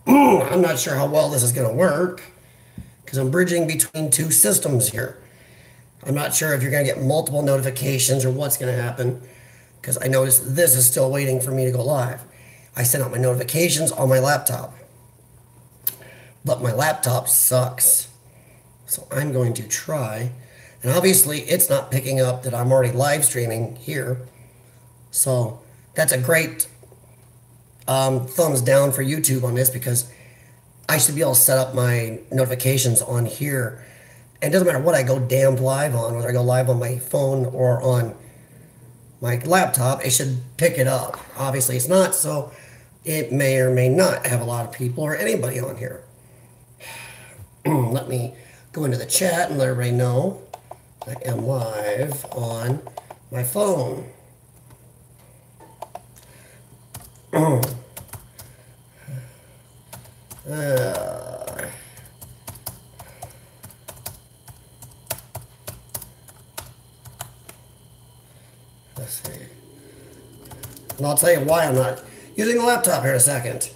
I'm not sure how well this is going to work because I'm bridging between two systems here. I'm not sure if you're going to get multiple notifications or what's going to happen because I noticed this is still waiting for me to go live. I sent out my notifications on my laptop, but my laptop sucks. So I'm going to try, and obviously it's not picking up that I'm already live streaming here. So that's a great thumbs down for YouTube on this because I should be able to set up my notifications on here. And it doesn't matter what I go damned live on, whether I go live on my phone or on my laptop, it should pick it up. Obviously it's not, so it may or may not have a lot of people or anybody on here. Let me go into the chat and let everybody know I am live on my phone. Let's see. And I'll tell you why I'm not using the laptop here in a second.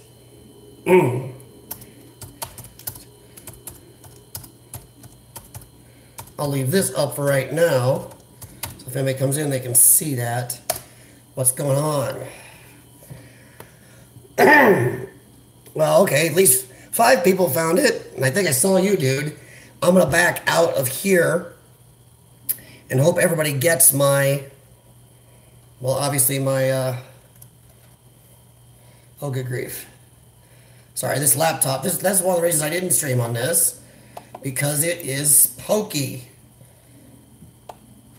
I'll leave this up for right now. So if anybody comes in, they can see that. What's going on? Well, okay, at least 5 people found it. And I think I saw you, dude. I'm going to back out of here and hope everybody gets my, well, obviously my, oh, good grief. Sorry, this laptop, that's one of the reasons I didn't stream on this, because it is pokey.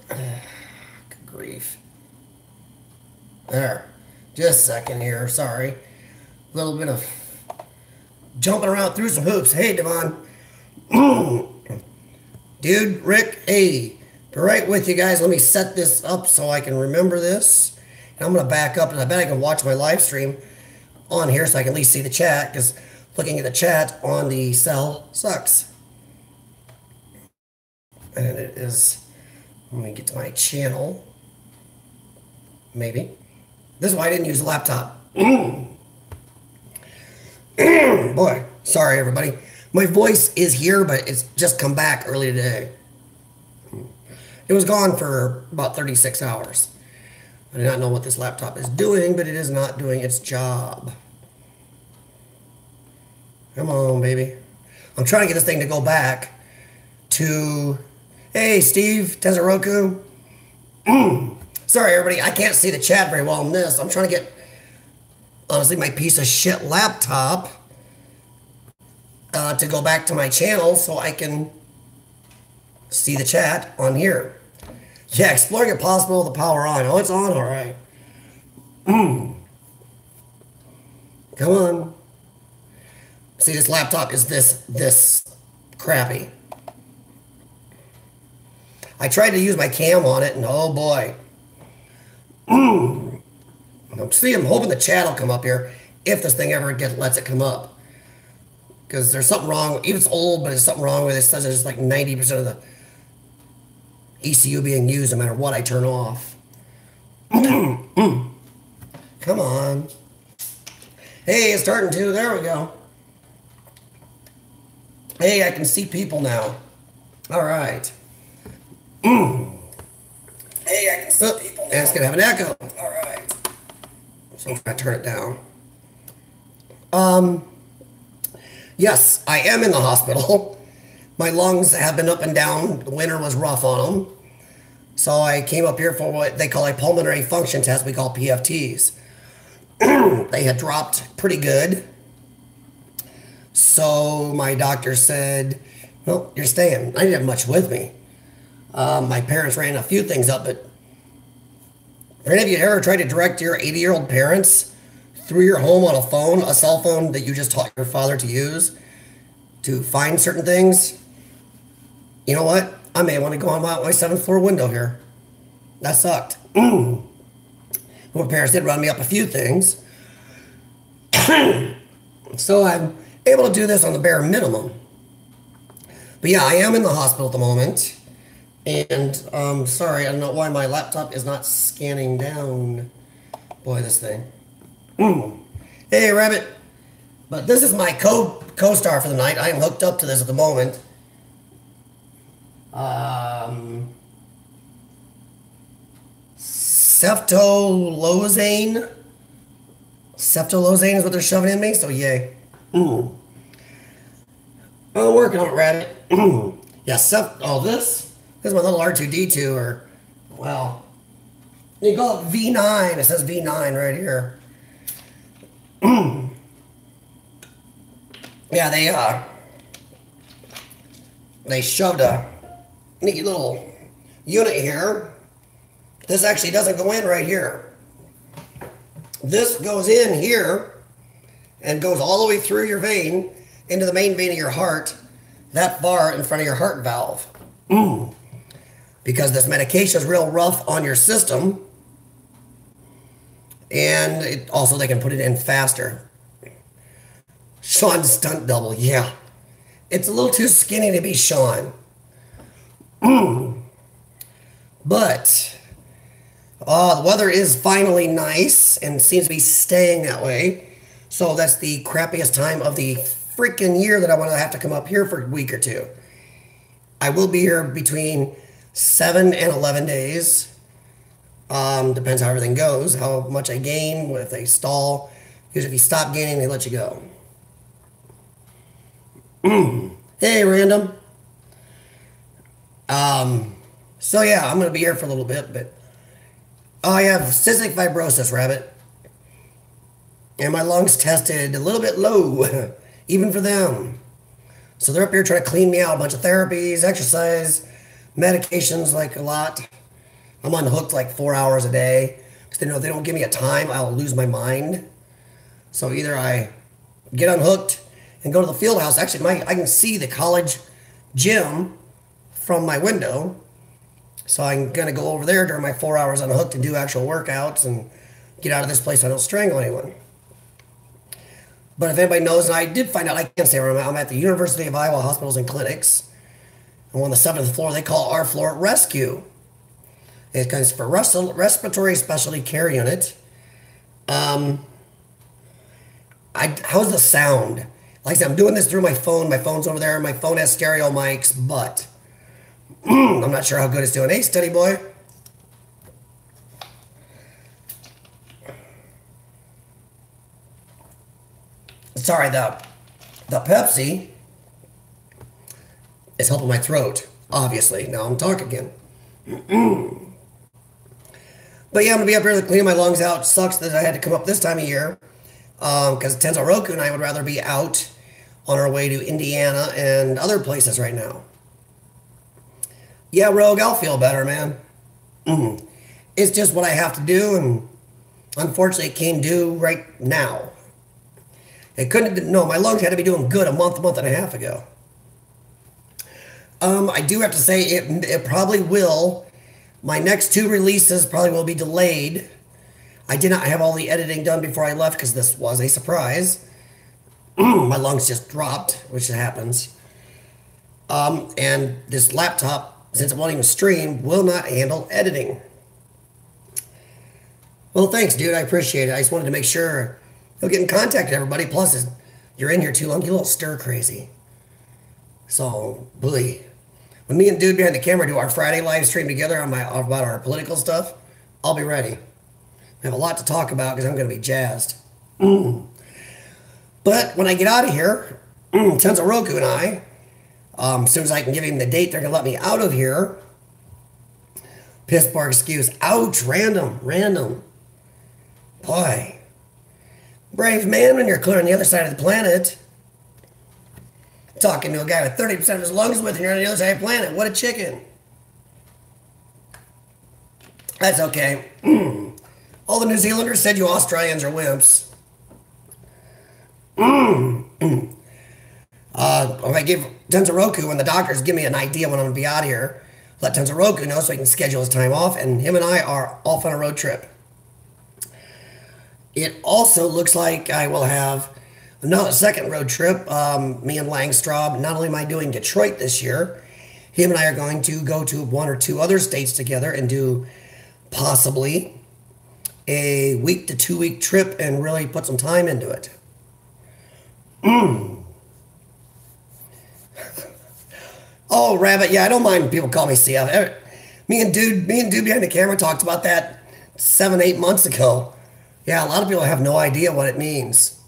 Good grief. There. Just a second here, sorry. A little bit of jumping around through some hoops. Hey, Devon. Dude, Rick, hey. Be right with you guys. Let me set this up so I can remember this. And I'm going to back up, and I bet I can watch my live stream on here so I can at least see the chat, because looking at the chat on the cell sucks. And it is, let me get to my channel. Maybe. This is why I didn't use the laptop. Boy, sorry everybody. My voice is here, but it's just come back early today. It was gone for about 36 hours. I do not know what this laptop is doing, but it is not doing its job. Come on, baby. I'm trying to get this thing to go back to... Hey, Steve, Tezaroku. Sorry, everybody. I can't see the chat very well on this. I'm trying to get, honestly, my piece of shit laptop to go back to my channel so I can see the chat on here. Yeah, exploring it possible with the power on. Oh, it's on, all right. Come on. See, this laptop is this crappy. I tried to use my cam on it, and oh boy. I'm hoping the chat will come up here if this thing ever lets it come up. Because there's something wrong. Even if it's old, but there's something wrong with it. It says there's like 90% of the ECU being used no matter what I turn off. Come on. Hey, it's starting to. There we go. Hey, I can see people now. All right. Hey, I can see people now. And it's going to have an echo. All right. So I'm trying to turn it down. Yes, I am in the hospital. My lungs have been up and down. The winter was rough on them. So I came up here for what they call a pulmonary function test. We call PFTs. They had dropped pretty good. So my doctor said, well, you're staying. I didn't have much with me. My parents ran a few things up, but have any of you ever tried to direct your 80-year-old parents through your home on a phone, a cell phone that you just taught your father to use to find certain things? You know what? I may want to go on out my 7th floor window here. That sucked. My parents did run me up a few things. So I'm able to do this on the bare minimum. But yeah, I am in the hospital at the moment. And sorry, I don't know why my laptop is not scanning down. Boy, this thing. Hey, Rabbit. But this is my co-star for the night. I am hooked up to this at the moment. Ceftolozane. Ceftolozane is what they're shoving in me, so yay. I'm working on it, Rabbit. Yeah, this is my little R2-D2, or, well, you call it V9. It says V9 right here. Yeah, they shoved a neat little unit here. This actually doesn't go in right here. This goes in here and goes all the way through your vein into the main vein of your heart, that far in front of your heart valve. Because this medication is real rough on your system, and also they can put it in faster. Sean's stunt double, yeah. It's a little too skinny to be Sean. But the weather is finally nice and seems to be staying that way. So that's the crappiest time of the freaking year that I want to have to come up here for a week or two. I will be here between 7 and 11 days. Depends how everything goes, how much I gain, if they stall. Usually if you stop gaining, they let you go. Hey, random. So yeah, I'm going to be here for a little bit, but I have cystic fibrosis, Rabbit. And my lungs tested a little bit low, even for them. So they're up here trying to clean me out. A bunch of therapies, exercise, medications, like a lot. I'm unhooked like 4 hours a day. Because they know if they don't give me a time, I'll lose my mind. So either I get unhooked and go to the field house. Actually, I can see the college gym from my window. So I'm going to go over there during my 4 hours unhooked and do actual workouts and get out of this place so I don't strangle anyone. But if anybody knows, and I did find out, I can't say where I'm at the University of Iowa Hospitals and Clinics. I'm on the 7th floor. They call our floor Rescue. It's for Respiratory Specialty Care Unit. How's the sound? Like I said, I'm doing this through my phone. My phone's over there. My phone has stereo mics, but I'm not sure how good it's doing. Hey, steady boy. Sorry, the Pepsi is helping my throat, obviously. Now I'm talking again. But yeah, I'm going to be up here cleaning my lungs out. Sucks that I had to come up this time of year. Because Tenzo Roku and I would rather be out on our way to Indiana and other places right now. Yeah, Rogue, I'll feel better, man. It's just what I have to do, and unfortunately it came due right now. It couldn't, no, my lungs had to be doing good a month and a half ago. I do have to say it probably will. My next 2 releases probably will be delayed. I did not have all the editing done before I left because this was a surprise. My lungs just dropped, which happens. And this laptop, since it won't even stream, will not handle editing. Well, thanks, dude. I appreciate it. I just wanted to make sure you'll get in contact with everybody. Plus, you're in here too long. You're a little stir crazy. So, boy. When me and dude behind the camera do our Friday live stream together about our political stuff, I'll be ready. I have a lot to talk about because I'm going to be jazzed. But when I get out of here, Tenzo Roku and I, as soon as I can give him the date, they're going to let me out of here. Piss poor excuse. Ouch, random. Boy. Brave man when you're clearing the other side of the planet. Talking to a guy with 30% of his lungs with, and you're on the other side of the planet. What a chicken. That's okay. All the New Zealanders said you Australians are wimps. If I give Tenzo Roku and the doctors give me an idea when I'm going to be out of here, let Tenzo Roku know so he can schedule his time off, and him and I are off on a road trip. It also looks like I will have another second road trip. Me and Langstraub, not only am I doing Detroit this year, him and I are going to go to 1 or 2 other states together and do possibly a 1 to 2 week trip and really put some time into it. Oh, Rabbit, yeah, I don't mind people call me CF. Me and dude behind the camera talked about that 7, 8 months ago. Yeah, a lot of people have no idea what it means.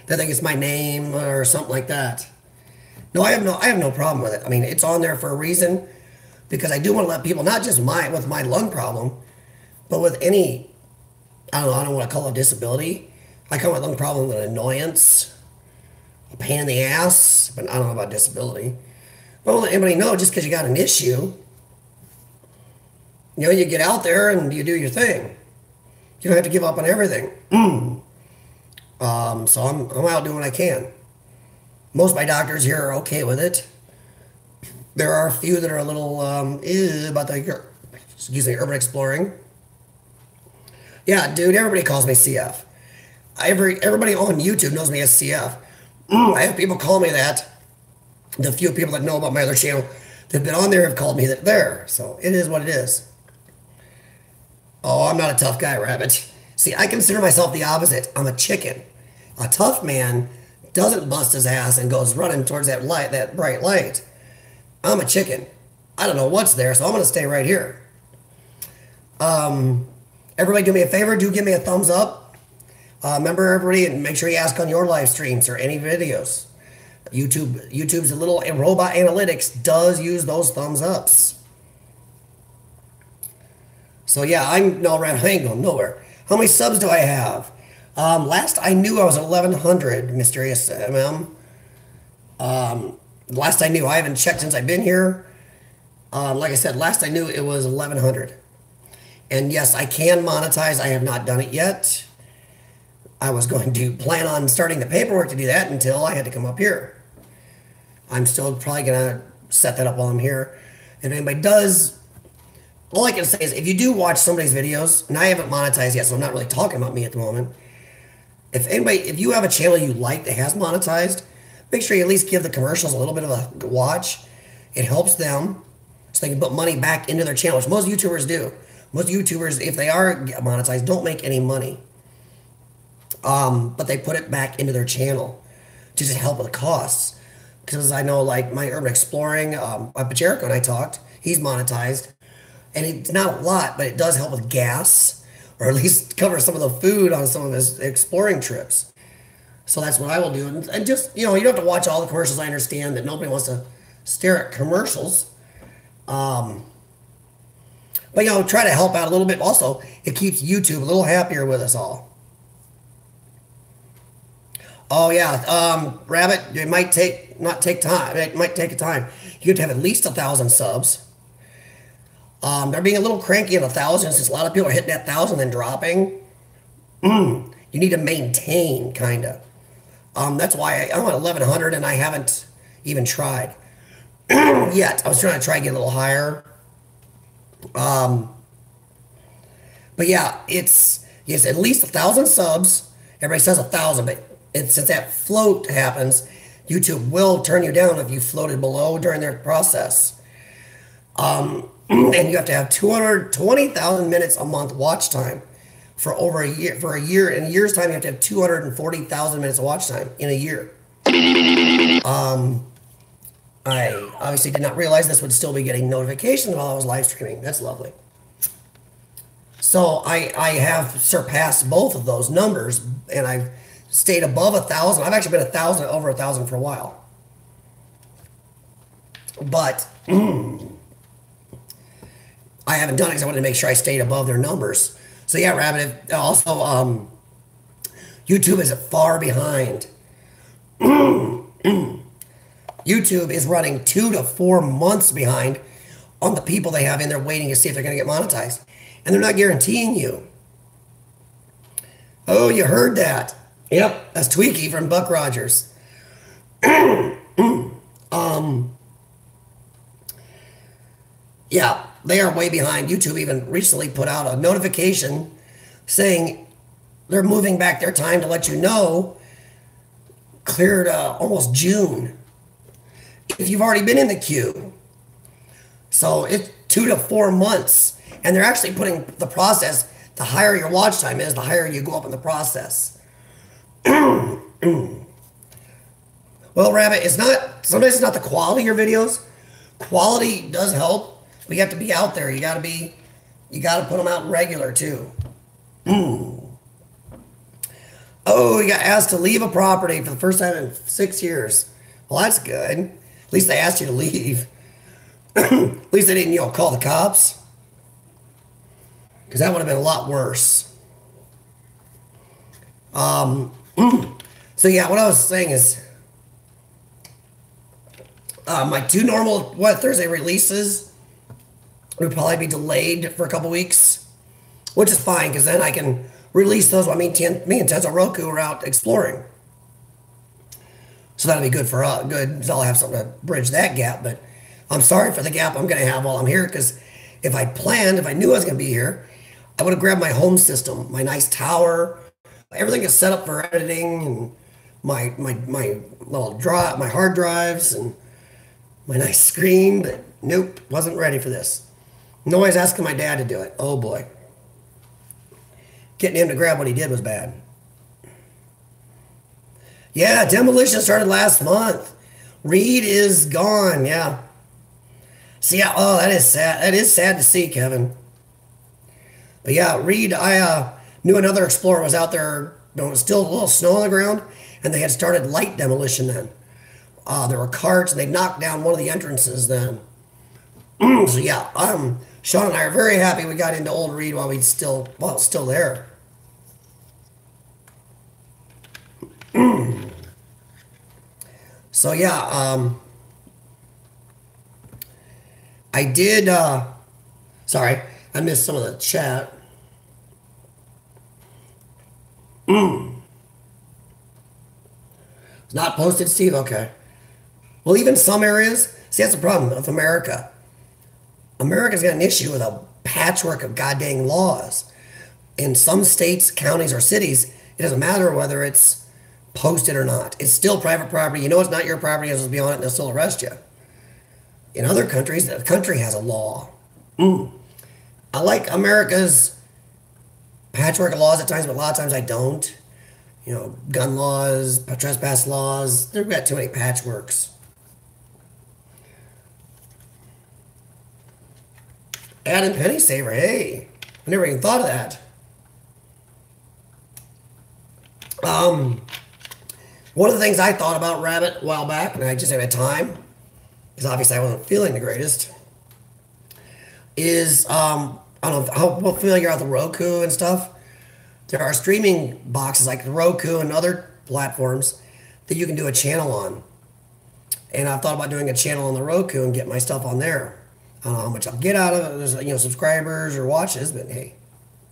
They think it's my name or something like that. No, I have no problem with it. I mean, it's on there for a reason because I do want to let people, not just with my lung problem, but with any, I don't know, I don't want to call it a disability. I call my lung problem an annoyance, a pain in the ass, but I don't know about disability. But I'll let anybody know just because you got an issue, you get out there and you do your thing. You don't have to give up on everything. So I'm out doing what I can. Most of my doctors here are okay with it. There are a few that are a little about the urban exploring. Yeah, dude, everybody calls me CF. Everybody on YouTube knows me as CF. I have people call me that. The few people that know about my other channel that have been on there have called me that there. So it is what it is. Oh, I'm not a tough guy, Rabbit. See, I consider myself the opposite. I'm a chicken. A tough man doesn't bust his ass and goes running towards that light, that bright light. I'm a chicken. I don't know what's there, so I'm going to stay right here. Everybody do me a favor. Do give me a thumbs up. Remember, everybody, and make sure you ask on your live streams or any videos. YouTube's a little robot analytics does use those thumbs ups. So yeah, I ain't going nowhere. How many subs do I have? Last I knew I was 1,100, Mysterious MM. Last I knew, I haven't checked since I've been here. Like I said, last I knew it was 1,100. And yes, I can monetize. I have not done it yet. I was going to plan on starting the paperwork to do that until I had to come up here. I'm still probably going to set that up while I'm here. If anybody does, all I can say is if you do watch somebody's videos, and I haven't monetized yet, so I'm not really talking about me at the moment. If you have a channel you like that has monetized, make sure you at least give the commercials a little bit of a watch. It helps them so they can put money back into their channel, which most YouTubers do. Most YouTubers, if they are monetized, don't make any money. But they put it back into their channel to just help with the costs. Because I know, like, my Urban Exploring, Jericho and I talked, he's monetized. And it's not a lot, but it does help with gas, or at least cover some of the food on some of his exploring trips. So that's what I will do. And just, you don't have to watch all the commercials. I understand that nobody wants to stare at commercials. But, try to help out a little bit. Also, it keeps YouTube a little happier with us all. Oh, yeah. Rabbit, it might not take time. It might take a time. You have to have at least 1,000 subs. They're being a little cranky at 1,000 since a lot of people are hitting that 1,000 and dropping. You need to maintain, kind of. That's why I'm at 1,100 and I haven't even tried yet. I was trying to get a little higher. But yeah, it's at least 1,000 subs. Everybody says 1,000, but since that float happens, YouTube will turn you down if you floated below during their process. And you have to have 220,000 minutes a month watch time for over a year. For a year, in a year's time, you have to have 240,000 minutes of watch time in a year. I obviously did not realize this would still be getting notifications while I was live streaming. That's lovely. So I have surpassed both of those numbers, and I've stayed above 1,000. I've actually been over 1,000 for a while. But I haven't done it because I wanted to make sure I stayed above their numbers. So yeah, Rabbit, also, YouTube is far behind. YouTube is running 2 to 4 months behind on the people they have in there waiting to see if they're going to get monetized. And they're not guaranteeing you. Oh, you heard that. Yep, that's Tweaky from Buck Rogers. Yeah, they are way behind. YouTube even recently put out a notification saying they're moving back their time to let you know cleared almost June if you've already been in the queue. So it's 2 to 4 months. And they're actually putting the process, the higher your watch time is, the higher you go up in the process. Well, Rabbit, it's not, sometimes it's not the quality of your videos. Quality does help, but you have to be out there. You got to put them out regular too. Oh, you got asked to leave a property for the first time in 6 years. Well, that's good. At least they asked you to leave. At least they didn't, call the cops. Because that would have been a lot worse. So yeah, what I was saying is, my 2 normal Thursday releases would probably be delayed for a couple weeks, which is fine because then I can release those while me and Tenzo Roku are out exploring. So that'll be good for us. Good, so I'll have something to bridge that gap. But I'm sorry for the gap I'm going to have while I'm here because if I knew I was going to be here, I would have grabbed my home system, my nice tower, everything is set up for editing, and my little my hard drives and my nice screen. But nope, wasn't ready for this. Nobody's asking my dad to do it. Oh boy. Getting him to grab what he did was bad. Yeah, demolition started last month. Reed is gone, yeah. See, oh, that is sad. That is sad to see, Kevin. But yeah, Reed, I knew another explorer was out there. There was still a little snow on the ground, and they had started light demolition then. There were carts, and they knocked down one of the entrances then. So yeah, Sean and I are very happy we got into Old Reed while it's still there. So yeah, I did, sorry, I missed some of the chat. It's not posted, Steve? Okay. Well, even some areas, see, that's the problem with America. America's got an issue with a patchwork of goddamn laws. In some states, counties, or cities, it doesn't matter whether it's posted or not. It's still private property. You know it's not your property, it's supposed to be on it, and they'll still arrest you. In other countries, the country has a law. I like America's patchwork of laws at times, but a lot of times I don't. Gun laws, trespass laws, they've got too many patchworks. Adam Penny Saver, hey, I never even thought of that. One of the things I thought about Rabbit a while back, and I just haven't had time, because obviously I wasn't feeling the greatest, is, I don't know how familiar you are with the Roku and stuff. There are streaming boxes like the Roku and other platforms that you can do a channel on. And I've thought about doing a channel on the Roku and get my stuff on there. I don't know how much I'll get out of it. There's, subscribers or watches, but hey.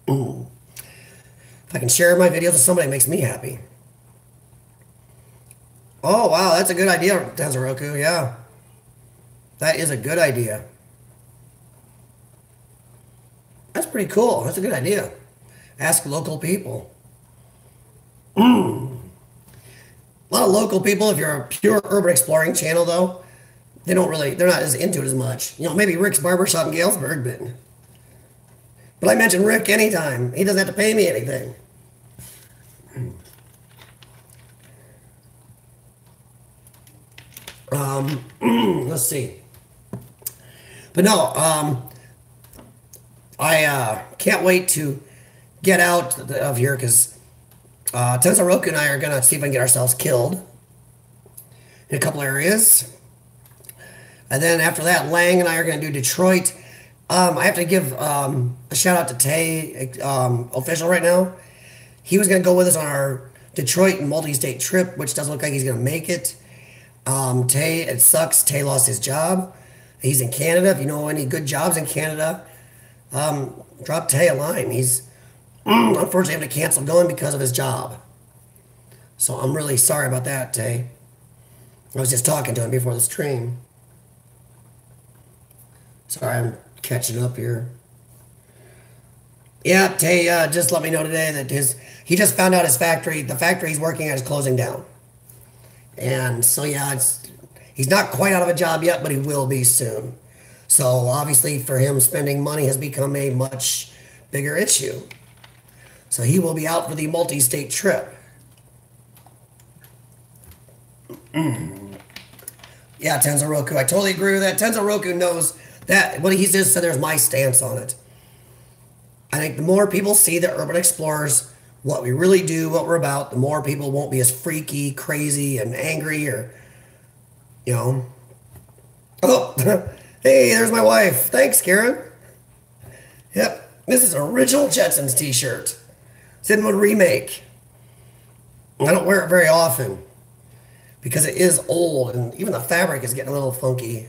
If I can share my videos with somebody, it makes me happy. Oh, wow, that's a good idea, Tenzo Roku, yeah. That is a good idea. That's pretty cool. That's a good idea. Ask local people. A lot of local people, if you're a pure urban exploring channel, though, they're not as into it as much. Maybe Rick's Barbershop in Galesburg, but I mention Rick anytime. He doesn't have to pay me anything. Let's see. But no, I can't wait to get out of here because Tenzo Roku and I are going to see if I can get ourselves killed in a couple areas. And then after that, Lang and I are going to do Detroit. I have to give a shout out to Tay, official right now. He was going to go with us on our Detroit multi-state trip, which doesn't look like he's going to make it. Tay, it sucks. Tay lost his job. He's in Canada. If you know any good jobs in Canada, drop Tay a line. He's unfortunately having to cancel going because of his job. So I'm really sorry about that, Tay. I was just talking to him before the stream. Sorry, I'm catching up here. Yeah, Tay just let me know today that he just found out the factory he's working at is closing down. And so yeah, he's not quite out of a job yet, but he will be soon. So obviously for him, spending money has become a much bigger issue. So he will be out for the multi-state trip. Yeah, Tenzo Roku. I totally agree with that. Tenzo Roku knows that what he just said. There's my stance on it. I think the more people see the Urban Explorers, what we really do, what we're about, the more people won't be as freaky, crazy, and angry, or you know. Oh, hey, there's my wife. Thanks, Karen. Yep, this is an original Jetsons T-shirt. Zinwood remake. I don't wear it very often because it is old, and even the fabric is getting a little funky.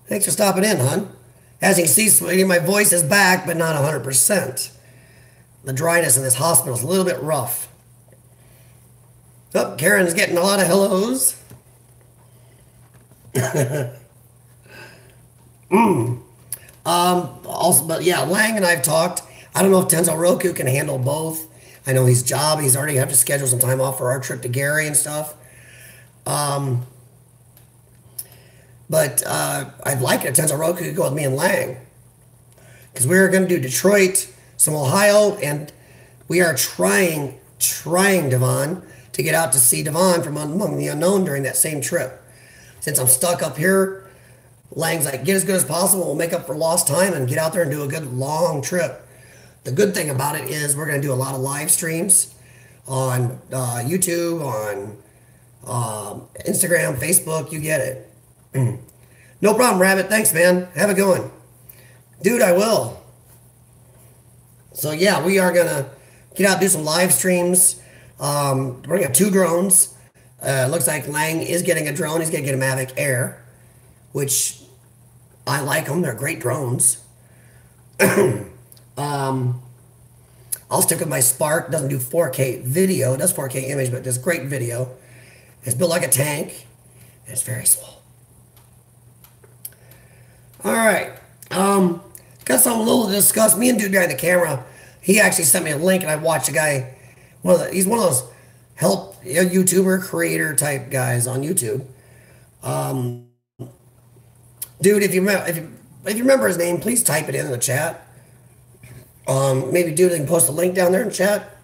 Thanks for stopping in, hon. As you can see, sweetie, my voice is back, but not 100%. The dryness in this hospital is a little bit rough. Oh, Karen's getting a lot of hellos. Also, but yeah, Lang and I've talked. I don't know if Tenzo Roku can handle both. I know his job. He's already have to schedule some time off for our trip to Gary and stuff. But I'd like it if Tenzo Roku could go with me and Lang. Because we're going to do Detroit, some Ohio, and we are trying, Devon, to get out to see Devon from Among the Unknown during that same trip. Since I'm stuck up here, Lang's like, get as good as possible. We'll make up for lost time and get out there and do a good long trip. The good thing about it is we're going to do a lot of live streams on YouTube, on Instagram, Facebook. You get it. No problem, Rabbit. Thanks, man. Have a good one. Dude, I will. So, yeah, we are going to get out and do some live streams. We're going to have 2 drones. Looks like Lang is getting a drone. He's going to get a Mavic Air, which I like them. They're great drones. I'll stick with my Spark. It doesn't do 4K video. It does 4K image, but it does great video. It's built like a tank. And it's very small. All right. Got something little to discuss. Me and dude behind the camera, he actually sent me a link, and I watched a guy. He's one of those YouTuber creator type guys on YouTube. Dude, if you remember his name, please type it in the chat. Maybe dude can post a link down there in chat.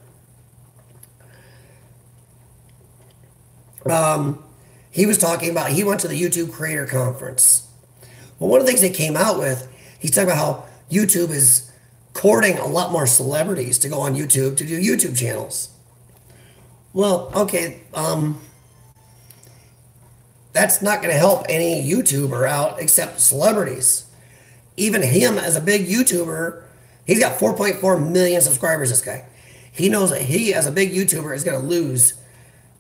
He was talking about he went to the YouTube Creator Conference. Well, one of the things they came out with, he's talking about how YouTube is courting a lot more celebrities to go on YouTube to do YouTube channels. Well, okay, that's not going to help any YouTuber out except celebrities. Even him as a big YouTuber, he's got 4.4 million subscribers, this guy. He knows that he, as a big YouTuber, is going to lose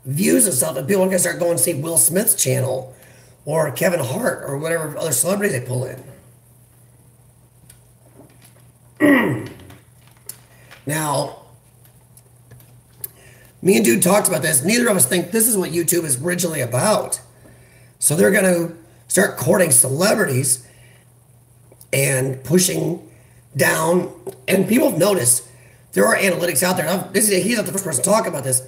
views and stuff, and people are going to start going to see Will Smith's channel or Kevin Hart or whatever other celebrities they pull in. Now, me and Dude talked about this. Neither of us think this is what YouTube is originally about. So they're going to start courting celebrities and pushing down. And people have noticed there are analytics out there. He's not the first person to talk about this.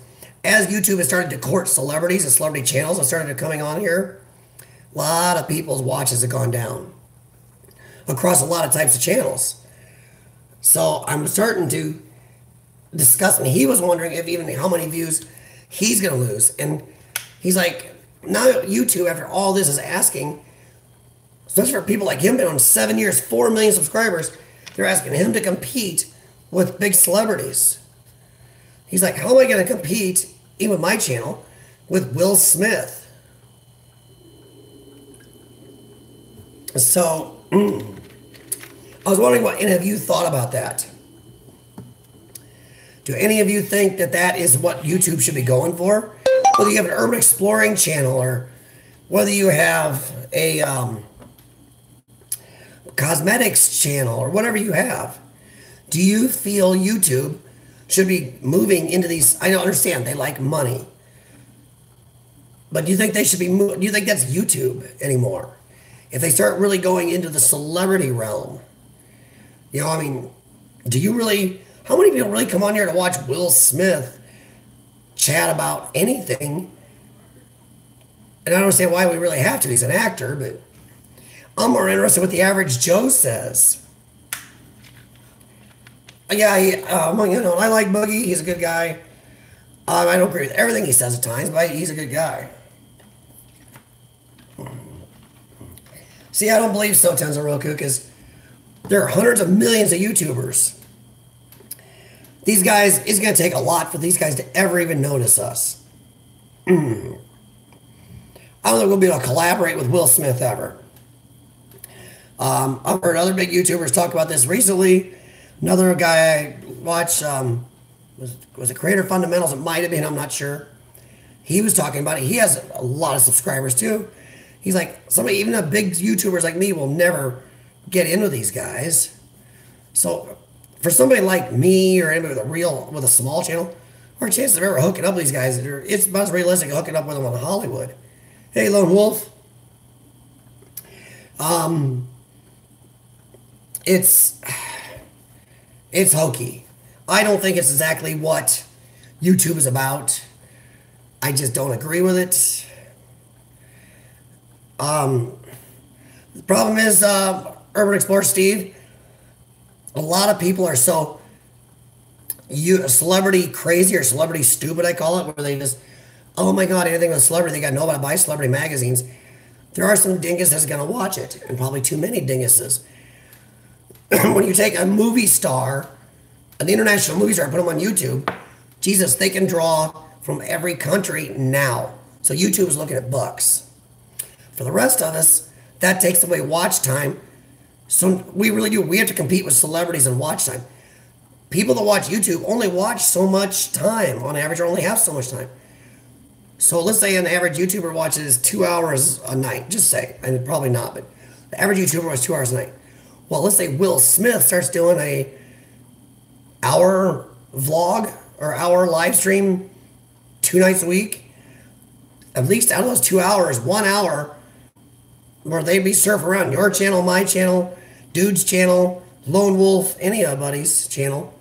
As YouTube has started to court celebrities and celebrity channels have started coming on here, a lot of people's watches have gone down across a lot of types of channels. So I'm starting to discuss, and he was wondering if even how many views he's going to lose. And he's like, now YouTube, after all this, is asking, especially for people like him, been on 7 years, 4 million subscribers, they're asking him to compete with big celebrities. He's like, how am I going to compete, even with my channel, with Will Smith? So, I was wondering what any of you thought about that. Do any of you think that that is what YouTube should be going for? Whether you have an urban exploring channel or whether you have a cosmetics channel or whatever you have, do you feel YouTube should be moving into these? I don't understand, they like money. But do you think they should be, do you think that's YouTube anymore? If they start really going into the celebrity realm, you know, I mean, do you really, how many people really come on here to watch Will Smith chat about anything? And I don't understand why we really have to. He's an actor, but I'm more interested in what the average Joe says. Yeah, I like Boogie. He's a good guy. I don't agree with everything he says at times, but he's a good guy. See, I don't believe so, Tenzoroku, because there are hundreds of millions of YouTubers. These guys, it's going to take a lot for these guys to ever even notice us. I don't think we'll be able to collaborate with Will Smith ever. I've heard other big YouTubers talk about this recently. Another guy I watched, was it Creator Fundamentals? It might have been, I'm not sure. He was talking about it. He has a lot of subscribers too. He's like, somebody, even the big YouTubers like me will never get into these guys. So for somebody like me or anybody with a small channel, our chances of ever hooking up with these guys, it's about as realistic as hooking up with them on Hollywood. Hey, Lone Wolf. It's hokey. I don't think it's exactly what YouTube is about. I just don't agree with it. The problem is, Urban Explorer Steve, a lot of people are so celebrity crazy or celebrity stupid, I call it, where they just, oh my God, anything with a celebrity, they got to know about to buy celebrity magazines. There are some dinguses that's going to watch it, and probably too many dinguses. When you take a movie star, an international movie star, put them on YouTube, Jesus, they can draw from every country now. So YouTube is looking at bucks. For the rest of us, that takes away watch time. So we really do. We have to compete with celebrities and watch time. People that watch YouTube only watch so much time on average, or only have so much time. So let's say an average YouTuber watches 2 hours a night. Just say, and probably not, but the average YouTuber watches 2 hours a night. Well, let's say Will Smith starts doing a hour vlog or hour live stream 2 nights a week. At least out of those 2 hours, 1 hour where they'd be surfing around your channel, my channel, Dude's channel, Lone Wolf, any of buddy's channel.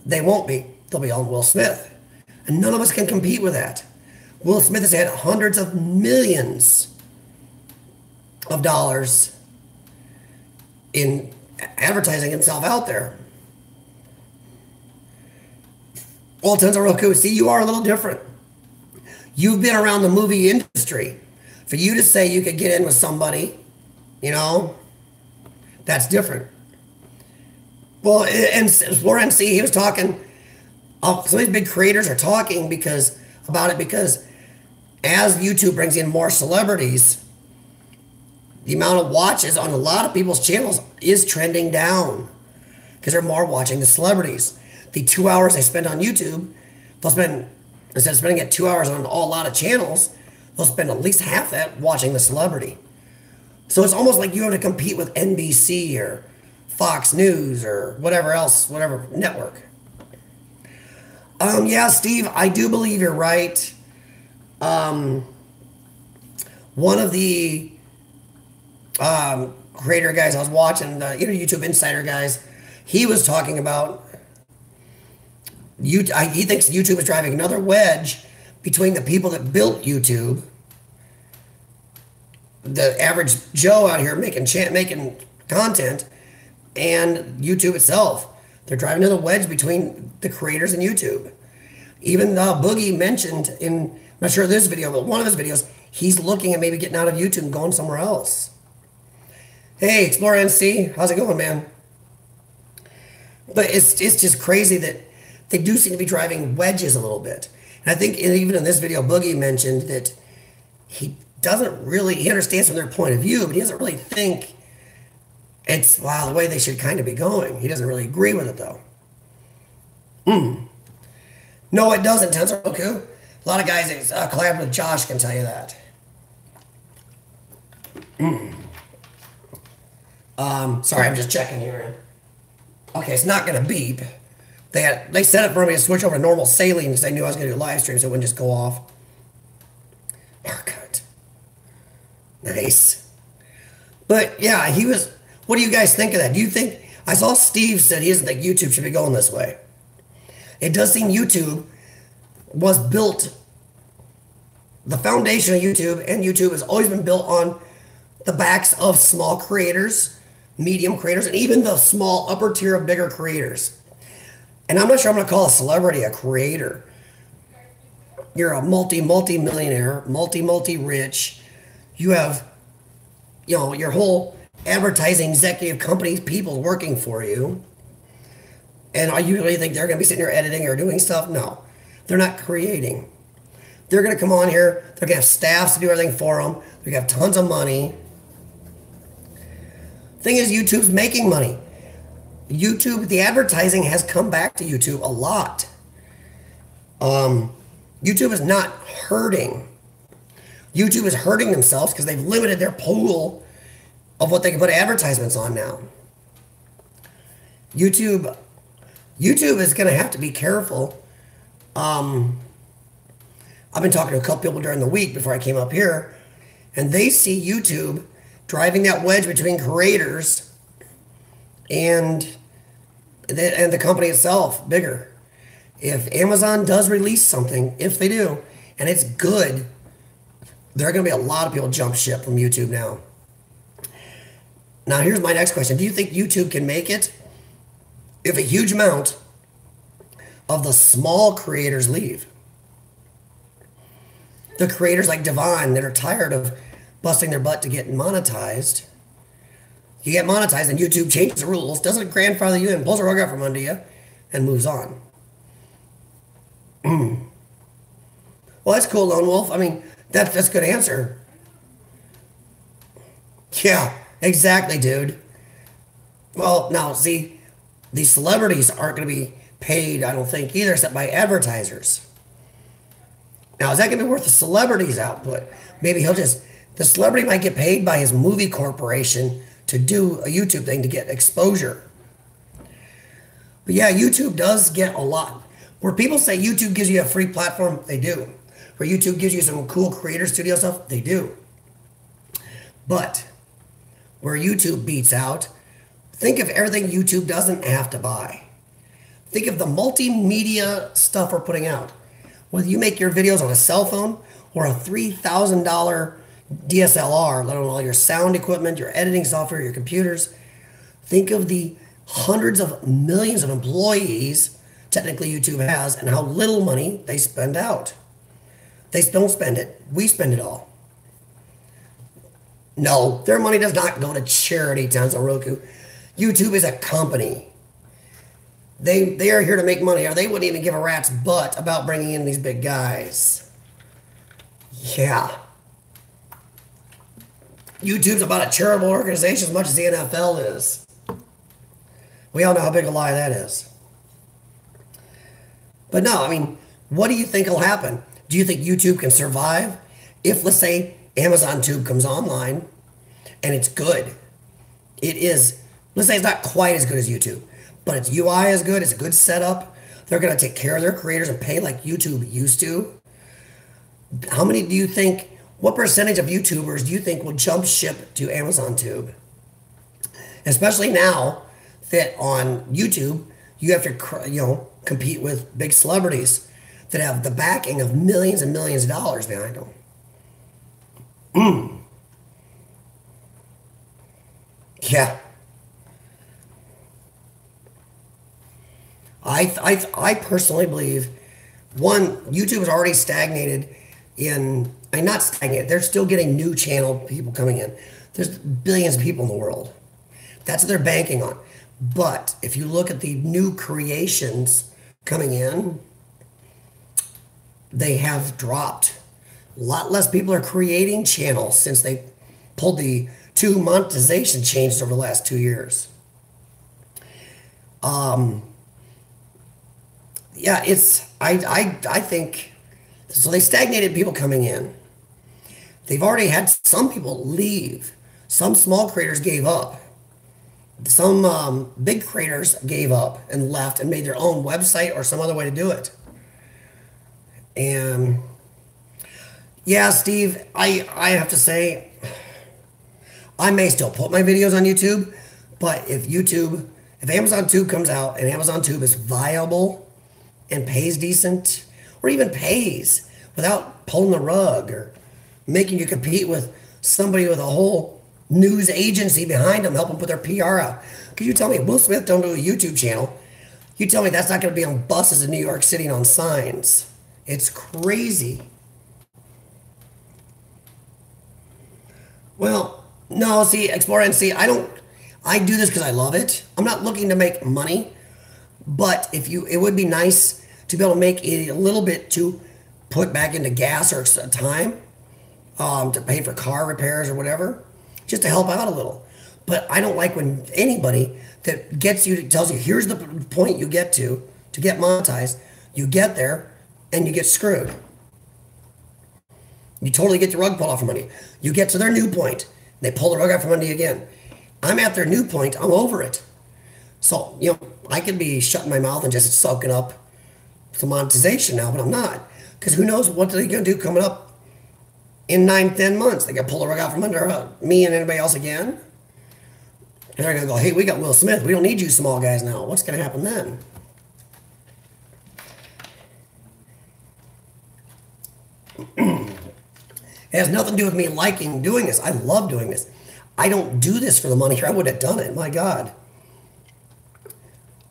They won't be. They'll be on Will Smith. And none of us can compete with that. Will Smith has had hundreds of millions of dollars in advertising himself out there. Well, Tenzoroku, see, you are a little different. You've been around the movie industry. For you to say you could get in with somebody, you know, that's different. Well, and Explorer MC, he was talking, some of these big creators are talking about it because as YouTube brings in more celebrities, the amount of watches on a lot of people's channels is trending down because they're more watching the celebrities. The 2 hours they spend on YouTube, they'll spend, instead of spending it 2 hours on a lot of channels, they'll spend at least half that watching the celebrity. So it's almost like you have to compete with NBC or Fox News or whatever else, whatever network. Yeah, Steve, I do believe you're right. One of the creator guys I was watching, the YouTube Insider guys, he was talking about he thinks YouTube is driving another wedge between the people that built YouTube, the average Joe out here making content, and YouTube itself. They're driving another wedge between the creators and YouTube. Even Boogie mentioned in, I'm not sure this video, but one of his videos, he's looking at maybe getting out of YouTube and going somewhere else. Hey, Explorer NC, how's it going, man? But it's just crazy that they do seem to be driving wedges a little bit. And I think even in this video, Boogie mentioned that he understands from their point of view, but he doesn't really think it's, wow, the way they should kind of be going. He doesn't really agree with it, though. No, it doesn't, Tenzoroku. A lot of guys that collab with Josh can tell you that. Sorry, I'm just checking here. Okay, it's not going to beep. They set it for me to switch over to normal saline because they knew I was going to do live stream, so it wouldn't just go off. Haircut. Nice. But yeah, what do you guys think of that? Do you think, I saw Steve said he doesn't think YouTube should be going this way. It does seem YouTube was built, the foundation of YouTube and YouTube has always been built on the backs of small creators, medium creators, and even the small upper tier of bigger creators. And I'm not sure I'm going to call a celebrity a creator. You're a multi-millionaire, multi-rich. You have, your whole advertising executive companies, people working for you. And are you really think they're going to be sitting here editing or doing stuff? No, they're not creating. They're going to come on here. They're going to have staffs to do everything for them. They're going to have tons of money. Thing is, YouTube's making money. YouTube, the advertising has come back to YouTube a lot. YouTube is not hurting. YouTube is hurting themselves because they've limited their pool of what they can put advertisements on now. YouTube is going to have to be careful. I've been talking to a couple people during the week before I came up here, and they see YouTube driving that wedge between creators and the company itself bigger. If Amazon does release something, if they do, and it's good, there are going to be a lot of people jump ship from YouTube now. Now, here's my next question. Do you think YouTube can make it if a huge amount of the small creators leave? The creators like Devon that are tired of busting their butt to get monetized. You get monetized and YouTube changes the rules, doesn't grandfather you in, pulls a rug out from under you, and moves on. Well, that's cool, Lone Wolf. I mean, that's a good answer. Yeah, exactly, dude. Well, now, see, these celebrities aren't going to be paid, I don't think, either, except by advertisers. Now, is that going to be worth the celebrity's output? Maybe the celebrity might get paid by his movie corporation to do a YouTube thing to get exposure. But yeah, YouTube does get a lot. Where people say YouTube gives you a free platform, they do. Where YouTube gives you some cool creator studio stuff, they do. But where YouTube beats out, think of everything YouTube doesn't have to buy. Think of the multimedia stuff we're putting out. Whether you make your videos on a cell phone or a $3,000 DSLR, let alone all your sound equipment, your editing software, your computers. Think of the hundreds of millions of employees technically YouTube has and how little money they spend out. They don't spend it. We spend it all. No, their money does not go to charity, Tenzo Roku. YouTube is a company. They are here to make money, or they wouldn't even give a rat's butt about bringing in these big guys. Yeah. YouTube's about a charitable organization as much as the NFL is. We all know how big a lie that is. But no, I mean, what do you think will happen? Do you think YouTube can survive if, let's say, Amazon Tube comes online and it's good? It is, let's say it's not quite as good as YouTube, but its UI is good, it's a good setup. They're going to take care of their creators and pay like YouTube used to. How many do you think, what percentage of YouTubers do you think will jump ship to Amazon Tube? Especially now that on YouTube, you have to, compete with big celebrities that have the backing of millions and millions of dollars behind them. Yeah. I personally believe, one, YouTube is already stagnated not stagnated, they're still getting new channel people coming in. There's billions of people in the world. That's what they're banking on. But if you look at the new creations coming in, they have dropped. A lot less people are creating channels since they pulled the 2 monetization changes over the last 2 years. Yeah, I think, so they stagnated people coming in. They've already had some people leave. Some small creators gave up. Some big creators gave up and left and made their own website or some other way to do it. And yeah, Steve, I have to say, I may still put my videos on YouTube, but if Amazon Tube comes out and Amazon Tube is viable and pays decent, or even pays without pulling the rug or making you compete with somebody with a whole news agency behind them, help them put their PR out. Because you tell me Will Smith don't do a YouTube channel, you tell me that's not going to be on buses in New York City and on signs. It's crazy. Well, no, see, Explore and see, I do this because I love it. I'm not looking to make money, but it would be nice to be able to make a little bit to put back into gas or time, to pay for car repairs or whatever, just to help out a little. But I don't like when anybody that gets you, tells you, here's the point you get to get monetized, you get there and you get screwed. You totally get the rug pulled off from under you. You get to their new point, they pull the rug out from under you again. I'm at their new point, I'm over it. So, I could be shutting my mouth and just soaking up some monetization now, but I'm not. Because who knows what they're going to do coming up in 9-10 months. They got to pull the rug out from under me and anybody else again. And they're going to go, hey, we got Will Smith. We don't need you small guys now. What's going to happen then? It has nothing to do with me liking doing this. I love doing this. I don't do this for the money here. I would have done it. My God.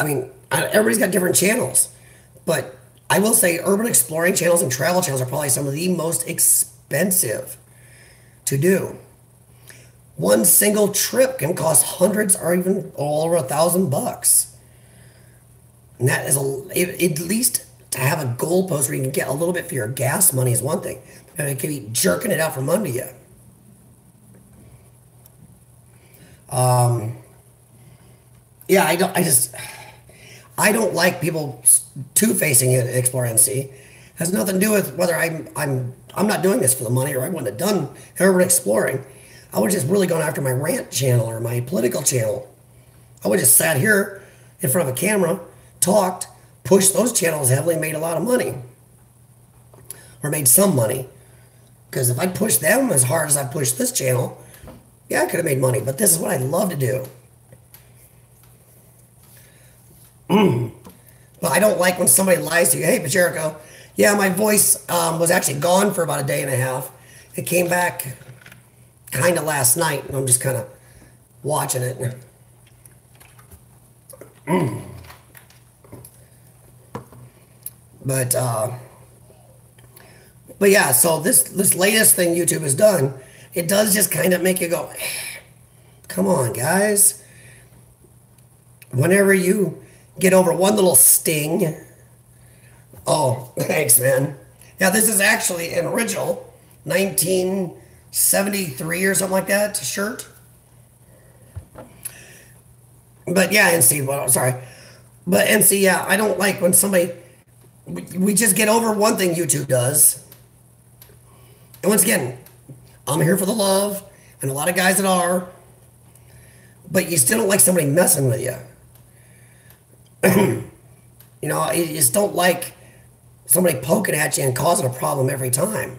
I mean, everybody's got different channels. But I will say urban exploring channels and travel channels are probably some of the most expensive to do. One single trip can cost hundreds or even all over $1,000. And that is at least to have a goalpost where you can get a little bit for your gas money is one thing. And it can be jerking it out from under you. Yeah, I don't like people two-facing it at Explore NC. It has nothing to do with whether I'm not doing this for the money or I wouldn't have done urban exploring. I would have just really gone after my rant channel or my political channel. I would have just sat here in front of a camera, talked, pushed those channels heavily, and made a lot of money. Or made some money. Because if I pushed them as hard as I pushed this channel, yeah, I could have made money. But this is what I love to do. But I don't like when somebody lies to you. Hey, Jericho, yeah, my voice was actually gone for about a day and a half. It came back kind of last night, and I'm just kind of watching it. But yeah, so this latest thing YouTube has done, it does just kind of make you go, come on, guys. Whenever you get over one little sting. Oh, thanks, man. Yeah, this is actually an original 1973 or something like that shirt. But yeah, NC, well, sorry. But NC, yeah, I don't like when somebody, we just get over one thing YouTube does. And once again, I'm here for the love, and a lot of guys that are, but you still don't like somebody messing with you. You just don't like somebody poking at you and causing a problem every time.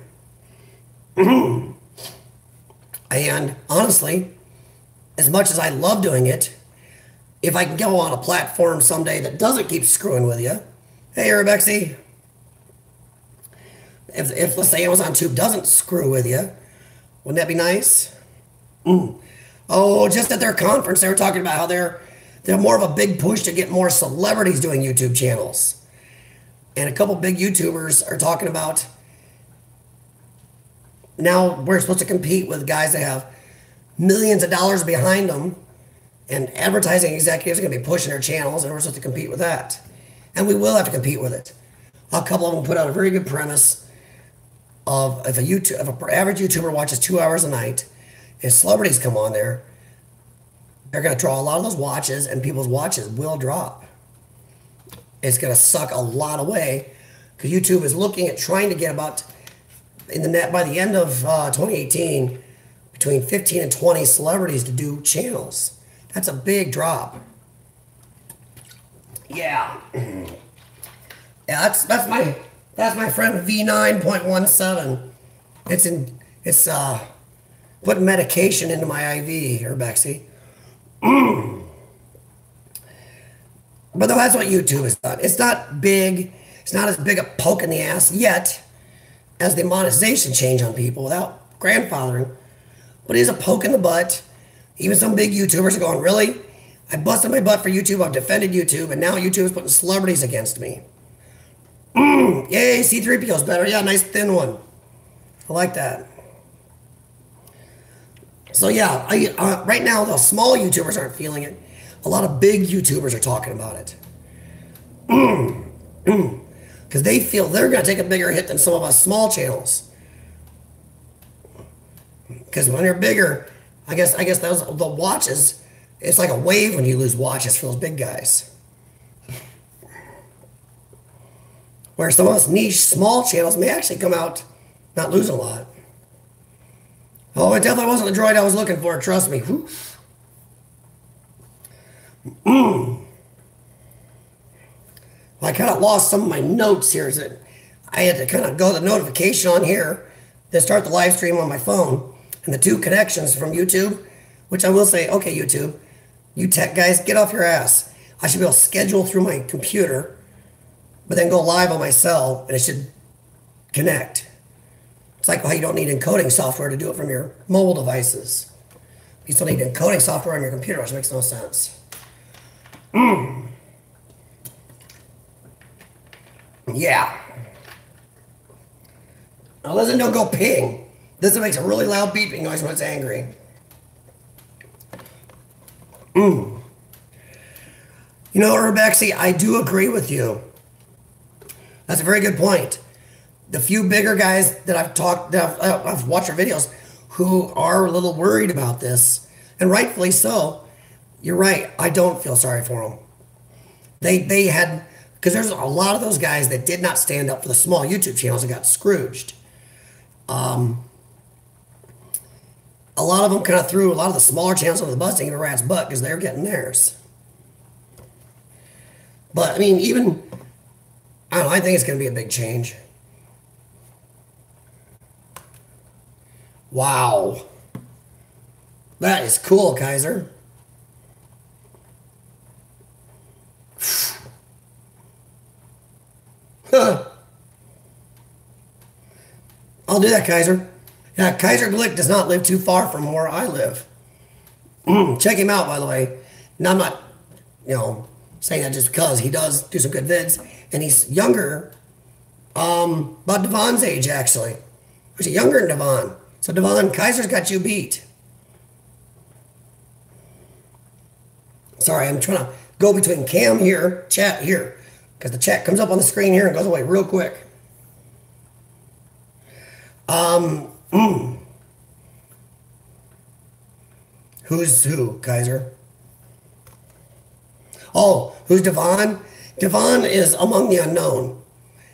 And honestly, as much as I love doing it, if I can go on a platform someday that doesn't keep screwing with you, hey, Rebexy, if let's say Amazon Tube doesn't screw with you, wouldn't that be nice? Oh, just at their conference, they were talking about how they're more of a big push to get more celebrities doing YouTube channels. And a couple big YouTubers are talking about now we're supposed to compete with guys that have millions of dollars behind them, and advertising executives are going to be pushing their channels, and we're supposed to compete with that. And we will have to compete with it. A couple of them put out a very good premise of if an average YouTuber watches 2 hours a night, and celebrities come on there, they're going to draw a lot of those watches, and people's watches will drop. It's going to suck a lot away because YouTube is looking at trying to get about in the net by the end of 2018 between 15 and 20 celebrities to do channels. That's a big drop. Yeah. Yeah, that's my friend V9.17. It's putting medication into my IV here, Bexy. But that's what YouTube has done. It's not big. It's not as big a poke in the ass yet as the monetization change on people without grandfathering. But it is a poke in the butt. Even some big YouTubers are going, really? I busted my butt for YouTube. I've defended YouTube. And now YouTube is putting celebrities against me. Yay, C3PO is better. Yeah, nice thin one. I like that. So yeah, right now the small YouTubers aren't feeling it. A lot of big YouTubers are talking about it because they feel they're going to take a bigger hit than some of us small channels. Because when you're bigger, I guess those the watches. It's like a wave when you lose watches for those big guys. Where some of us niche small channels may actually come out not losing a lot. Oh, it definitely wasn't the droid I was looking for. Trust me. Whew. I kind of lost some of my notes here. Is that I had to kind of go to the notification on here to start the live stream on my phone and the two connections from YouTube, which I will say, okay, YouTube, you tech guys, get off your ass. I should be able to schedule through my computer, but then go live on my cell and it should connect. It's like how you don't need encoding software to do it from your mobile devices. You still need encoding software on your computer, which makes no sense. Yeah. Now listen, don't go ping. This makes a really loud beeping noise when it's angry. You know, Urbexy, I do agree with you. That's a very good point. The few bigger guys that I've watched their videos who are a little worried about this, and rightfully so, you're right, I don't feel sorry for them. They had, because there's a lot of those guys that did not stand up for the small YouTube channels and got scrooged. A lot of them kind of threw a lot of the smaller channels under the bus to give a rat's butt because they're getting theirs. But, I mean, even, I don't know, I think it's going to be a big change. Wow. That is cool, Kaiser. Huh. I'll do that, Kaiser. Yeah, Kaiser Glick does not live too far from where I live. Check him out, by the way. And I'm not, saying that just because he does do some good vids. And he's younger, about Devon's age, actually. He's younger than Devon. So, Devon, Kaiser's got you beat. Sorry, I'm trying to go between cam here, chat here. Because the chat comes up on the screen here and goes away real quick. Who's who, Kaiser? Oh, who's Devon? Devon is Among the Unknown.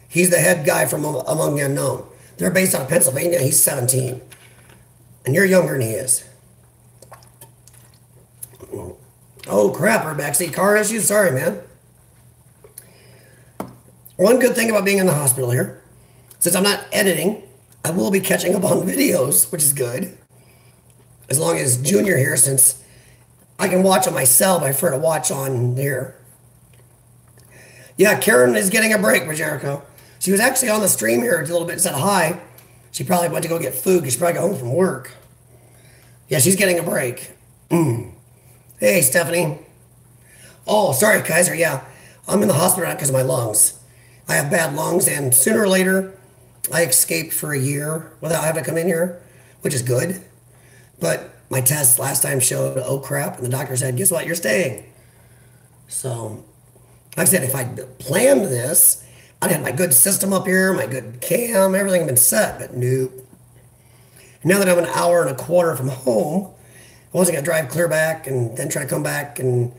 He's the head guy from Among the Unknown. They're based out of Pennsylvania. He's 17. And you're younger than he is. Oh, crap, Rebecca. Car issues? Sorry, man. One good thing about being in the hospital here, since I'm not editing, I will be catching up on videos, which is good. As long as Junior here, since I can watch on my cell, but I prefer to watch on here. Yeah, Karen is getting a break with Jericho. She was actually on the stream here a little bit and said hi. She probably went to go get food because she probably got home from work. Yeah, she's getting a break. Hey, Stephanie. Oh, sorry, Kaiser. Yeah, I'm in the hospital because of my lungs. I have bad lungs, and sooner or later, I escaped for a year without having to come in here, which is good. But my test last time showed, oh crap, and the doctor said, guess what, you're staying. So, like I said, if I'd planned this, I'd had my good system up here, my good cam, everything had been set, but nope. Now that I'm an hour and a quarter from home, I wasn't going to drive clear back and then try to come back and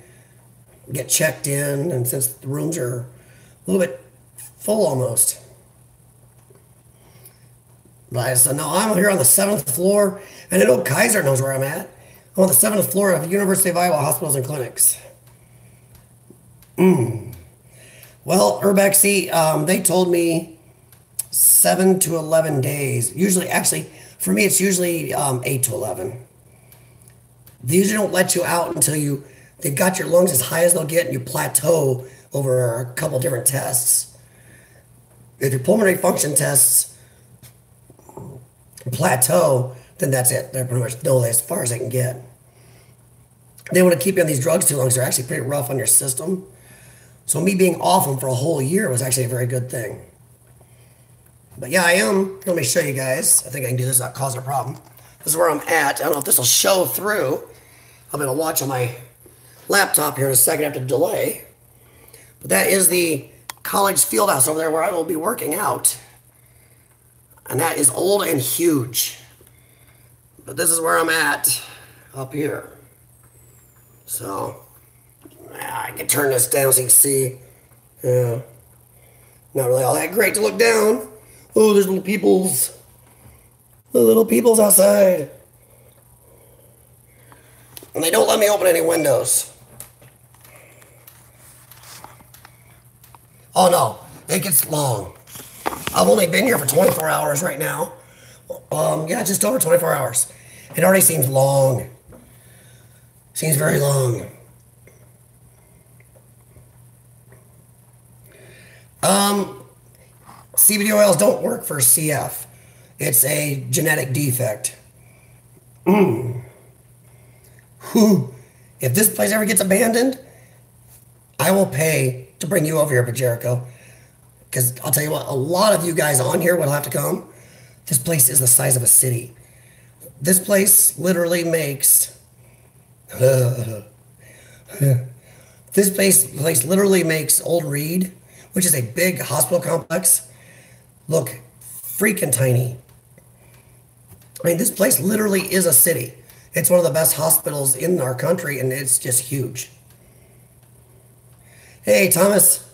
get checked in, and since the rooms are a little bit full almost. But I said, no, I'm here on the 7th floor, and I know Kaiser knows where I'm at. I'm on the 7th floor of University of Iowa Hospitals and Clinics. Well, Urbexy, they told me 7 to 11 days. Usually, actually, for me, it's usually 8 to 11. They usually don't let you out until they've got your lungs as high as they'll get and you plateau over a couple different tests. If your pulmonary function tests plateau, then that's it. They're pretty much as far as they can get. They want to keep you on these drugs too long because they're actually pretty rough on your system. So me being off them for a whole year was actually a very good thing. But yeah, I am. Let me show you guys. I think I can do this without causing a problem. This is where I'm at. I don't know if this will show through. I'm going to watch on my laptop here in a second after delay. But that is the college field house over there where I will be working out. And that is old and huge. But this is where I'm at up here. So I can turn this down so you can see. Yeah. Not really all that great to look down. Oh, there's little peoples. The little peoples outside. And they don't let me open any windows. Oh no, it gets long. I've only been here for 24 hours right now. Yeah, just over 24 hours. It already seems long. Seems very long. CBD oils don't work for CF. It's a genetic defect. If this place ever gets abandoned, I will pay to bring you over here to Jericho. Because I'll tell you what, a lot of you guys on here will have to come. This place is the size of a city. This place literally makes... this place literally makes Old Reed, which is a big hospital complex, look freaking tiny. I mean, this place literally is a city. It's one of the best hospitals in our country, and it's just huge. Hey, Thomas.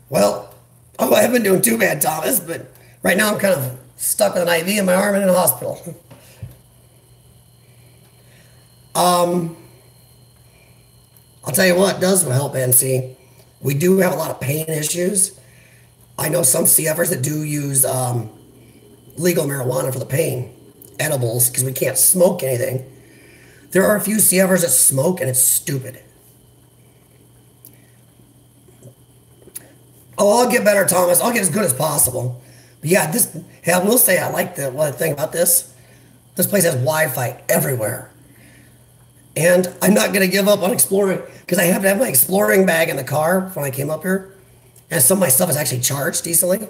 Well, oh, I haven't been doing too bad, Thomas, but right now I'm kind of stuck with an IV in my arm and in a hospital. I'll tell you what does help, NC. We do have a lot of pain issues. I know some CFers that do use legal marijuana for the pain, edibles, because we can't smoke anything. There are a few CFers that smoke, and it's stupid. Oh, I'll get better, Thomas. I'll get as good as possible. But yeah, hey, I will say I like the one thing about this. This place has Wi-Fi everywhere. And I'm not going to give up on exploring, because I have to have my exploring bag in the car when I came up here. And some of my stuff is actually charged decently.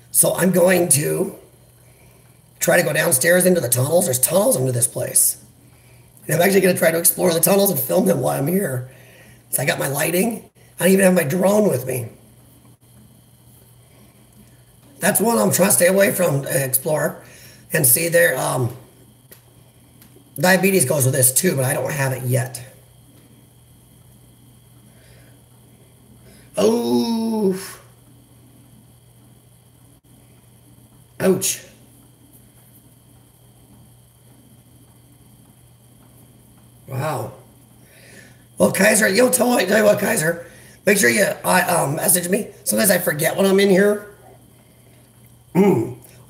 So I'm going to try to go downstairs into the tunnels. There's tunnels under this place. And I'm actually going to try to explore the tunnels and film them while I'm here. So I got my lighting. I even have my drone with me. That's one I'm trying to stay away from, explore. And see there, diabetes goes with this too, but I don't have it yet. Oh. Ouch. Wow. Well, Kaiser, tell you what, Kaiser. Make sure you message me. Sometimes I forget when I'm in here.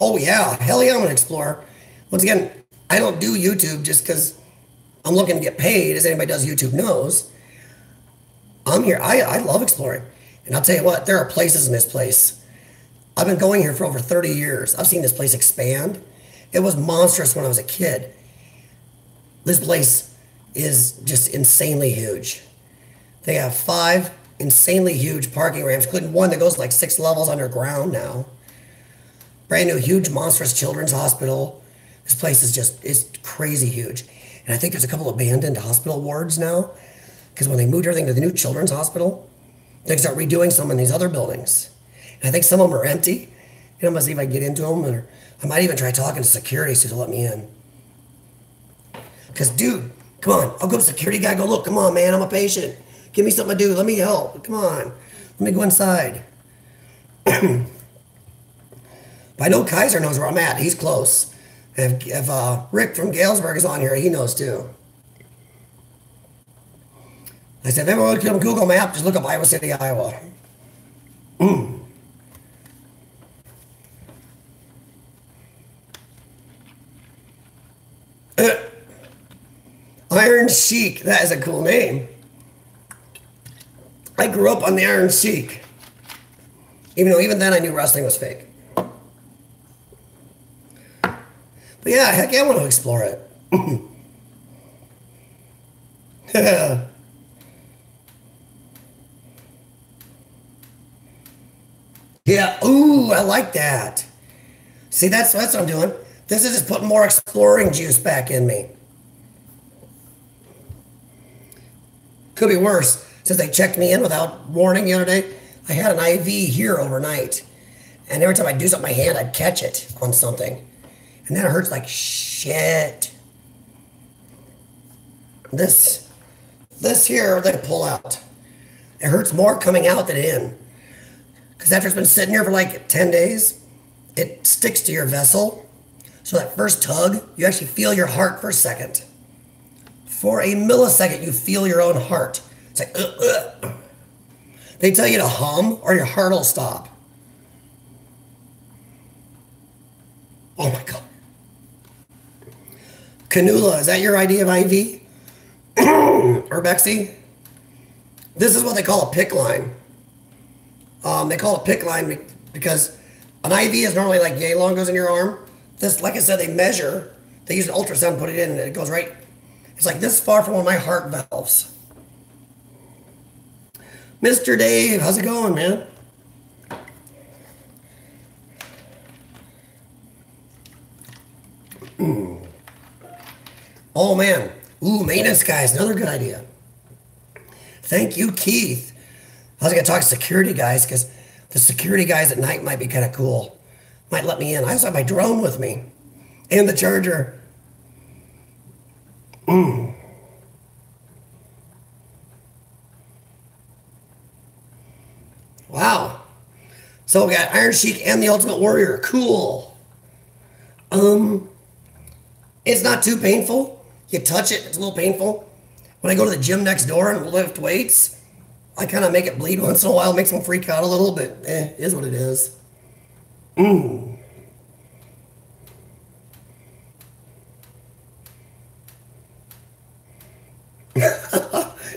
Oh yeah, hell yeah, I'm gonna explore. Once again, I don't do YouTube just because I'm looking to get paid, as anybody does YouTube knows. I'm here. I love exploring. And I'll tell you what, there are places in this place. I've been going here for over 30 years. I've seen this place expand. It was monstrous when I was a kid. This place is just insanely huge. They have 5 insanely huge parking ramps, including one that goes like 6 levels underground now. Brand new, huge, monstrous children's hospital. This place is it's crazy huge. And I think there's a couple abandoned hospital wards now, because when they moved everything to the new children's hospital, they start redoing some in these other buildings. And I think some of them are empty. I'm gonna see if I can get into them, or I might even try talking to security so they'll let me in. Because, dude, come on, I'll go to security guy, go, look, come on, man, I'm a patient. Give me something to do, let me help, come on. Let me go inside. But I know Kaiser knows where I'm at, he's close. If Rick from Galesburg is on here, he knows too. I said, if everyone can Google Map, just look up Iowa City, Iowa. Iron Sheik, that is a cool name. I grew up on the Iron Sheik. Even then I knew wrestling was fake. But yeah, heck yeah, I want to explore it. Yeah. Ooh, I like that. See, that's what I'm doing. This is just putting more exploring juice back in me. Could be worse. Since they checked me in without warning the other day, I had an IV here overnight. And every time I do something with my hand, I'd catch it on something. And then it hurts like shit. This, this here, they pull out. It hurts more coming out than in. Because after it's been sitting here for like 10 days, it sticks to your vessel. So that first tug, you actually feel your heart for a second. For a millisecond, you feel your own heart. It's like, They tell you to hum or your heart will stop. Oh my God. Canula, is that your idea of IV? Or Bexy? This is what they call a PICC line. They call it PICC line because an IV is normally like yay long goes in your arm. This, like I said, they measure. They use an ultrasound, put it in, and it goes right. It's like this far from one of my heart valves. Mr. Dave, how's it going, man? Oh, man. Ooh, maintenance guys, another good idea. Thank you, Keith. I was going to talk to security guys because the security guys at night might be kind of cool. Might let me in. I also have my drone with me and the charger. Wow. So we got Iron Sheik and the Ultimate Warrior. Cool. It's not too painful. You touch it, it's a little painful. When I go to the gym next door and lift weights, I kind of make it bleed once in a while, makes them freak out a little bit. Is what it is.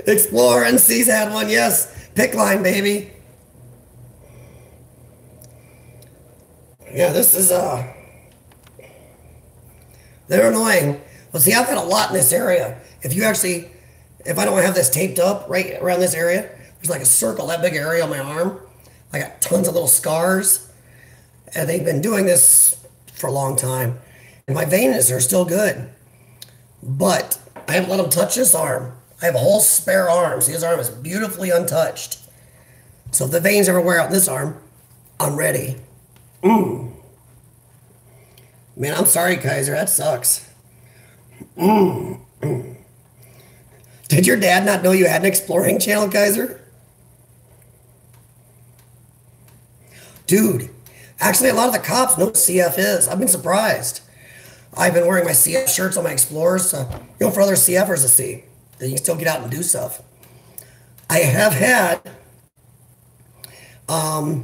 Explore and C's had one, yes. PICC line, baby. Yeah, this is they're annoying. Well, see, I've had a lot in this area. If I don't have this taped up right around this area, there's like a circle, that big area on my arm. I got tons of little scars. And they've been doing this for a long time. And my veins are still good. But I haven't let them touch this arm. I have a whole spare arm. See, his arm is beautifully untouched. So if the veins ever wear out this arm, I'm ready. Man, I'm sorry, Kaiser. That sucks. Did your dad not know you had an exploring channel, Kaiser? Dude, actually, a lot of the cops know what CF is. I've been surprised. I've been wearing my CF shirts on my Explorers, for other CFers to see that you can still get out and do stuff. I have had a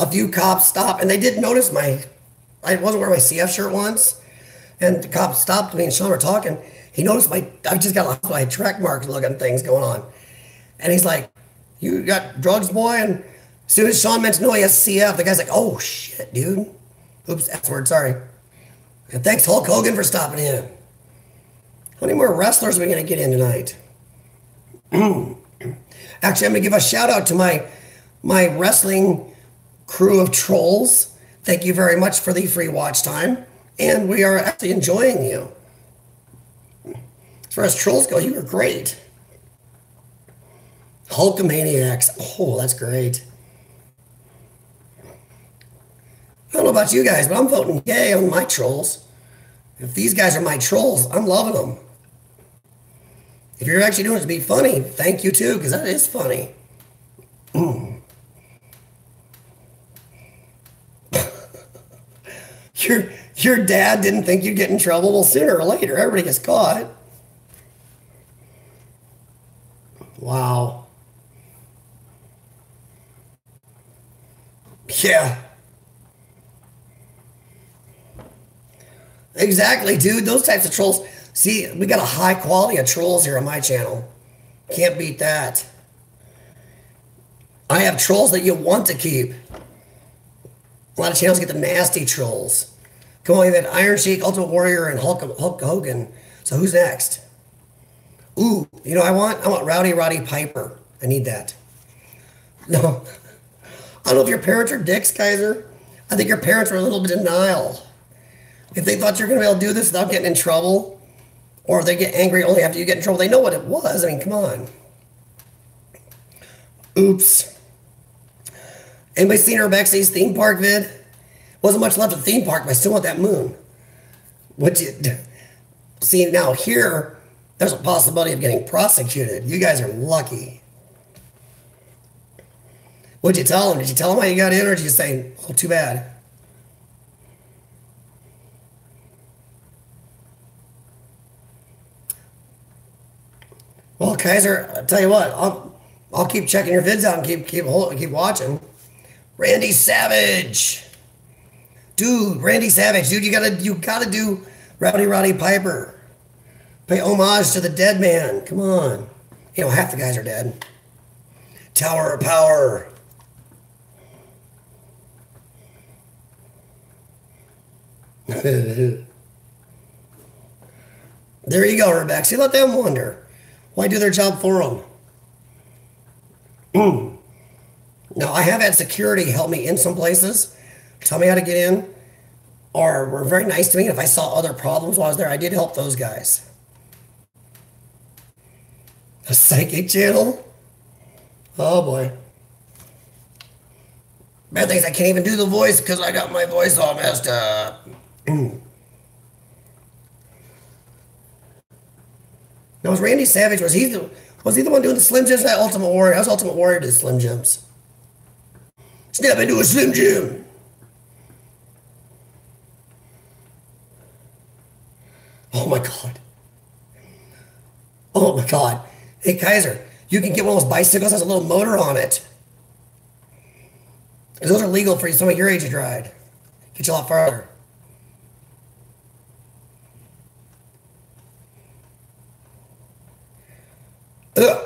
few cops stop, and they did notice I wasn't wearing my CF shirt once, and the cop stopped me and Sean were talking. He noticed I just got my track marks looking things going on. And he's like, you got drugs, boy? And as soon as Sean mentioned, no, he has CF, the guy's like, oh, shit, dude. Oops, that's word, sorry. And thanks, Hulk Hogan, for stopping in. How many more wrestlers are we going to get in tonight? Actually, I'm going to give a shout out to my wrestling crew of trolls. Thank you very much for the free watch time. And we are actually enjoying you. As far as trolls go, you were great. Hulkamaniacs. Oh, that's great. I don't know about you guys, but I'm voting yay on my trolls. If these guys are my trolls, I'm loving them. If you're actually doing it to be funny, thank you too, because that is funny. Your dad didn't think you'd get in trouble. Well, sooner or later, everybody gets caught. Wow. Yeah. Exactly, dude. Those types of trolls. See, we got a high quality of trolls here on my channel. Can't beat that. I have trolls that you want to keep. A lot of channels get the nasty trolls. Come on, you had Iron Sheik, Ultimate Warrior, and Hulk Hogan. So who's next? Ooh, I want Rowdy Roddy Piper. I need that. No. I don't know if your parents are dicks, Kaiser. I think your parents were a little bit in denial. If they thought you're going to be able to do this without getting in trouble, or if they get angry only after you get in trouble, they know what it was. I mean, come on. Oops. Anybody seen Rebecca's theme park vid? Wasn't much left of the theme park, but I still want that moon. What you see now here, there's a possibility of getting prosecuted. You guys are lucky. What'd you tell him? Did you tell him how you got in, or did you say, oh, too bad? Well, Kaiser, I'll tell you what, I'll keep checking your vids out and keep watching. Randy Savage. Dude, Randy Savage, dude, you gotta do Rowdy Roddy Piper. Pay homage to the dead man. Come on. You know, half the guys are dead. Tower of Power. There you go, Rebecca. See, let them wonder. Why do their job for them? Now, I have had security help me in some places, tell me how to get in, or were very nice to me. If I saw other problems while I was there, I did help those guys. A psychic channel? Oh boy. Bad things I can't even do the voice because I got my voice all messed up. Now, was Randy Savage, was he the one doing the Slim Jims? That Ultimate Warrior? That was Ultimate Warrior did Slim Jims. Step into a Slim Jim. Oh my God. Oh my God. Hey, Kaiser, you can get one of those bicycles that has a little motor on it. Those are legal for some of your age to ride. Get you a lot farther.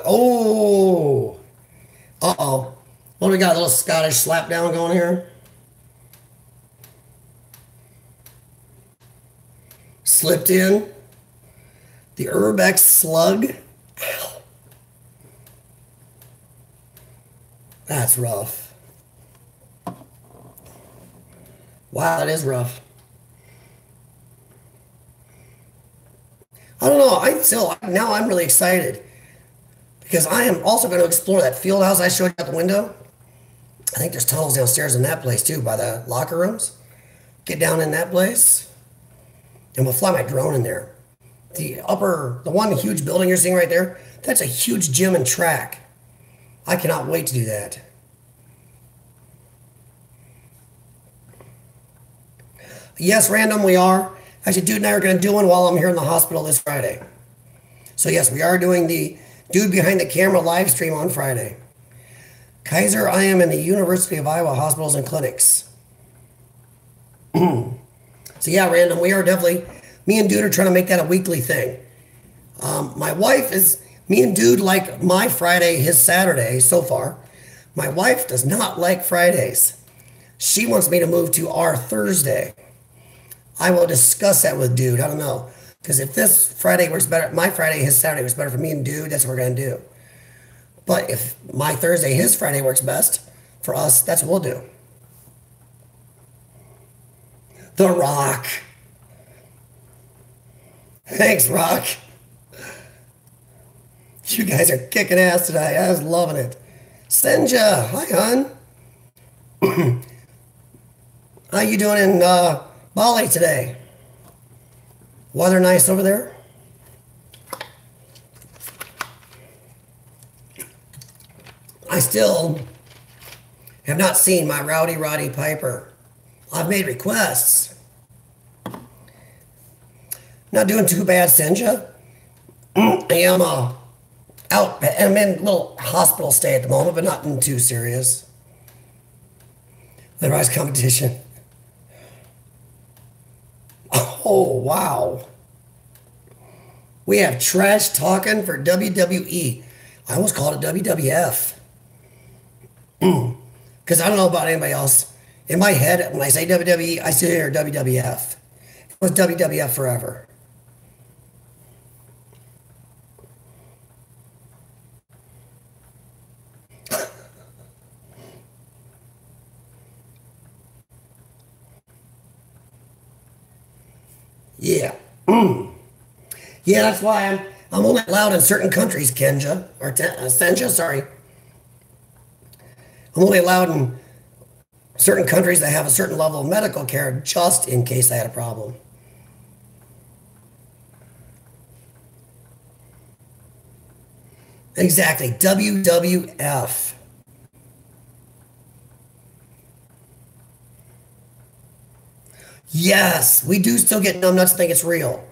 Oh. Uh-oh. What do we got? A little Scottish slap down going here? Slipped in. The Urbex Slug. Ow. That's rough. Wow, that is rough. I don't know. Now I'm really excited because I am also going to explore that field house I showed you out the window. I think there's tunnels downstairs in that place too, by the locker rooms. Get down in that place, and we'll fly my drone in there. The one huge building you're seeing right there, that's a huge gym and track. I cannot wait to do that. Yes, random, we are. Actually, Dude and I are going to do one while I'm here in the hospital this Friday. So yes, we are doing the Dude Behind the Camera live stream on Friday. Kaiser, I am in the University of Iowa Hospitals and Clinics. So yeah, random, we are definitely, me and Dude are trying to make that a weekly thing. Me and Dude like my Friday, his Saturday so far. My wife does not like Fridays. She wants me to move to our Thursday. I will discuss that with Dude. I don't know. Because if this Friday works better, my Friday, his Saturday works better for me and Dude, that's what we're going to do. But if my Thursday, his Friday works best for us, that's what we'll do. The Rock. Thanks, Rock. You guys are kicking ass today. I was loving it. Senja. Hi, hon. How you doing in Bali today? Weather nice over there? I still have not seen my Rowdy Roddy Piper. I've made requests. Not doing too bad, Senja. I am out. I'm in a little hospital stay at the moment, but nothing too serious. The Rise competition. Oh, wow. We have trash talking for WWE. I almost called it WWF. Because I don't know about anybody else. In my head, when I say WWE, I still hear WWF. It was WWF forever. Yeah. Yeah, that's why I'm only allowed in certain countries, Kenja, or Senja, sorry. I'm only allowed in certain countries that have a certain level of medical care just in case I had a problem. Exactly. WWF. Yes, we do still get numbnuts and think it's real.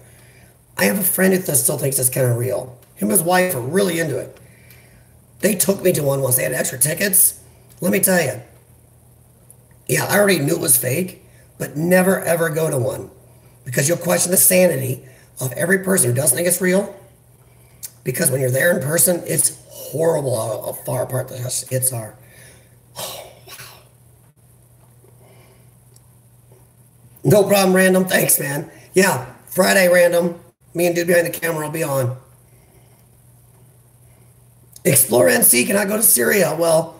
I have a friend who still thinks it's kind of real. Him and his wife are really into it. They took me to one once. They had extra tickets. Let me tell you. Yeah, I already knew it was fake, but never ever go to one because you'll question the sanity of every person who doesn't think it's real. Because when you're there in person, it's horrible how far apart the hits are. No problem, Random. Thanks, man. Yeah, Friday, Random. Me and dude behind the camera will be on. Explore NC cannot go to Syria. Well,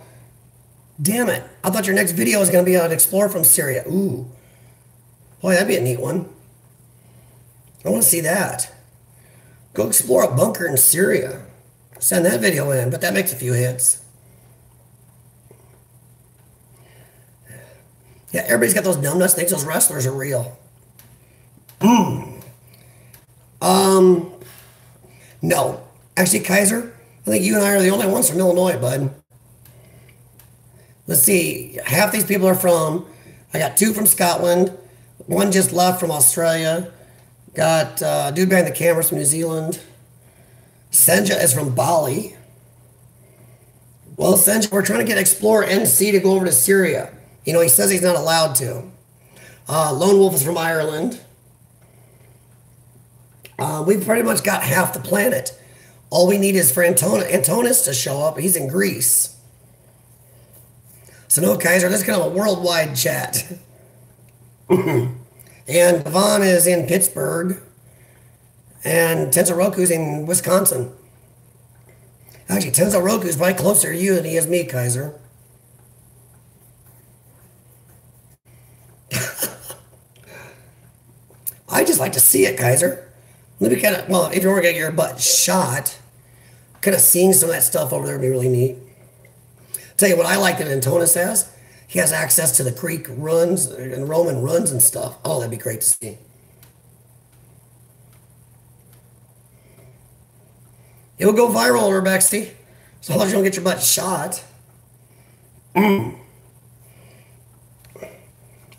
damn it. I thought your next video was going to be on Explore from Syria. Ooh. Boy, that'd be a neat one. I want to see that. Go explore a bunker in Syria. Send that video in, but that makes a few hits. Yeah, everybody's got those numbnuts, thinks those wrestlers are real. No. Actually, Kaiser, I think you and I are the only ones from Illinois, bud. Let's see. Half these people are from, I got two from Scotland. One just left from Australia. Got a dude behind the camera from New Zealand. Senja is from Bali. Well, Senja, we're trying to get Explorer NC to go over to Syria. You know, he says he's not allowed to. Lone Wolf is from Ireland. We've pretty much got half the planet. All we need is for Antonis to show up. He's in Greece. So no, Kaiser, this is kind of a worldwide chat. And Devon is in Pittsburgh. And Tensoroku's in Wisconsin. Actually, Tensoroku's probably closer to you than he is me, Kaiser. I just like to see it, Kaiser. Let me kind of, well, if you were going to get your butt shot, kind of seeing some of that stuff over there would be really neat. Tell you what I like that Antonis has. He has access to the Greek runs and Roman runs and stuff. Oh, that'd be great to see. It will go viral over Bexty. As long as you don't get your butt shot. I'm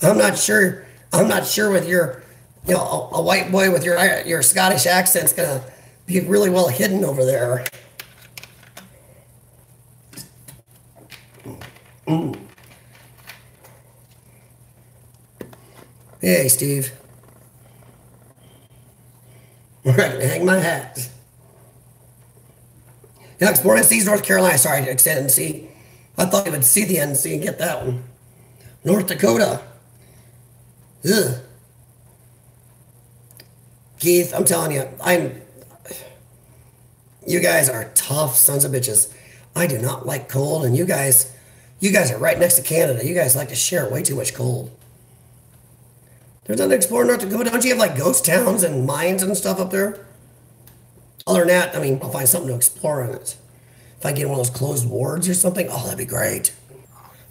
not sure. I'm not sure with your, you know, a white boy with your Scottish accent's gonna be really well hidden over there. Hey, Steve. We're gonna hang my hat. Yeah, Explorer NC's North Carolina. Sorry, I said NC. I thought you would see the NC and get that one. North Dakota. Ugh. Keith, I'm telling you, you guys are tough sons of bitches. I do not like cold, and you guys are right next to Canada. You guys like to share way too much cold. There's nothing to explore North Dakota. Don't you have like ghost towns and mines and stuff up there? Other than that, I mean, I'll find something to explore in it. If I get one of those closed wards or something, oh, that'd be great.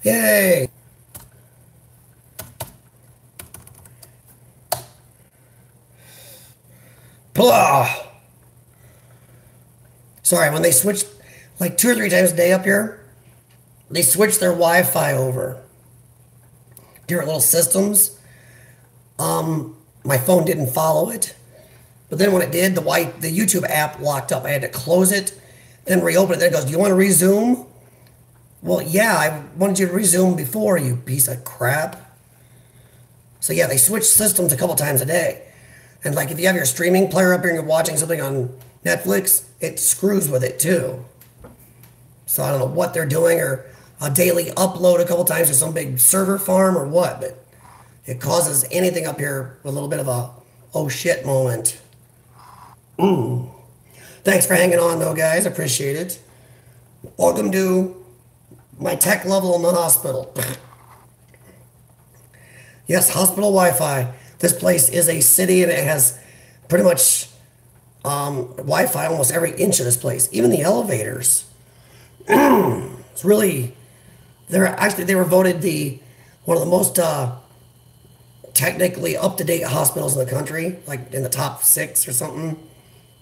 Yay! Blah! Sorry, when they switch like 2 or 3 times a day up here, they switch their Wi-Fi over. Different little systems. My phone didn't follow it. But then when it did, the YouTube app locked up. I had to close it, then reopen it. Then it goes, do you want to resume? Well, yeah, I wanted you to resume before, you piece of crap. So yeah, they switch systems a couple times a day. And like if you have your streaming player up here and you're watching something on Netflix, it screws with it too. So I don't know what they're doing, or a daily upload a couple times to some big server farm or what, but it causes anything up here a little bit of a oh shit moment. Thanks for hanging on though, guys. Appreciate it. Welcome to my tech level in the hospital. Yes, hospital Wi-Fi. This place is a city and it has pretty much Wi-Fi almost every inch of this place. Even the elevators. It's really, they were voted one of the most technically up-to-date hospitals in the country, like in the top 6 or something,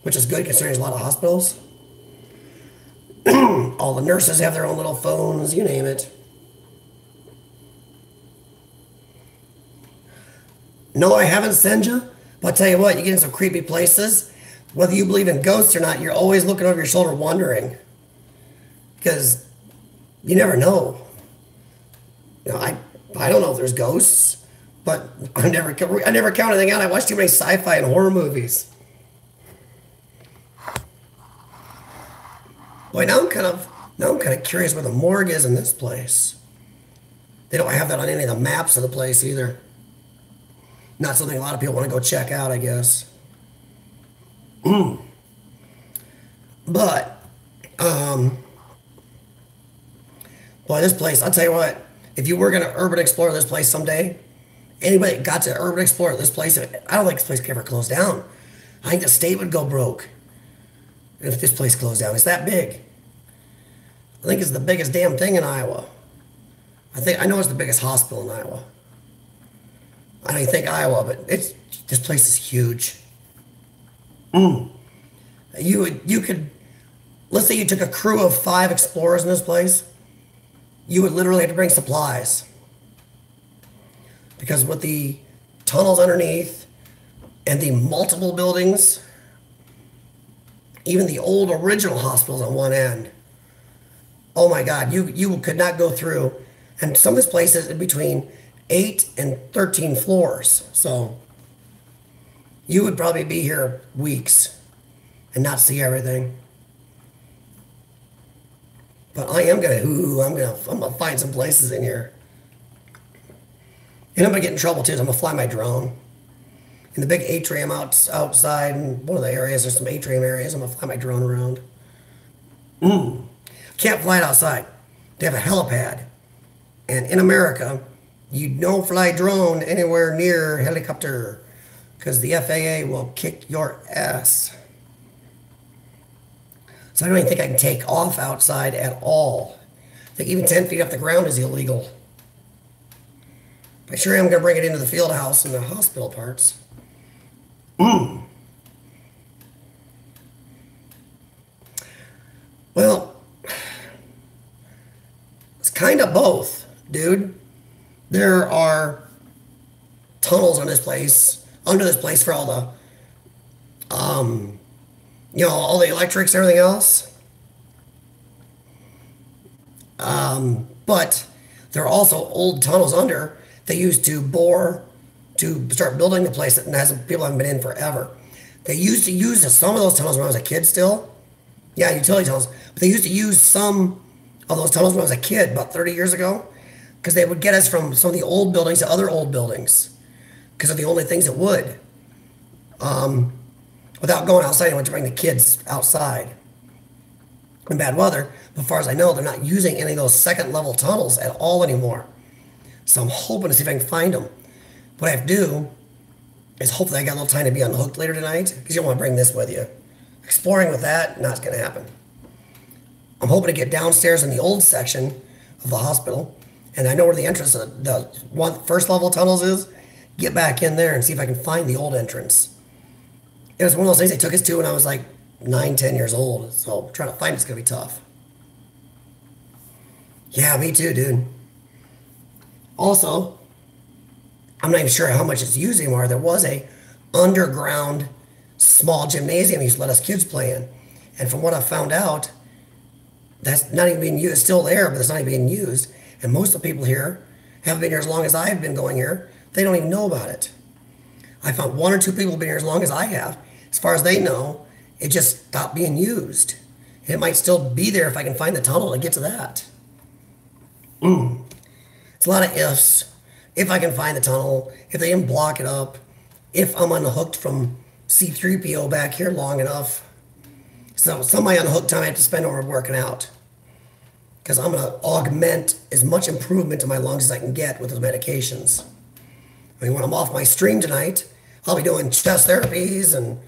which is good considering there's a lot of hospitals. All the nurses have their own little phones, you name it. No, I haven't sent you, but I'll tell you what, you get in some creepy places. Whether you believe in ghosts or not, you're always looking over your shoulder wondering. Because you never know. You know, I don't know if there's ghosts, but I never count anything out. I watch too many sci-fi and horror movies. Boy, now I'm kind of curious where the morgue is in this place. They don't have that on any of the maps of the place either. Not something a lot of people want to go check out, I guess. But, boy, this place, I'll tell you what, if you were going to urban explore this place someday, anybody that got to urban explore this place, I don't think this place could ever close down. I think the state would go broke if this place closed down. It's that big. I think it's the biggest damn thing in Iowa. I know it's the biggest hospital in Iowa. I don't even think Iowa, but this place is huge. You could, let's say you took a crew of 5 explorers in this place, you would literally have to bring supplies. Because with the tunnels underneath and the multiple buildings, even the old original hospitals on one end, oh my God, you could not go through. And some of this place is in between 8 and 13 floors. So you would probably be here weeks and not see everything. But I'm gonna find some places in here. And I'm gonna get in trouble too, so I'm gonna fly my drone. In the big atrium outside, in one of the areas, there's some atrium areas, I'm gonna fly my drone around. Can't fly it outside. They have a helipad. And in America, you don't fly drone anywhere near helicopter because the FAA will kick your ass. So I don't even think I can take off outside at all. I think even 10 feet off the ground is illegal. But sure am going to bring it into the field house and the hospital parts. Well, it's kind of both, dude. There are tunnels on this place, under this place for all the, all the electrics and everything else. But there are also old tunnels under they used to bore to start building the place that people haven't been in forever. They used to use some of those tunnels when I was a kid still. Yeah, utility tunnels. But they used to use some of those tunnels when I was a kid, about 30 years ago, because they would get us from some of the old buildings to other old buildings because they're the only things that would. Without going outside, I went to bring the kids outside in bad weather. But as far as I know, they're not using any of those second level tunnels at all anymore. So I'm hoping to see if I can find them. What I have to do is hopefully I got a little time to be unhooked later tonight because you don't want to bring this with you. Exploring with that, not going to happen. I'm hoping to get downstairs in the old section of the hospital, and I know where the entrance of the first level tunnels is. Get back in there and see if I can find the old entrance. It was one of those things they took us to when I was like 9, 10 years old, so trying to find it's going to be tough. Yeah, me too, dude. Also, I'm not even sure how much it's used anymore. There was a underground small gymnasium used to let us kids play in. And from what I found out, that's not even being used. It's still there, but it's not even being used. And most of the people here haven't been here as long as I've been going here. They don't even know about it. I found 1 or 2 people have been here as long as I have. As far as they know, it just stopped being used. And it might still be there if I can find the tunnel to get to that. It's a lot of ifs. If I can find the tunnel, if they didn't block it up, if I'm unhooked from C-3PO back here long enough. So some of my unhooked time I have to spend over working out. Because I'm going to augment as much improvement to my lungs as I can get with those medications. I mean, when I'm off my stream tonight, I'll be doing chest therapies and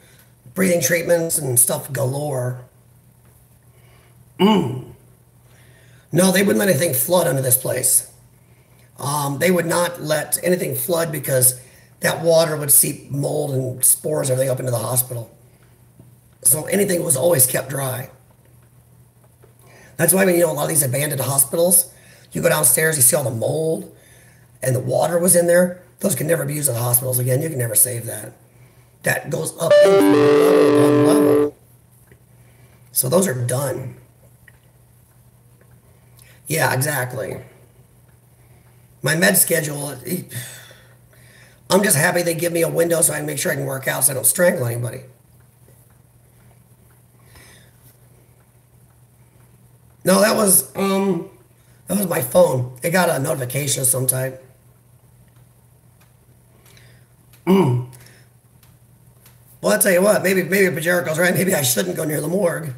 breathing treatments and stuff galore. No, they wouldn't let anything flood under this place. They would not let anything flood because that water would seep mold and spores and everything up into the hospital. So anything was always kept dry. That's why when you know a lot of these abandoned hospitals, you go downstairs, you see all the mold and the water was in there. Those can never be used at hospitals again. You can never save that. That goes up into level on level. So those are done. Yeah, exactly. My med schedule, I'm just happy they give me a window so I can make sure I can work out so I don't strangle anybody. No, that was my phone. It got a notification of some type. Well, I'll tell you what, maybe Pajerico's right. Maybe I shouldn't go near the morgue.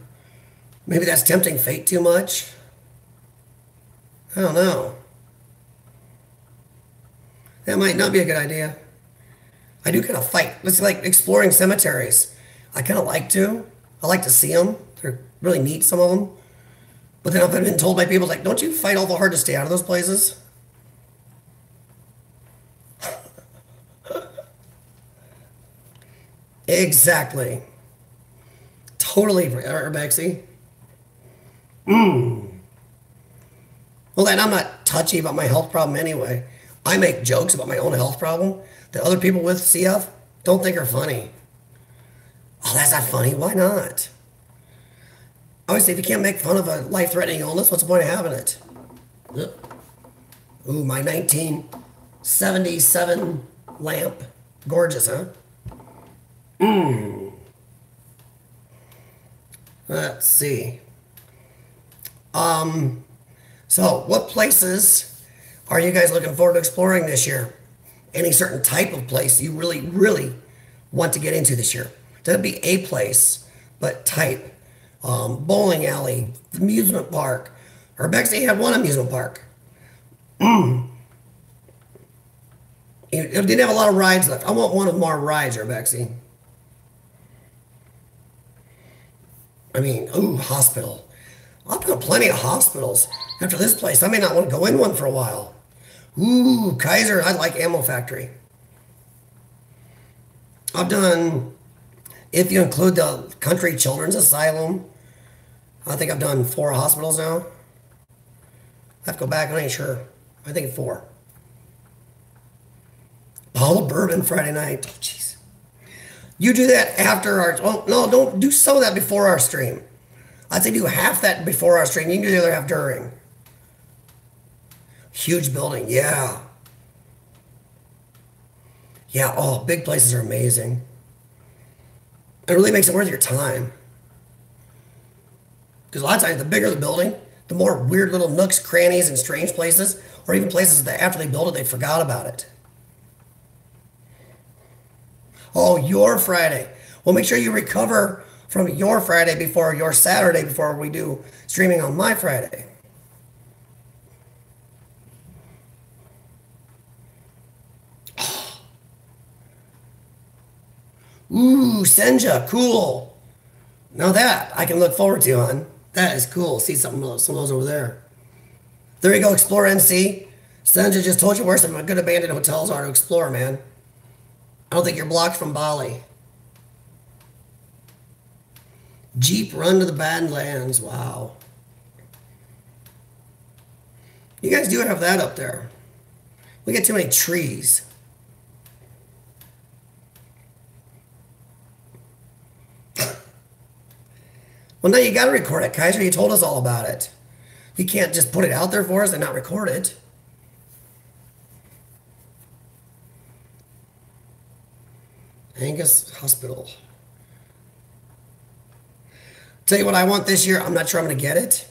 Maybe that's tempting fate too much. I don't know. That might not be a good idea. I do kind of fight. It's like exploring cemeteries. I kind of like to. I like to see them. They're really neat, some of them. But then I've been told by people, like, don't you fight all the hard to stay out of those places? Exactly. Totally, Bexy. Well, then I'm not touchy about my health problem anyway. I make jokes about my own health problem that other people with CF don't think are funny. Oh, that's not funny. Why not? I always say if you can't make fun of a life-threatening illness, what's the point of having it? Ooh, my 1977 lamp. Gorgeous, huh? Let's see. So what places are you guys looking forward to exploring this year? Any certain type of place you really, really want to get into this year? Doesn't be a place, but type. Bowling alley, amusement park. Or Bexy had one amusement park. It didn't have a lot of rides left. I want one of more rides, Bexy. I mean, ooh, hospital. I've done plenty of hospitals. After this place, I may not want to go in one for a while. Ooh, Kaiser, I like Ammo Factory. I've done, if you include the Country Children's Asylum, I think I've done 4 hospitals now. I have to go back, I ain't sure. I think 4. Paula Bourbon Friday night. Oh, jeez. You do that after our, well, no, don't do some of that before our stream. I'd say do half that before our stream. You can do the other half during. Huge building, yeah. Yeah, oh, big places are amazing. It really makes it worth your time. Because a lot of times, the bigger the building, the more weird little nooks, crannies, and strange places, or even places that after they built it, they forgot about it. Oh, your Friday. Well, make sure you recover from your Friday before your Saturday before we do streaming on my Friday. Ooh, Senja, cool. Now that I can look forward to, hon. That is cool. See some of those over there. There you go, Explore NC. Senja just told you where some good abandoned hotels are to explore, man. I don't think you're blocked from Bali. Jeep Run to the Badlands. Wow. You guys do have that up there. We get too many trees. Well, now you got to record it, Kaiser. You told us all about it. You can't just put it out there for us and not record it. Angus Hospital. Tell you what I want this year. I'm not sure I'm going to get it.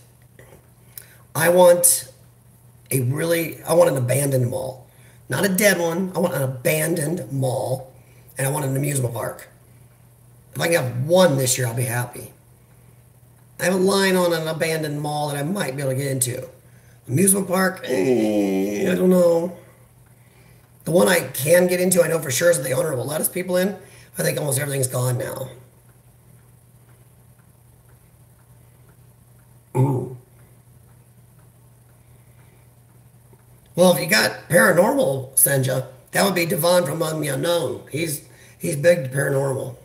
I want an abandoned mall. Not a dead one. I want an abandoned mall. And I want an amusement park. If I can have one this year, I'll be happy. I have a line on an abandoned mall that I might be able to get into. Amusement park, I don't know. The one I can get into, I know for sure, is the owner will let us people in. I think almost everything's gone now. Ooh. Well, if you got paranormal, Senja, that would be Devon from Among the Unknown. He's big paranormal.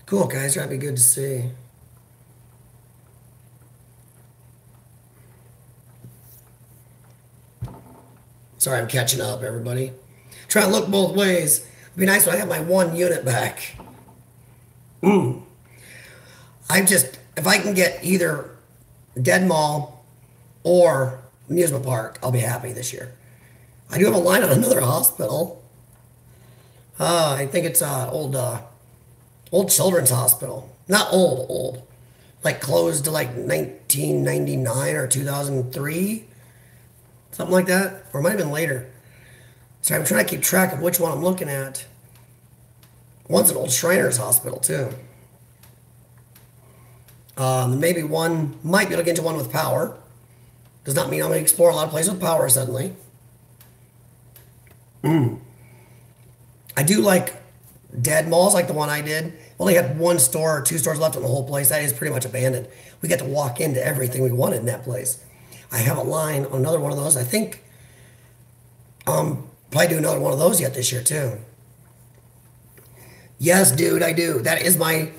Cool, guys. That'd be good to see. Sorry, I'm catching up, everybody. Trying to look both ways. It'd be nice when I have my one unit back. If I can get either Dead Mall or amusement park, I'll be happy this year. I do have a line on another hospital. I think it's old children's hospital. Not old, old. Like closed to like 1999 or 2003. Something like that. Or it might have been later. So I'm trying to keep track of which one I'm looking at. One's an old Shriners hospital too. Maybe one, might be looking into one with power. Does not mean I'm going to explore a lot of places with power suddenly. I do like dead malls like the one I did. Only had one store or two stores left in the whole place. That is pretty much abandoned. We get to walk into everything we wanted in that place. I have a line on another one of those. I think probably do another one of those yet this year too. Yes, dude, I do. That is like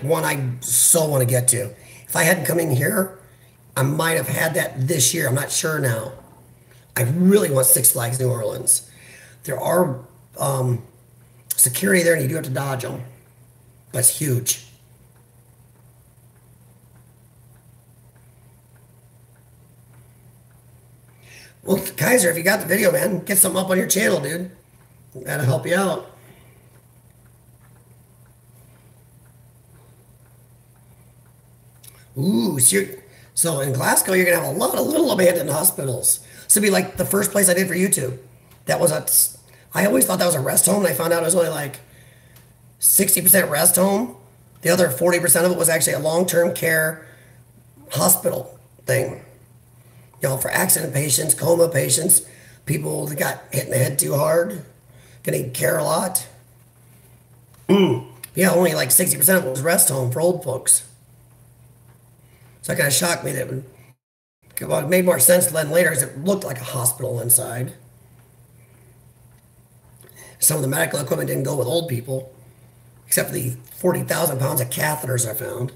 one I so want to get to. If I hadn't come in here, I might have had that this year. I'm not sure now. I really want Six Flags New Orleans. There are security there and you do have to dodge them. That's huge. Well, Kaiser, if you got the video, man, get something up on your channel, dude. That'll help you out. Ooh, so in Glasgow, you're going to have a lot of little abandoned hospitals. This would be like the first place I did for YouTube. That was I always thought that was a rest home, and I found out it was only like 60% rest home. The other 40% of it was actually a long-term care hospital thing. You know, for accident patients, coma patients, people that got hit in the head too hard, gonna need care a lot. Yeah, only like 60% of it was rest home for old folks. So that kind of shocked me that it made more sense then later as it looked like a hospital inside. Some of the medical equipment didn't go with old people, except for the 40,000 pounds of catheters I found.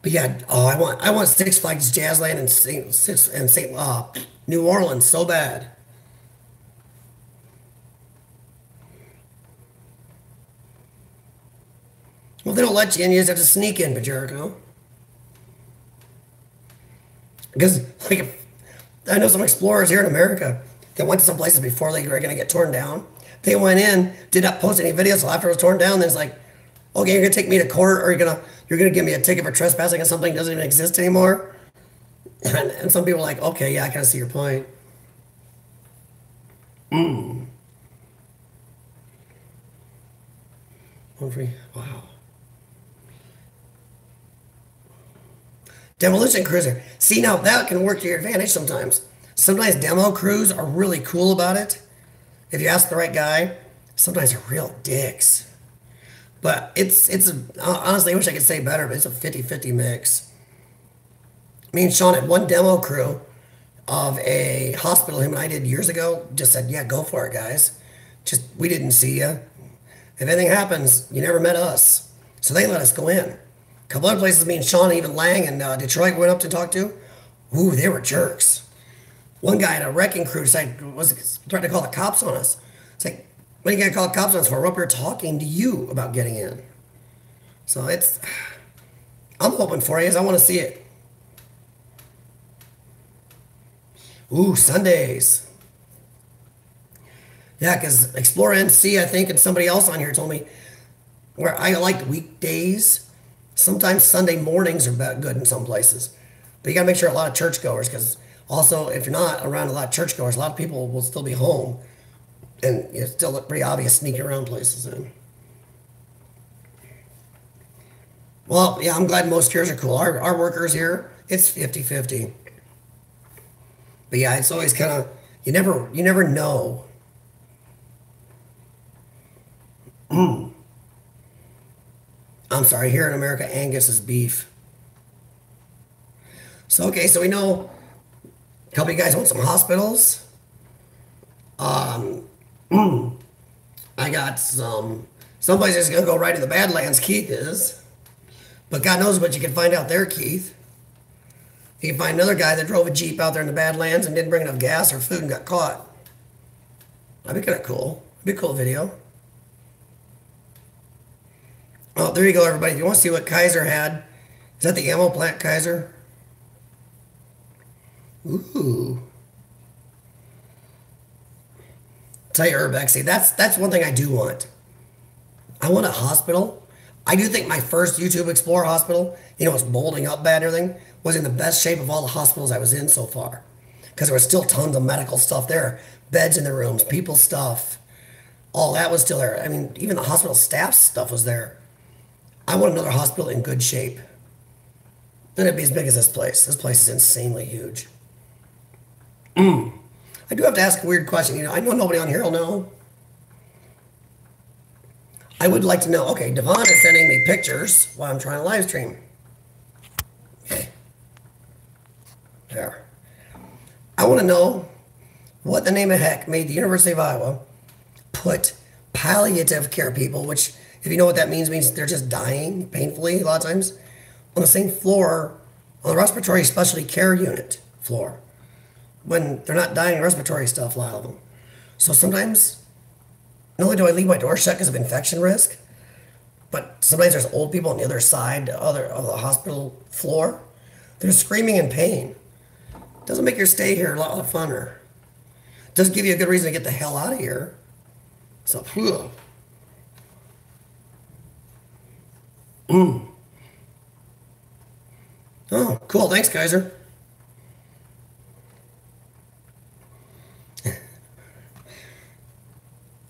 But yeah, I want Six Flags Jazzland and St. New Orleans so bad. Well, they don't let you in. You just have to sneak in, but Jericho. Because like, I know some explorers here in America that went to some places before they were going to get torn down. They went in, did not post any videos, so after it was torn down, then it's like, okay, you're gonna take me to court, or you're gonna give me a ticket for trespassing on something that doesn't even exist anymore. And some people are like, okay, yeah, I kind of see your point. Wow. Demolition Cruiser. See, now that can work to your advantage sometimes. Sometimes demo crews are really cool about it. If you ask the right guy, sometimes they're real dicks. But honestly, I wish I could say better, but it's a 50-50 mix. Me and Sean had one demo crew of a hospital him and I did years ago. Just said, yeah, go for it, guys. Just, we didn't see you. If anything happens, you never met us. So they let us go in. A couple other places, me and Sean, even Lang and Detroit went up to talk to. Ooh, they were jerks. One guy at a wrecking crew was trying to call the cops on us. It's like, what are you going to call the cops on us for? We're up here talking to you about getting in. So I'm hoping for you, I want to see it. Ooh, Sundays. Yeah, because Explore NC, I think, and somebody else on here told me where I like weekdays. Sometimes Sunday mornings are good in some places. But you got to make sure a lot of churchgoers, because also if you're not around a lot of churchgoers, a lot of people will still be home And it's still pretty obvious sneaking around places then. Well, yeah, I'm glad most cures are cool. Our workers here, it's 50-50. But yeah, it's always kind of, you never know. I'm sorry, here in America, Angus is beef. So, okay, so we know a couple of you guys want some hospitals. I got somebody's just gonna go right to the Badlands, Keith is. But God knows what you can find out there, Keith. You can find another guy that drove a Jeep out there in the Badlands and didn't bring enough gas or food and got caught. That'd be kind of cool. It'd be a cool video. Oh, there you go, everybody. If you want to see what Kaiser had, is that the ammo plant, Kaiser? Ooh. Tell you, Urbex, see, that's one thing I do want. I want a hospital. I do think my first YouTube Explorer hospital, it's molding up bad and everything, was in the best shape of all the hospitals I was in so far. Because there was still tons of medical stuff there. Beds in the rooms, people's stuff. All that was still there. I mean, even the hospital staff stuff was there. I want another hospital in good shape. And it'd be as big as this place. This place is insanely huge. I do have to ask a weird question. I know nobody on here will know. I would like to know. Okay, Devon is sending me pictures while I'm trying to live stream. Okay. There. I want to know what the name of heck made the University of Iowa put palliative care people, which, if you know what that means they're just dying painfully a lot of times, on the same floor, on the respiratory specialty care unit floor, when they're not dying of respiratory stuff, a lot of them. So sometimes, not only do I leave my door shut because of infection risk, but sometimes there's old people on the other side of the hospital floor. They're screaming in pain. Doesn't make your stay here a lot funner. Doesn't give you a good reason to get the hell out of here. So, whew. Oh, cool. Thanks, Kaiser.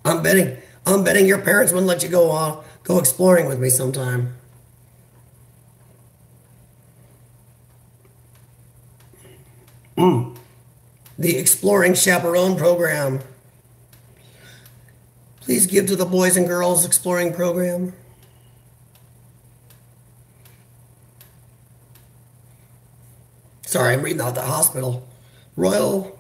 I'm betting your parents wouldn't let you go exploring with me sometime. The Exploring Chaperone Program. Please give to the Boys and Girls Exploring Program. Sorry, I'm reading out the hospital. Royal.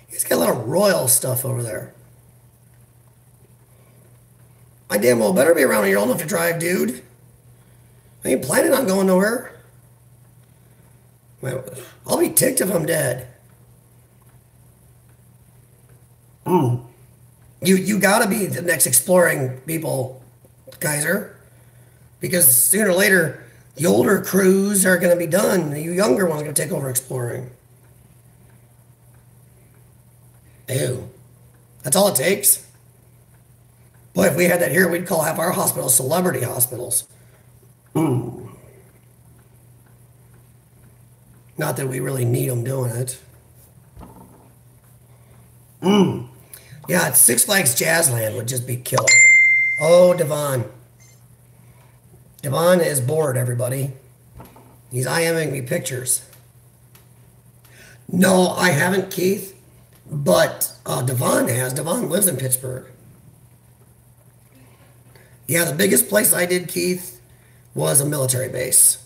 He's got a lot of royal stuff over there. I damn well better be around when you're old enough to drive, dude. I ain't planning on going nowhere. I'll be ticked if I'm dead. You gotta be the next exploring people, Kaiser. Because sooner or later, the older crews are gonna be done. The younger ones are gonna take over exploring. Ew. That's all it takes? Boy, if we had that here, we'd call half our hospitals celebrity hospitals. Not that we really need them doing it. Yeah, Six Flags Jazzland would just be killer. Oh, Devon. Devon is bored, everybody. He's IMing me pictures. No, I haven't, Keith. But Devon has. Devon lives in Pittsburgh. Yeah, the biggest place I did, Keith, was a military base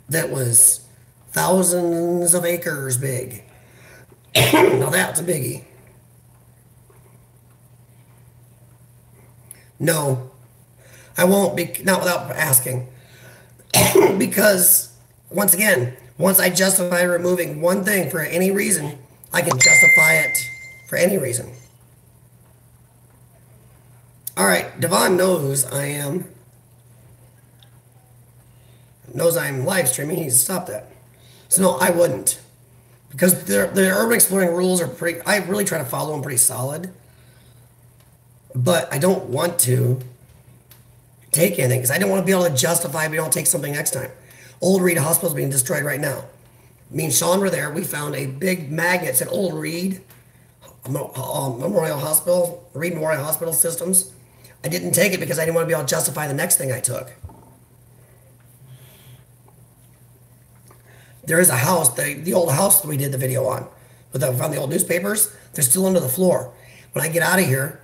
that was thousands of acres big. Now that's a biggie. No, I won't be, not without asking. Because, once again, once I justify removing one thing for any reason, I can justify it for any reason. All right, Devon knows I'm live streaming. He needs to stop that. So no, I wouldn't. Because the urban exploring rules are pretty, I really try to follow them pretty solid. But I don't want to take anything because I don't want to be able to justify we don't take something next time. Old Reed Hospital is being destroyed right now. Me and Sean were there. We found a big magnet that said Old Reed Memorial Hospital, Reed Memorial Hospital Systems. I didn't take it because I didn't want to be able to justify the next thing I took. There is a house, the old house that we did the video on, but I found the old newspapers. They're still under the floor. When I get out of here,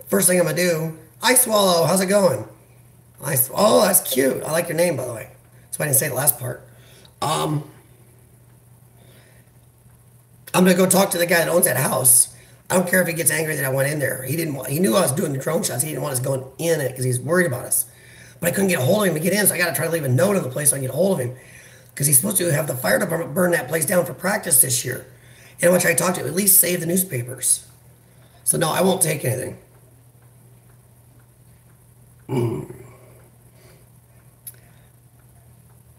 first thing I'm gonna do, I swallow. How's it going? Oh, that's cute. I like your name, by the way. That's why I didn't say the last part. I'm gonna go talk to the guy that owns that house. I don't care if he gets angry that I went in there. He knew I was doing the drone shots. He didn't want us going in it because he's worried about us. But I couldn't get a hold of him to get in, so I got to try to leave a note on the place so I can get a hold of him because he's supposed to have the fire department burn that place down for practice this year. And I'm gonna try to talk to him, at least save the newspapers. So no, I won't take anything. Then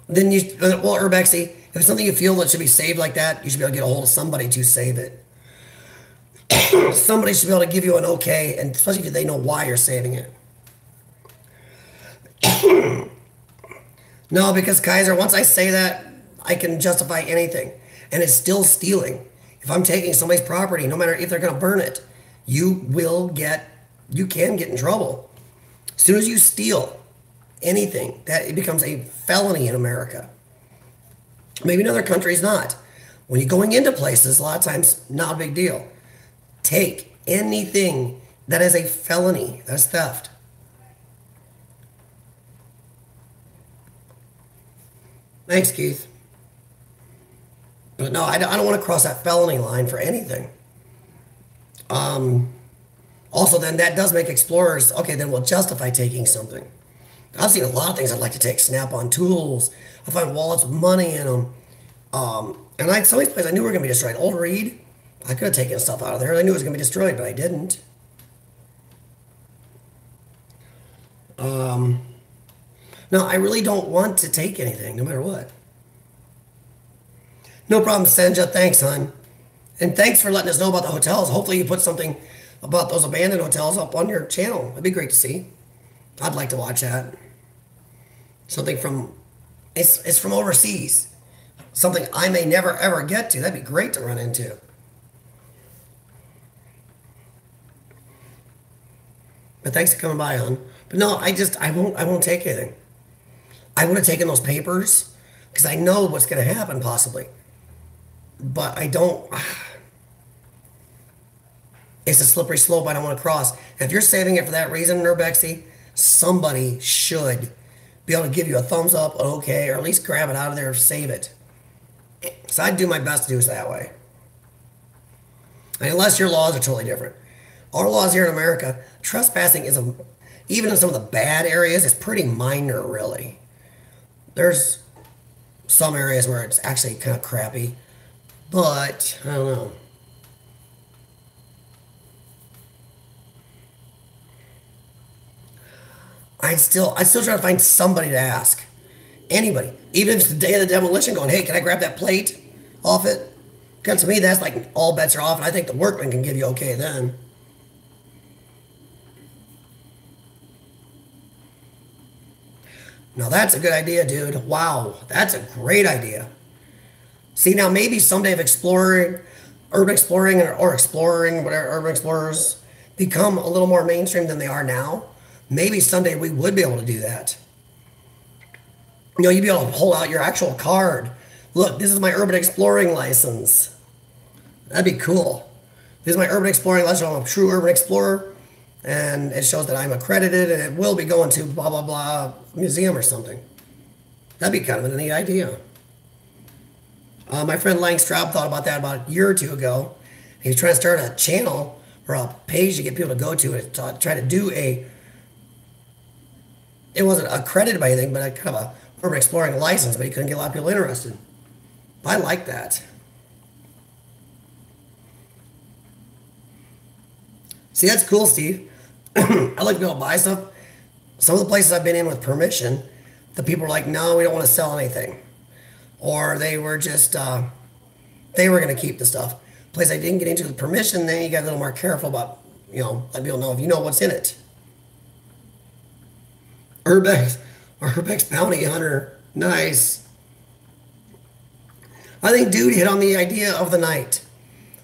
well, Urbexy, if it's something you feel that should be saved like that, you should be able to get a hold of somebody to save it. Somebody should be able to give you an okay, and especially if they know why you're saving it. No, because Kaiser, once I say that, I can justify anything, and it's still stealing. If I'm taking somebody's property, no matter if they're going to burn it, you can get in trouble. As soon as you steal anything, that it becomes a felony in America. Maybe in other countries not. When you're going into places, a lot of times, not a big deal. Take anything that is a felony. That's theft. Thanks, Keith. But no, I don't want to cross that felony line for anything. Also, then that does make explorers, okay, then we'll justify taking something. I've seen a lot of things I'd like to take. Snap-on tools. I find wallets with money in them. And some of these places I knew were going to be destroyed. Old Reed, I could have taken stuff out of there. I knew it was going to be destroyed, but I didn't. No, I really don't want to take anything, no matter what. No problem, Senja. Thanks, hon. And thanks for letting us know about the hotels. Hopefully you put something about those abandoned hotels up on your channel. That'd be great to see. I'd like to watch that. Something from, it's from overseas. Something I may never ever get to. That'd be great to run into. But thanks for coming by, hon. But no, I won't take anything. I would have taken those papers because I know what's going to happen possibly. But I don't. It's a slippery slope I don't want to cross. And if you're saving it for that reason, Nurbexy, somebody should be able to give you a thumbs up, an okay, or at least grab it out of there and save it. So I'd do my best to do it that way. And unless your laws are totally different. Our laws here in America, trespassing is, even in some of the bad areas, it's pretty minor, really. There's some areas where it's actually kind of crappy. But, I don't know. I'd still try to find somebody to ask. Anybody. Even if it's the day of the demolition going, hey, can I grab that plate off it? Because to me, that's like all bets are off, and I think the workman can give you okay then. Now that's a good idea, dude. Wow, that's a great idea. See, now maybe someday if urban exploring, or exploring, whatever, urban explorers become a little more mainstream than they are now, maybe someday we would be able to do that. You know, you'd be able to pull out your actual card. Look, this is my urban exploring license. That'd be cool. This is my urban exploring license. I'm a true urban explorer. And it shows that I'm accredited and it will be going to blah, blah, blah museum or something. That'd be kind of a neat idea. My friend Lang Straub thought about that about a year or two ago. He was trying to start a channel or a page to get people to go to and try to do it wasn't accredited by anything, but a kind of a urban exploring license, but he couldn't get a lot of people interested. I like that. See, that's cool, Steve. I like to be able to buy stuff. Some of the places I've been in with permission, the people were like, no, we don't want to sell anything. Or they were just, they were going to keep the stuff. Place I didn't get into with permission, then you got a little more careful about, letting people know if you know what's in it. Urbex Bounty Hunter. Nice. I think dude hit on the idea of the night.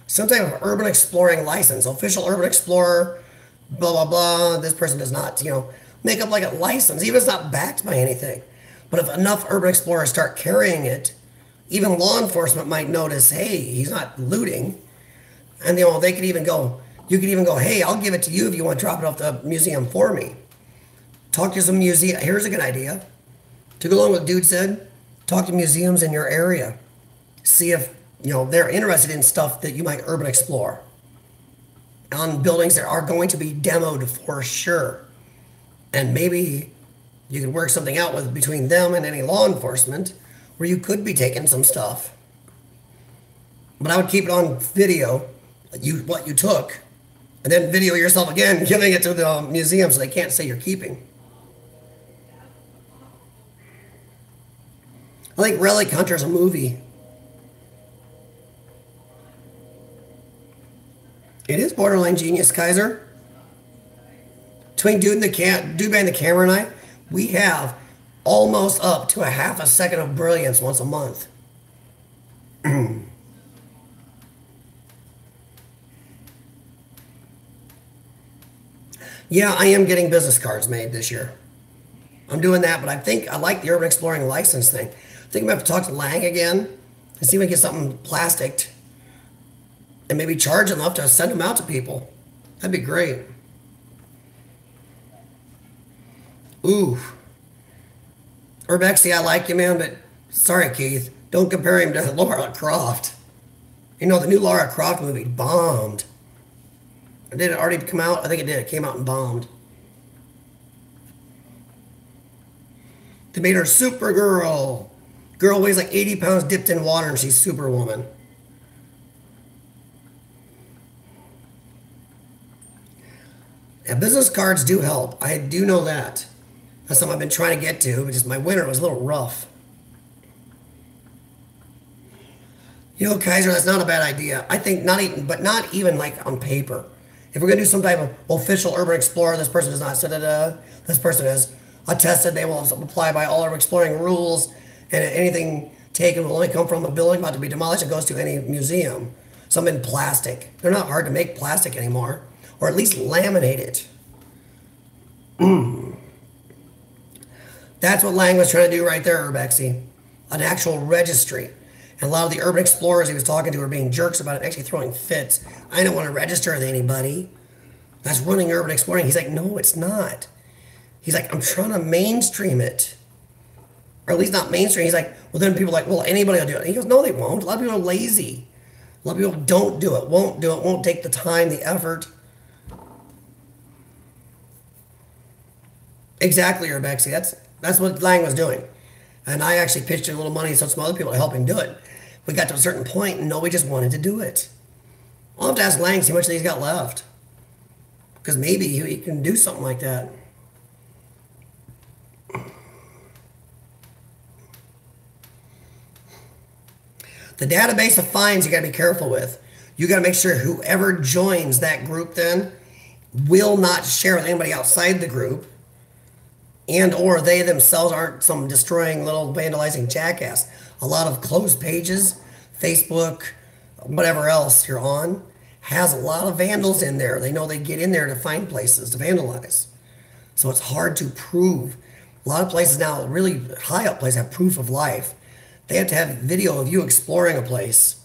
some type of urban exploring license, official urban explorer, blah, blah, blah. This person does not, make up like a license, even if it's not backed by anything. But if enough urban explorers start carrying it, even law enforcement might notice, hey, he's not looting. And, they could even go, you could even go, hey, I'll give it to you if you want to drop it off the museum for me. Talk to some museum. Here's a good idea. To go along with what dude said, talk to museums in your area. See if, they're interested in stuff that you might urban explore on buildings that are going to be demoed for sure. And maybe you could work something out with between them and any law enforcement where you could be taking some stuff. But I would keep it on video, what you took, and then video yourself again, giving it to the museum so they can't say you're keeping. I think Relic Hunter's a movie. It is borderline genius, Kaiser. Between dude behind the camera and I, we have almost up to a half a second of brilliance once a month. Yeah, I am getting business cards made this year. I'm doing that, but I think I like the urban exploring license thing. I think I'm going to have to talk to Lang again and see if we can get something plasticed and maybe charge enough to send them out to people. That'd be great. Ooh. Urbexy, I like you, man, but sorry, Keith. Don't compare him to Lara Croft. The new Lara Croft movie bombed. Did it already come out? I think it did. It came out and bombed. They made her Supergirl. Girl weighs like 80 pounds dipped in water and she's Superwoman. Yeah, business cards do help. I do know that. That's something I've been trying to get to, but just my winter was a little rough. Kaiser, that's not a bad idea. I think not even like on paper. If we're going to do some type of official urban explorer, this person does not, this person is attested, they will apply by all urban exploring rules, and anything taken will only come from a building about to be demolished and goes to any museum. Some in plastic. They're not hard to make plastic anymore, or at least laminate it. That's what Lang was trying to do right there, Urbexy. An actual registry. And a lot of the urban explorers he was talking to were being jerks about it, actually throwing fits. I don't want to register with anybody. That's running urban exploring. He's like, no, it's not. He's like, I'm trying to mainstream it. Or at least not mainstream. He's like, well, then people are like, well, anybody will do it. And he goes, no, they won't. A lot of people are lazy. A lot of people don't do it, won't take the time, the effort. Exactly, Urbexy. That's what Lang was doing. And I actually pitched in a little money so some other people to help him do it. We got to a certain point and nobody just wanted to do it. I'll have to ask Lang, see how much he's got left. Because maybe he can do something like that. The database of fines you got to be careful with. You got to make sure whoever joins that group then will not share with anybody outside the group, and or they themselves aren't some destroying little vandalizing jackass. A lot of closed pages, Facebook, whatever else you're on, has a lot of vandals in there. They know they get in there to find places to vandalize. So it's hard to prove. A lot of places now, really high up places, have proof of life. They have to have video of you exploring a place,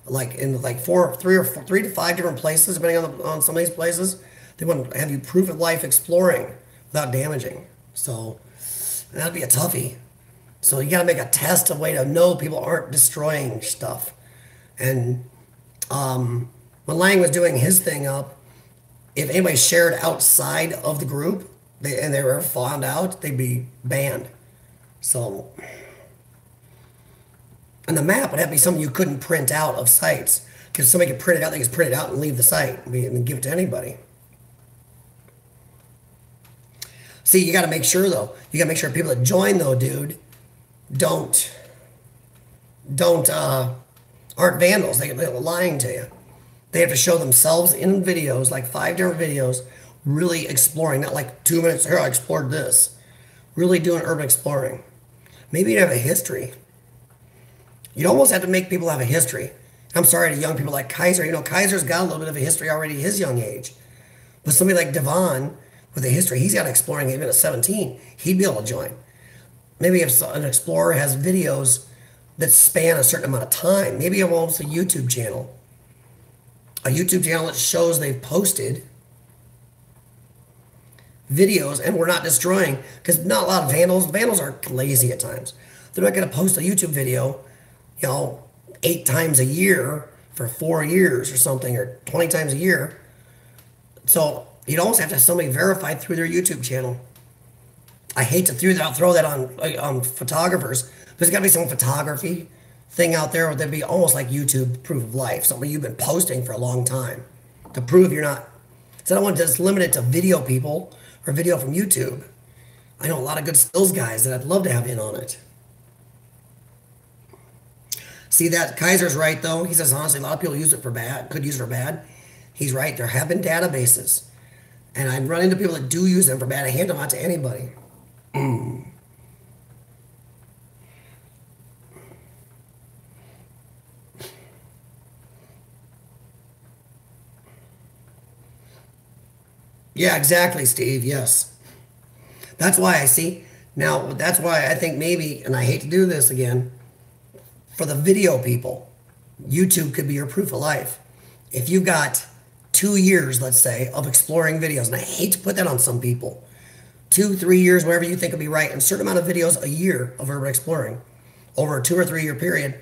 like in like three to five different places, depending on some of these places. They want to have you proof of life exploring without damaging. So that'd be a toughie. So you got to make a test, a way to know people aren't destroying stuff. And when Lang was doing his thing up, if anybody shared outside of the group and they were found out, they'd be banned. So, and the map would have to be something you couldn't print out of sites. Because somebody could print it out, they could print it out and leave the site and give it to anybody. See, you got to make sure, though. You got to make sure people that join, though, dude, aren't vandals. They're lying to you. They have to show themselves in videos, like 5 different videos, really exploring, not like 2 minutes, here, I explored this. Really doing urban exploring. Maybe you'd have a history. You'd almost have to make people have a history. I'm sorry to young people like Kaiser. You know, Kaiser's got a little bit of a history already at his young age. But somebody like Devon with a history, he's got exploring even at 17. He'd be able to join. Maybe if an explorer has videos that span a certain amount of time, maybe it wants a YouTube channel. A YouTube channel that shows they've posted videos and we're not destroying, because not a lot of vandals are lazy at times. They're not going to post a YouTube video, 8 times a year for 4 years or something, or 20 times a year. So you'd almost have to have somebody verified through their YouTube channel. I hate to throw that on photographers. There's got to be some photography thing out there that'd be almost like YouTube proof of life, something you've been posting for a long time to prove you're not. So I don't want to just limit it to video people or video from YouTube. I know a lot of good skills guys that I'd love to have in on it. See that? Kaiser's right, though. He says, honestly, a lot of people use it for bad, could use it for bad. He's right. There have been databases. And I run into people that do use them for bad. I hand them out to anybody. Yeah, exactly, Steve. Yes. That's why I see. Now, that's why I think maybe, and I hate to do this again, for the video people, YouTube could be your proof of life. If you've got 2 years, let's say, of exploring videos, and I hate to put that on some people, 2, 3 years, whatever you think would be right, and a certain amount of videos a year of urban exploring over a 2 or 3 year period,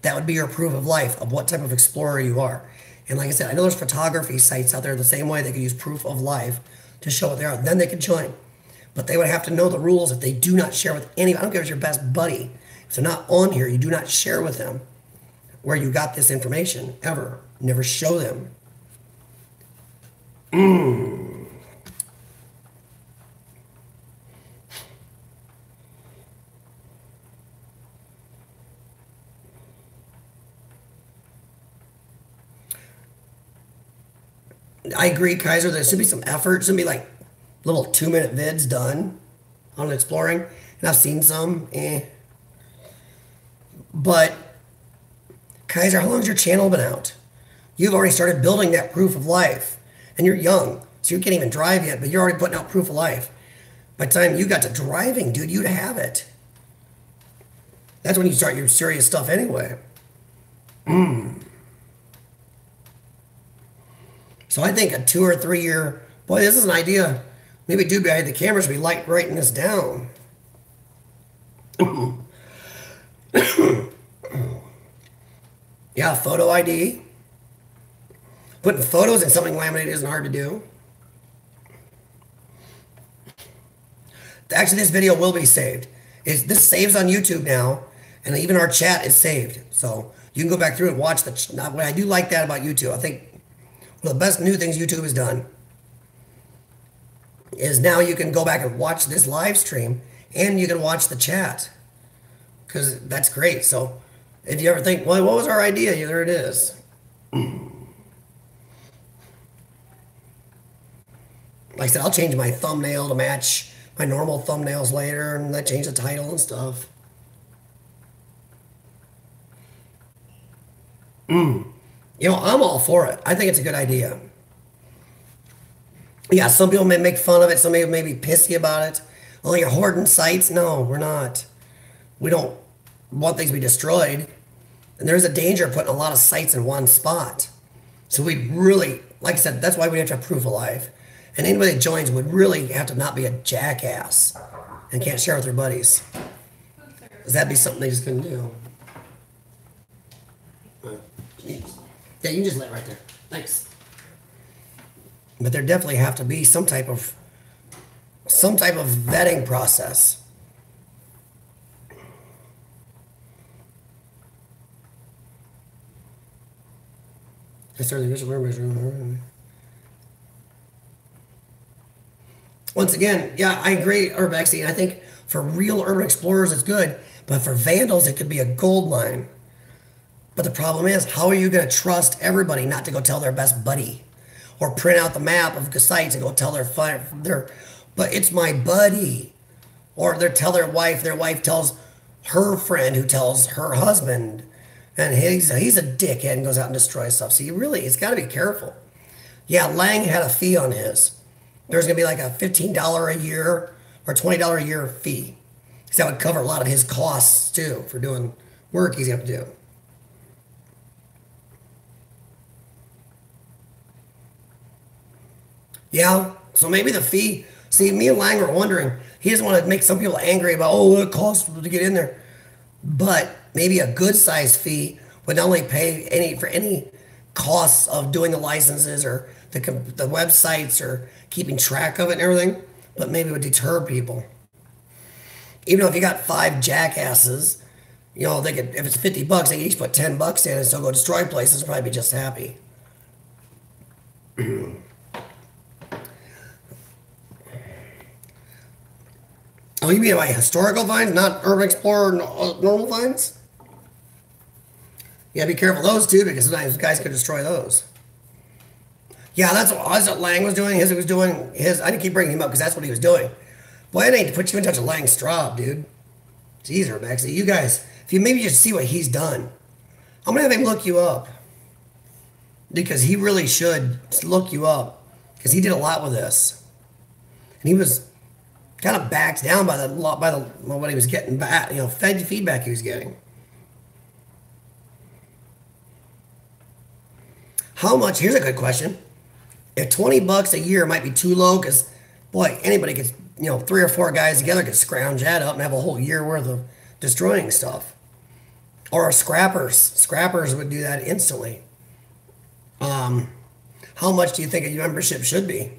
that would be your proof of life of what type of explorer you are. And like I said, I know there's photography sites out there the same way they could use proof of life to show what they are. Then they could join. But they would have to know the rules that they do not share with anyone. I don't care if it's your best buddy. If they're not on here, you do not share with them where you got this information, ever. Never show them. I agree, Kaiser. There should be some effort. It should be like little 2-minute vids done on exploring. And I've seen some. But, Kaiser, how long's your channel been out? You've already started building that proof of life. And you're young, so you can't even drive yet, but you're already putting out proof of life. By the time you got to driving, dude, you'd have it. That's when you start your serious stuff anyway. So I think a 2 or 3 year, boy, this is an idea. Maybe dude behind the camera should be writing this down. Yeah, photo ID. Putting photos in something laminated isn't hard to do. Actually, this video will be saved. This saves on YouTube now, and even our chat is saved. So you can go back through and watch what I do like that about YouTube. I think one of the best new things YouTube has done is now you can go back and watch this live stream, and you can watch the chat, because that's great. So if you ever think, well, what was our idea? Yeah, there it is. Like I said, I'll change my thumbnail to match my normal thumbnails later, and I change the title and stuff. I'm all for it. I think it's a good idea. Yeah, some people may make fun of it. Some people may be pissy about it. Oh, you're hoarding sites. No, we're not. We don't want things to be destroyed. And there's a danger of putting a lot of sites in one spot. So we really, like I said, that's why we have to have proof of life. And anybody that joins would really have to not be a jackass and can't share with their buddies. Because that'd be something they just couldn't do. Yeah, you can just let it right there. Thanks. But there definitely have to be some type of vetting process. Once again, yeah, I agree, Urbexy. I think for real urban explorers, it's good. But for vandals, it could be a gold mine. But the problem is, how are you going to trust everybody not to go tell their best buddy? Or print out the map of the sites and go tell but it's my buddy. Or they tell their wife tells her friend who tells her husband. And he's a dickhead and goes out and destroys stuff. So it's got to be careful. Yeah, Lang had a fee on his. There's going to be like a $15 a year or $20 a year fee. Because that would cover a lot of his costs too for doing work he's going to do. Yeah, so maybe the fee. See, me and Lang were wondering. He doesn't want to make some people angry about, oh, it costs to get in there. But maybe a good size fee would not only pay for any costs of doing the licenses or the websites or keeping track of it and everything, but maybe it would deter people. Even though if you got five jackasses, they could, if it's $50, they could each put $10 in and still go destroy places and probably be just happy. Oh, you mean by historical finds, not Urban Explorer normal finds? Yeah, be careful of those too, because sometimes guys could destroy those. Yeah, that's what Lang was doing. I didn't keep bringing him up because that's what he was doing. Boy, I need to put you in touch with Lang Straub, dude. Jeez, Rebecca, you guys, if you maybe just see what he's done. I'm gonna have him look you up because he really should look you up because he did a lot with this, and he was kind of backed down by what he was getting back, feedback he was getting. How much? Here's a good question. If $20 a year might be too low, because boy, anybody could, 3 or 4 guys together could scrounge that up and have a whole year worth of destroying stuff. Or scrappers would do that instantly. How much do you think a membership should be?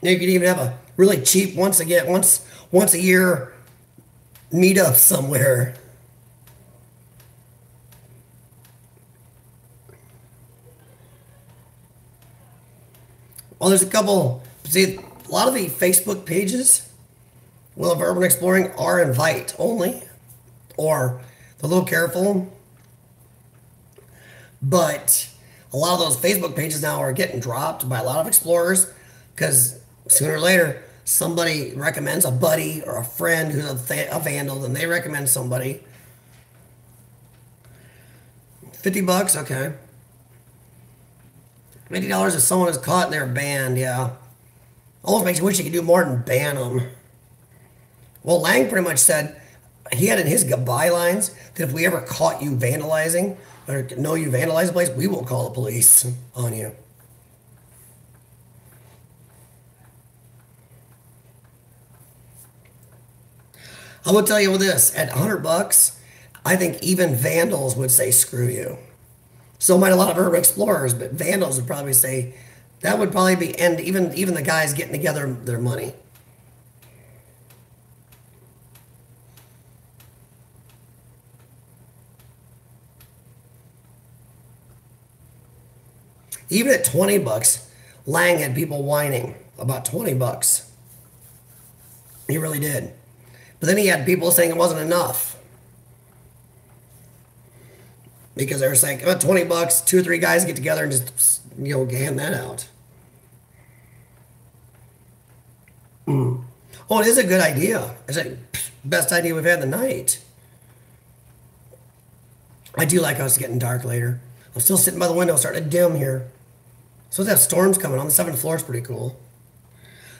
You could even have a really cheap once a year meetup somewhere. Well, there's a couple. See, a lot of the Facebook pages, of Urban Exploring are invite only, or they're a little careful. But a lot of those Facebook pages now are getting dropped by a lot of explorers because sooner or later somebody recommends a buddy or a friend who's a vandal, and they recommend somebody. $50, okay. $50 if someone is caught and they're banned, yeah. Almost makes you wish you could do more than ban them. Well, Lang pretty much said, he had in his goodbye lines that if we ever caught you vandalizing, or know you vandalized a place, we will call the police on you. I will tell you with this, at $100, I think even vandals would say screw you. So might a lot of urban explorers, but vandals would probably say that would probably be end even the guys getting together their money. Even at $20, Lang had people whining about $20. He really did. But then he had people saying it wasn't enough. Because they were saying, about $20, 2 or 3 guys get together and just, hand that out. Oh, it is a good idea. It's the best idea we've had the night. I do like how it's getting dark later. I'm still sitting by the window, starting to dim here. So that storm's coming on. The 7th floor is pretty cool.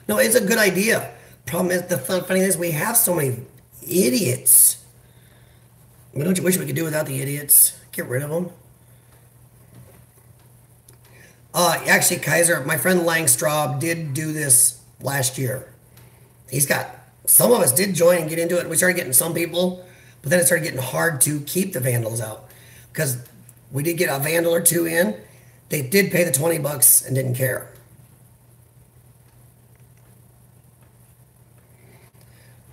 No, it's a good idea. Problem is, the funny thing is, we have so many idiots. Don't you wish we could do without the idiots? Get rid of them. Actually, Kaiser, my friend Lang Straub did do this last year. Some of us did join and get into it. We started getting some people, but then it started getting hard to keep the vandals out because we did get a vandal or 2 in. They did pay the $20 and didn't care.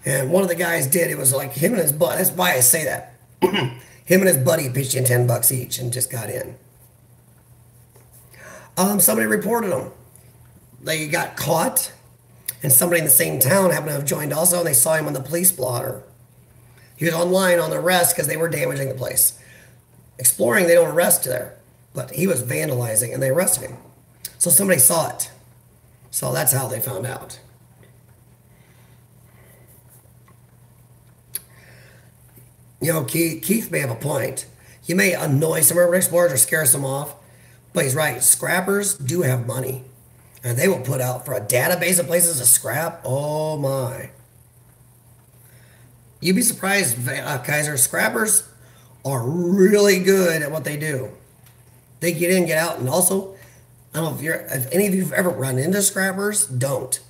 And one of the guys did. It was like him and his buddy. That's why I say that. Him and his buddy pitched in $10 each and just got in. Somebody reported them. They got caught, and somebody in the same town happened to have joined also, and they saw him on the police blotter. He was online on the arrest because they were damaging the place. Exploring, they don't arrest there, but he was vandalizing, and they arrested him. So somebody saw it. So that's how they found out. You know, Keith may have a point. You may annoy some urban explorers or scare some off, but he's right. Scrappers do have money, and they will put out for a database of places to scrap. Oh my! You'd be surprised, Kaiser. Scrappers are really good at what they do. They get in, get out, and also, I don't know if any of you have ever run into scrappers. Don't.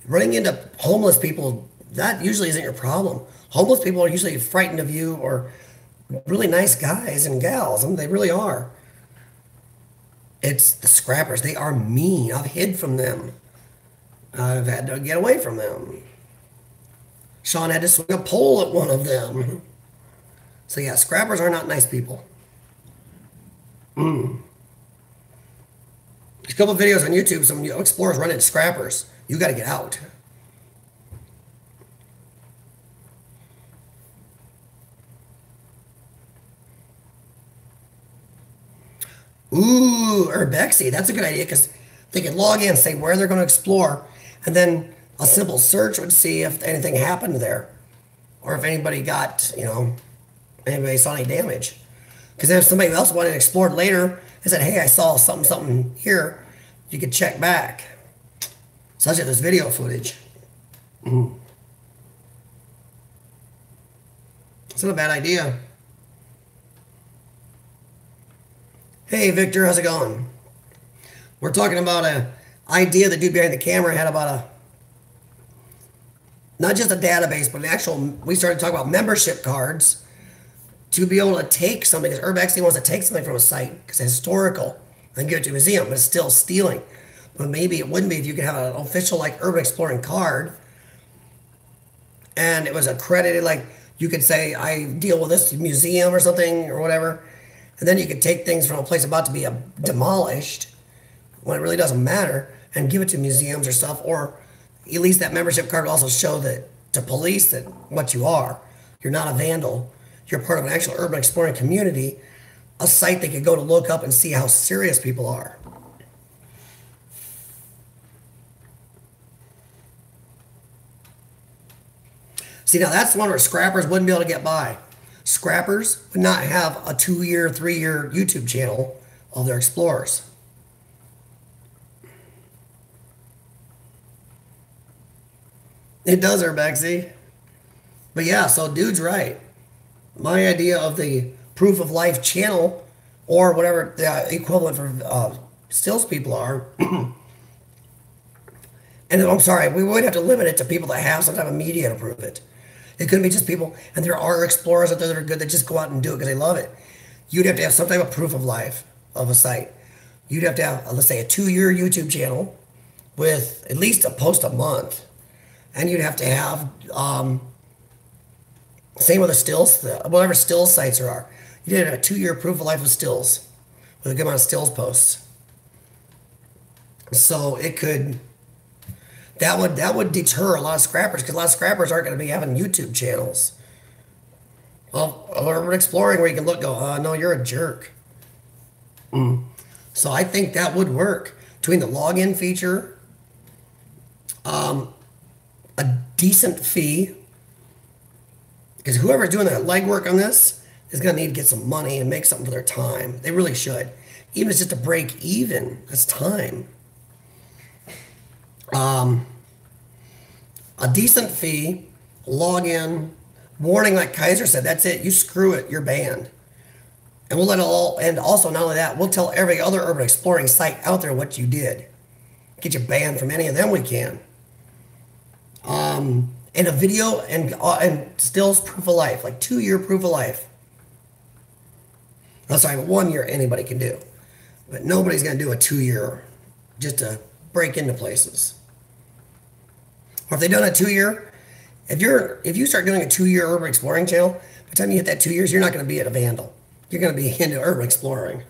Running into homeless people, that usually isn't your problem. Homeless people are usually frightened of you or really nice guys and gals. I mean, they really are. It's the scrappers. They are mean. I've hid from them. I've had to get away from them. Sean had to swing a pole at one of them. So yeah, scrappers are not nice people. There's a couple of videos on YouTube, some explorers run into scrappers. You got to get out. Ooh, Urbexy. That's a good idea because they could log in, say where they're going to explore, and then a simple search would see if anything happened there or if anybody got, anybody saw any damage. Because if somebody else wanted to explore later and said, hey, I saw something here, you could check back. Such as this video footage. It's not a bad idea. Hey, Victor, how's it going? We're talking about an idea the dude behind the camera had about not just a database, but we started talking about membership cards to be able to take something, because Urbexy wants to take something from a site because it's historical and give it to a museum, but it's still stealing. But maybe it wouldn't be if you could have an official like urban exploring card and it was accredited, like you could say, I deal with this museum or something or whatever. And then you could take things from a place about to be demolished when it really doesn't matter and give it to museums or stuff. Or at least that membership card will also show that to police that what you are. You're not a vandal. You're part of an actual urban exploring community, a site they could go to look up and see how serious people are. See, now that's the one where scrappers wouldn't be able to get by. Scrappers would not have a 2-year, 3-year YouTube channel of their explorers. It does, Urbexy. But yeah, so dude's right. My idea of the proof of life channel, or whatever the equivalent for stills people are, and I'm sorry, we would have to limit it to people that have some type of media to prove it. It couldn't be just people, and there are explorers out there that are good that just go out and do it because they love it. You'd have to have some type of proof of life of a site. You'd have to have, let's say, a 2-year YouTube channel with at least a post a month. And you'd have to have, same with the stills, whatever stills sites there are. You did a 2-year proof of life of stills with a good amount of stills posts. So it could, that would deter a lot of scrappers because a lot of scrappers aren't going to be having YouTube channels. Well, urban exploring where you can look, go, oh, no, you're a jerk. So I think that would work. Between the login feature, a decent fee, because whoever's doing that legwork on this is going to need to get some money and make something for their time. They really should. Even if it's just to break even, that's time. A decent fee, login, warning like Kaiser said, that's it. You screw it, you're banned. And we'll let it all, and also not only that, we'll tell every other urban exploring site out there what you did. Get you banned from any of them we can. And a video and stills proof of life, like 2-year proof of life. I'm sorry, 1 year anybody can do. But nobody's going to do a 2-year just to break into places. Or if they done a 2-year, if you start doing a 2-year urban exploring channel, by the time you hit that 2 years, you're not going to be a vandal. You're going to be into urban exploring.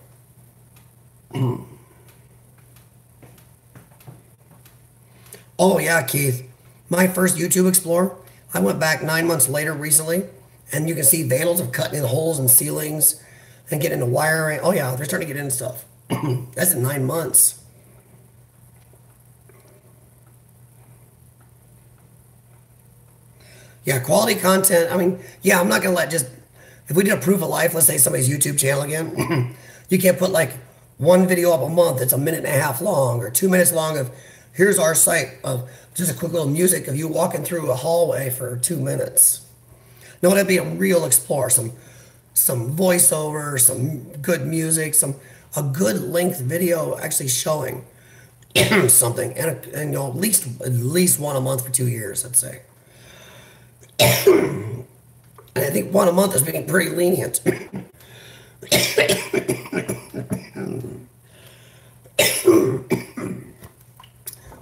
Oh yeah, Keith. My first YouTube Explorer, I went back 9 months later recently, and you can see vandals of cutting in holes in ceilings and getting into wiring. Oh yeah, they're starting to get into stuff. That's in 9 months. Yeah, quality content. I mean, yeah, I'm not gonna let just if we did a proof of life, let's say somebody's YouTube channel again, you can't put like one video up a month that's a minute and a half long or 2 minutes long of here's our site of just a quick little music of you walking through a hallway for 2 minutes. No, that'd be a real explore, some voiceover, some good music, some a good length video actually showing something, and you know at least one a month for 2 years, I'd say. And I think one a month is being pretty lenient. But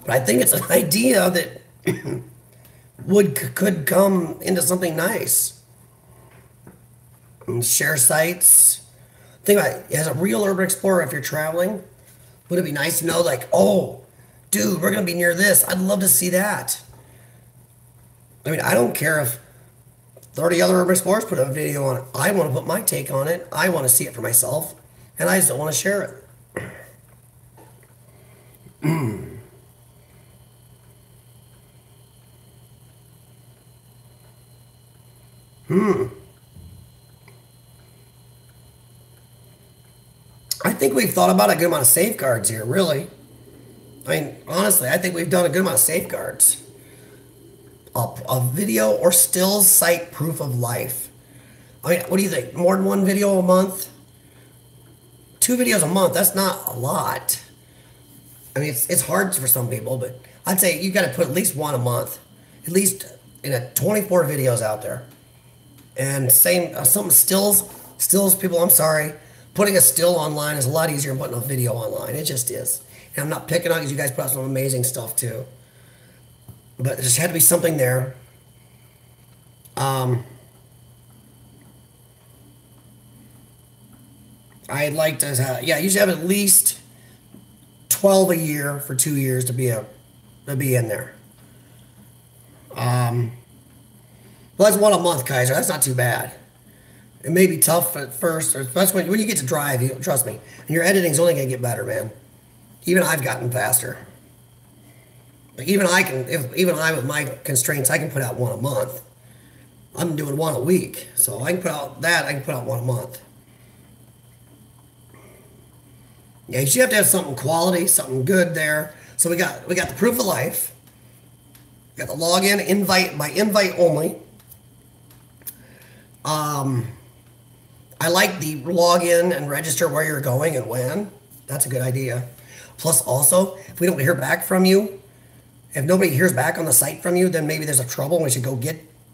I think it's an idea that could come into something nice. And share sites. Think about it. As a real urban explorer, if you're traveling, would it be nice to know, like, oh, dude, we're going to be near this. I'd love to see that. I mean, I don't care if 30 other urban explorers put a video on it. I want to put my take on it. I want to see it for myself. And I just don't want to share it. I think we've thought about a good amount of safeguards here, really. I mean, honestly, I think we've done a good amount of safeguards. A video or still site proof of life. I mean, what do you think? More than one video a month? 2 videos a month, that's not a lot. I mean, it's hard for some people, but I'd say you got to put at least one a month. At least in a 24 videos out there. And same, some stills people, I'm sorry. Putting a still online is a lot easier than putting a video online. It just is. And I'm not picking on because you guys put out some amazing stuff too. But there just had to be something there. I'd like to have, yeah, you should have at least 12 a year for 2 years to be in there. Well, that's one a month, Kaiser. That's not too bad. It may be tough at first, especially when you get to drive. Trust me, and your editing's only gonna get better, man. Even I've gotten faster. But even I with my constraints, I can put out one a month. I'm doing one a week, so I can put out that. I can put out one a month. Yeah, you should have to have something quality, something good there. So we got the proof of life. We got the login, invite by invite only. I like the login and register where you're going and when. That's a good idea. Plus, also, if we don't hear back from you, if nobody hears back on the site from you, then maybe there's a trouble and we should go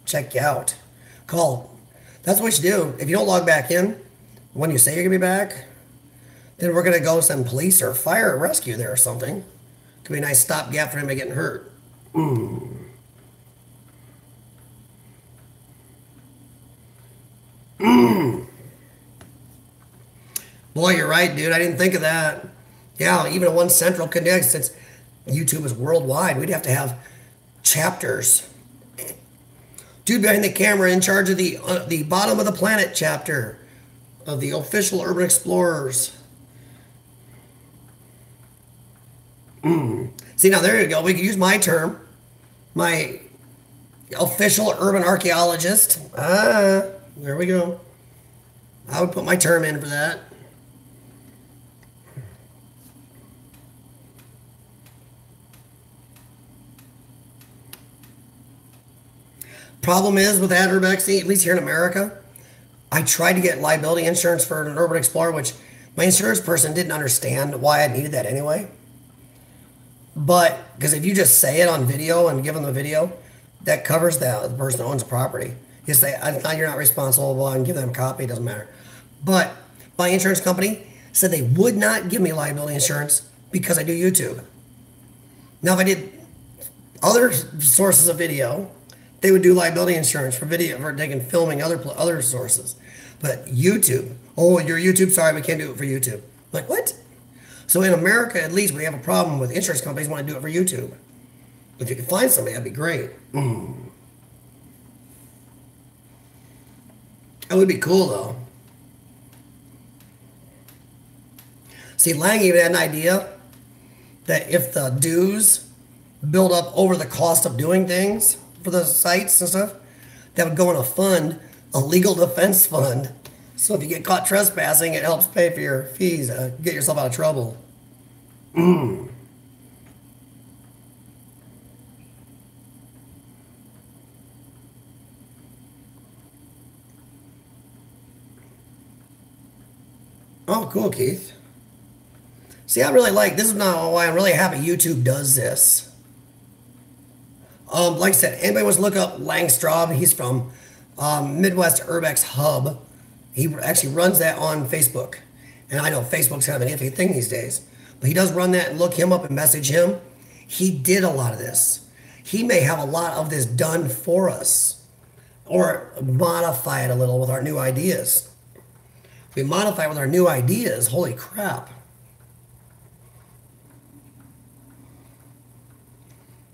check you out. Call. That's what we should do. If you don't log back in when you say you're going to be back, then we're going to go send police or fire or rescue there or something. Could be a nice stopgap for him getting hurt. Boy, you're right, dude. I didn't think of that. Yeah, even a one central connect, since YouTube is worldwide, we'd have to have chapters. Dude behind the camera in charge of the bottom of the planet chapter of the official Urban Explorers. See, now there you go. We could use my term. My official urban archaeologist. There we go. I would put my term in for that. Problem is with that urbexy, at least here in America, I tried to get liability insurance for an urban explorer, which my insurance person didn't understand why I needed that anyway. But, because if you just say it on video and give them the video, that covers the person who owns the property. You say, I thought you're not responsible, and give them a copy, it doesn't matter. But my insurance company said they would not give me liability insurance because I do YouTube. Now, if I did other sources of video, they would do liability insurance for video, for taking filming other sources. But YouTube, oh, your YouTube, sorry, we can't do it for YouTube. Like, what? So in America, at least, we have a problem with insurance companies want to do it for YouTube. If you can find somebody, that'd be great. That would be cool, though. See, Lang even had an idea that if the dues build up over the cost of doing things for the sites and stuff, that would go in a fund, a legal defense fund. So if you get caught trespassing, it helps pay for your fees, get yourself out of trouble. Oh, cool, Keith. See, I really like this. Is not why I'm really happy YouTube does this. Like I said, anybody wants to look up Langstraub, he's from Midwest Urbex Hub. He actually runs that on Facebook. And I know Facebook's kind of an iffy thing these days. But he does run that, and look him up and message him. He did a lot of this. He may have a lot of this done for us. Or modify it a little with our new ideas. If we modify it with our new ideas, holy crap.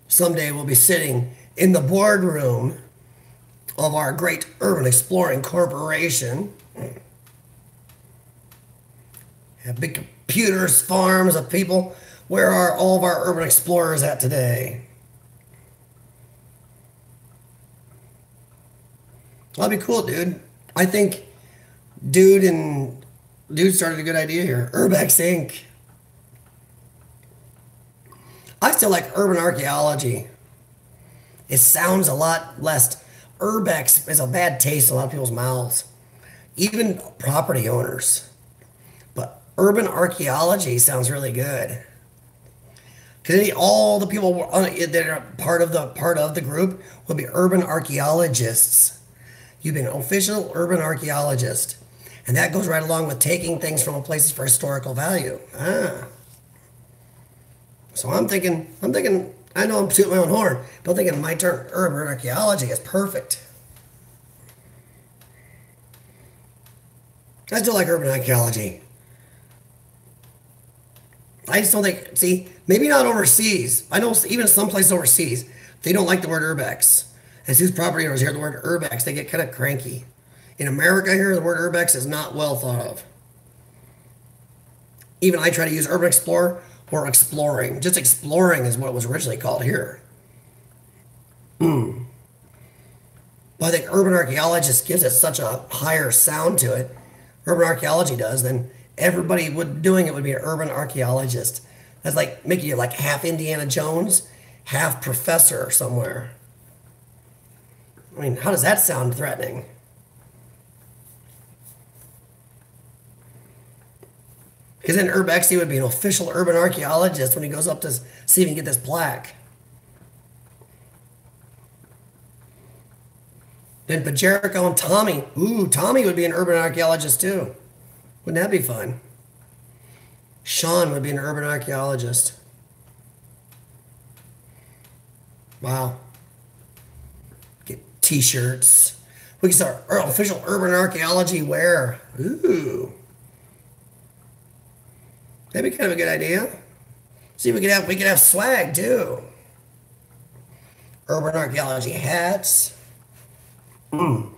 Someday we'll be sitting in the boardroom of our great urban exploring corporation. Have big computers, farms of people. Where are all of our urban explorers at today? That'd be cool, dude. I think dude started a good idea here. Urbex Inc. I still like urban archaeology. It sounds a lot less. Urbex is a bad taste in a lot of people's mouths, even property owners. But urban archaeology sounds really good. Because all the people that are part of the group will be urban archaeologists. You've been an official urban archaeologist, and that goes right along with taking things from places for historical value. So I'm thinking, I know I'm tooting my own horn, but I'm thinking my term, urban archaeology, is perfect. I still like urban archaeology. I just don't think, see, maybe not overseas. I know even some places overseas, they don't like the word urbex. As soon as property owners hear the word urbex, they get kind of cranky. In America here, the word urbex is not well thought of. Even I try to use urban explorer or exploring. Just exploring is what it was originally called here. But I think urban archaeologist gives it such a higher sound to it. Urban archaeology does, then everybody doing it would be an urban archaeologist. That's like making you like half Indiana Jones, half professor somewhere. I mean, how does that sound threatening? Because then Urbexy would be an official urban archaeologist when he goes up to see if he can get this plaque. Then Bajerico and Tommy. Ooh, Tommy would be an urban archaeologist too. Wouldn't that be fun? Sean would be an urban archaeologist. Wow. Get t-shirts. We can start official urban archaeology wear. Ooh. That'd be kind of a good idea. See, we could have swag too. Urban archaeology hats. You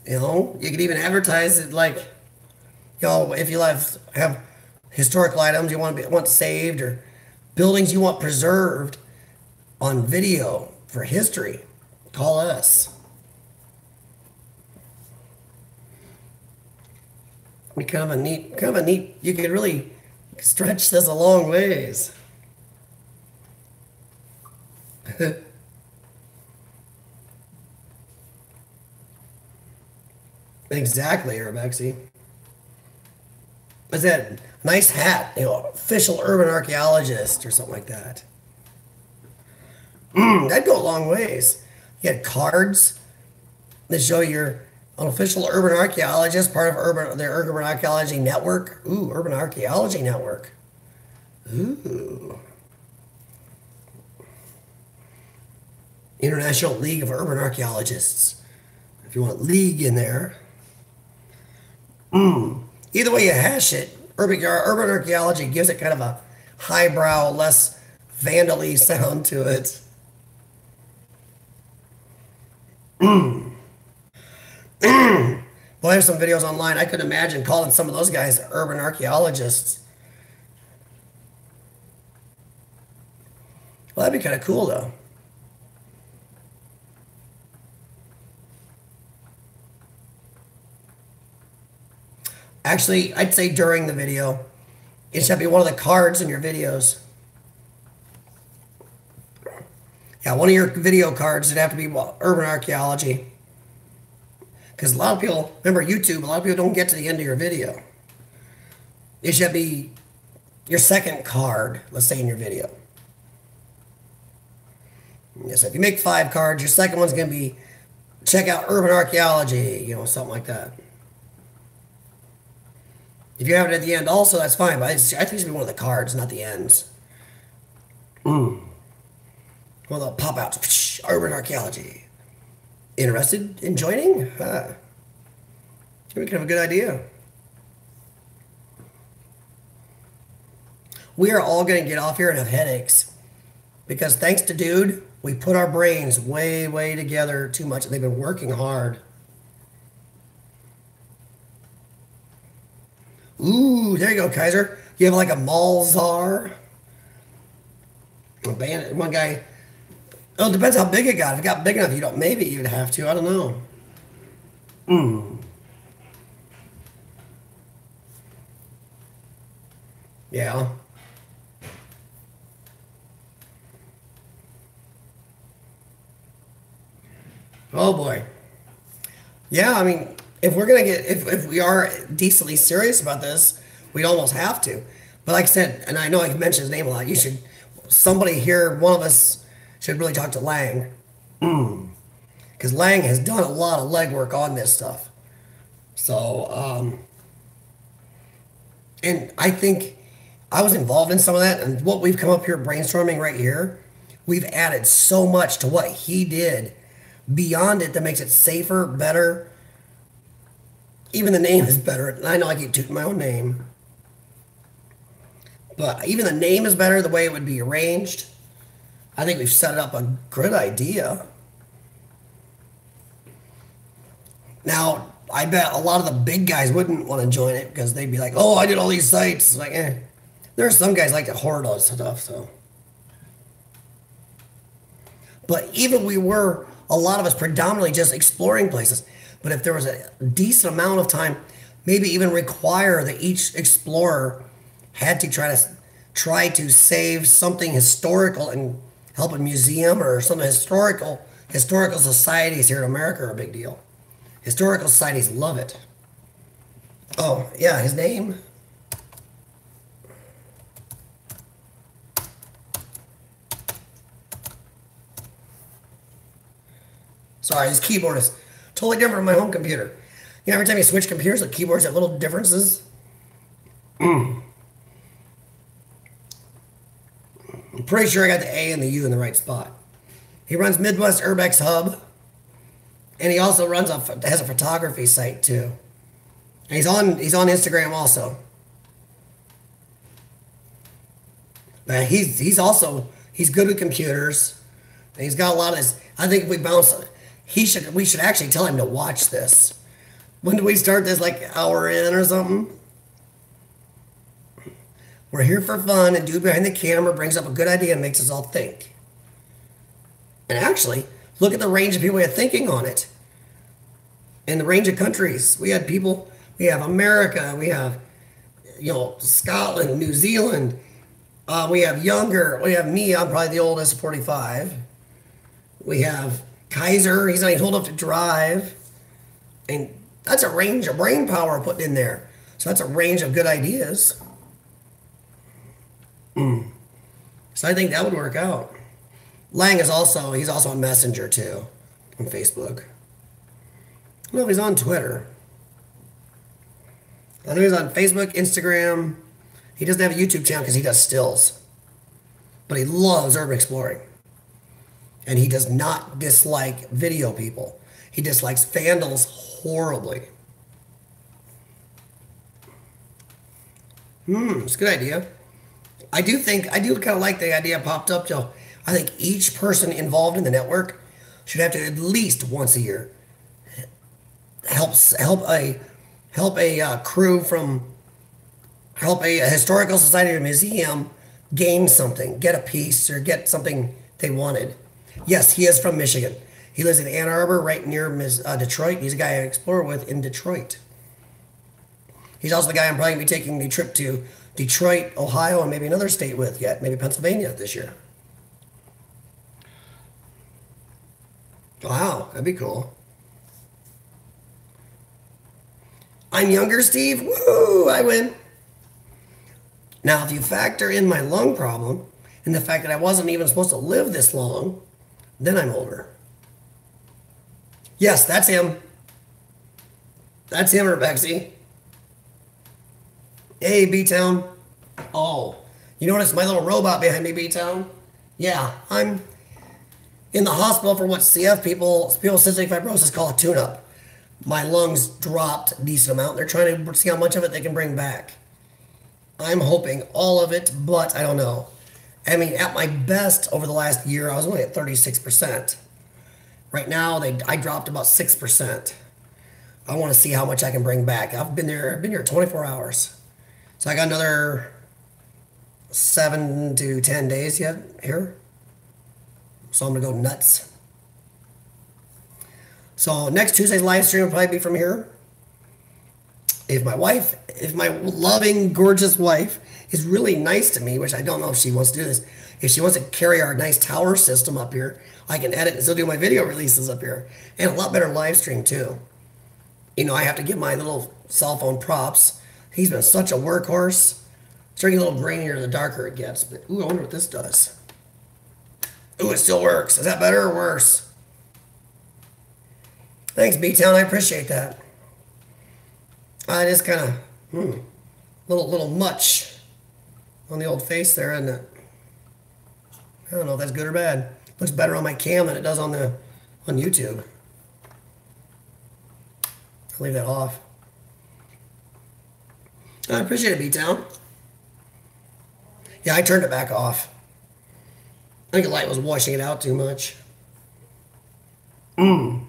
know, you could even advertise it like, you know, if you have historical items you want saved, or buildings you want preserved on video for history, call us. Kind of a neat, you could really stretch this a long ways. Exactly, Urbexy. What's that? Nice hat, you know, official urban archaeologist or something like that. That'd go a long ways. You had cards that show you're an official urban archaeologist, part of the Urban Archaeology Network. Ooh, Urban Archaeology Network. Ooh. International League of Urban Archaeologists. If you want league in there. Either way you hash it, urban archaeology gives it kind of a highbrow, less vandal-y sound to it. Well, there's some videos online. I could imagine calling some of those guys urban archaeologists. Well, that'd be kind of cool, though. Actually, I'd say during the video. It should be one of the cards in your videos. Yeah, one of your video cards would have to be urban archaeology. Because a lot of people, remember YouTube, a lot of people don't get to the end of your video. It should be your second card, let's say, in your video. So if you make 5 cards, your second one's going to be check out urban archaeology, you know, something like that. If you have it at the end also, that's fine, but I think it should be one of the cards, not the ends. One of the pop-outs. Urban archaeology. Interested in joining? We could have a good idea. We are all going to get off here and have headaches. Because thanks to Dude, we put our brains way, way together too much. And they've been working hard. Ooh, there you go, Kaiser. You have like a Malzar. A bandit. One guy. Oh, it depends how big it got. If it got big enough, you don't. Maybe you'd have to. I don't know. Yeah. Oh boy. Yeah, I mean, if we're gonna get, if we are decently serious about this, we'd almost have to. But like I said, and I know I mentioned his name a lot, you should, somebody here, one of us should really talk to Lang. Because Lang has done a lot of legwork on this stuff. So, and I think I was involved in some of that, and what we've come up here brainstorming right here, we've added so much to what he did beyond it that makes it safer, better. Even the name is better. And I know I keep tooting my own name. But even the name is better, the way it would be arranged. I think we've set up a good idea. Now, I bet a lot of the big guys wouldn't want to join it because they'd be like, oh, I did all these sites. It's like, eh. There are some guys like to hoard all this stuff, so. But even we were, a lot of us predominantly just exploring places. But if there was a decent amount of time, maybe even require that each explorer had to try to save something historical and help a museum or some historical societies here in America are a big deal. Historical societies love it. Oh, yeah, his name. Sorry, his keyboard is totally different from my home computer. You know, every time you switch computers, the keyboards have little differences. I'm pretty sure I got the A and the U in the right spot. He runs Midwest Urbex Hub. And he also has a photography site too. And he's on Instagram also. But he's good with computers. And he's got a lot of this. I think if we bounce, we should actually tell him to watch this. When do we start this? Like an hour in or something? We're here for fun, and Dude behind the camera brings up a good idea and makes us all think. And actually, look at the range of people we had thinking on it. And the range of countries. We had people, we have America, we have, you know, Scotland, New Zealand. We have younger, we have me, I'm probably the oldest, 45. We have Kaiser, he's not even old enough to drive. And that's a range of brain power put in there. So that's a range of good ideas. So I think that would work out. Lang is also, he's also on Messenger too, on Facebook. I don't know if he's on Twitter. I know he's on Facebook, Instagram. He doesn't have a YouTube channel because he does stills. But he loves urban exploring. And he does not dislike video people. He dislikes vandals horribly. It's a good idea. I do kind of like the idea popped up, Joe. I think each person involved in the network should have to at least once a year help a crew from a historical society or museum gain something, get a piece or get something they wanted. Yes, he is from Michigan. He lives in Ann Arbor, right near Detroit. He's a guy I explore with in Detroit. He's also the guy I'm probably going to be taking the trip to Detroit, Ohio, and maybe another state with yet, maybe Pennsylvania this year. Wow, that'd be cool. I'm younger, Steve. Woo, I win. Now, if you factor in my lung problem and the fact that I wasn't even supposed to live this long, then I'm older. Yes, that's him. That's him, Rebexy. Hey, B-Town. Oh, you notice my little robot behind me, B-Town? Yeah, I'm in the hospital for what people cystic fibrosis call a tune-up. My lungs dropped a decent amount. They're trying to see how much of it they can bring back. I'm hoping all of it, but I don't know. I mean, at my best over the last year, I was only at 36%. Right now, I dropped about 6%. I want to see how much I can bring back. I've been here 24 hours. So I got another 7 to 10 days yet here. So I'm going to go nuts. So next Tuesday's live stream will probably be from here. If my loving, gorgeous wife is really nice to me, which I don't know if she wants to do this, if she wants to carry our nice tower system up here, I can edit and still do my video releases up here. And a lot better live stream too. You know, I have to give my little cell phone props. He's been such a workhorse. It's getting a little grainier the darker it gets. But ooh, I wonder what this does. Ooh, it still works. Is that better or worse? Thanks, B-Town. I appreciate that. I just kind of, little much on the old face there, isn't it? I don't know if that's good or bad. Looks better on my cam than it does on YouTube. I'll leave that off. I appreciate it, B-Town. Yeah, I turned it back off. I think the light was washing it out too much. I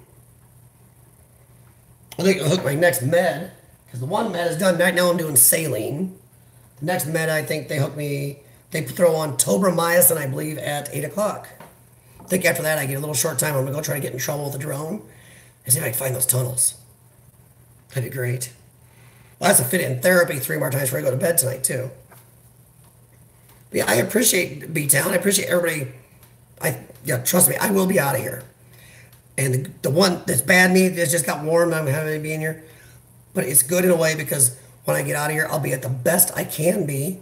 think I'll hook my next med, because the one med is done. Right now I'm doing saline. The next med, I think they throw on tobramycin, I believe, at 8 o'clock. I think after that I get a little short time. I'm going to go try to get in trouble with the drone and see if I can find those tunnels. That'd be great. I'll have to fit in therapy 3 more times before I go to bed tonight, too. But yeah, I appreciate B-Town. I appreciate everybody. Trust me, I will be out of here. And the one that's bad me that just got warm, I'm having to be in here. But it's good in a way because when I get out of here, I'll be at the best I can be.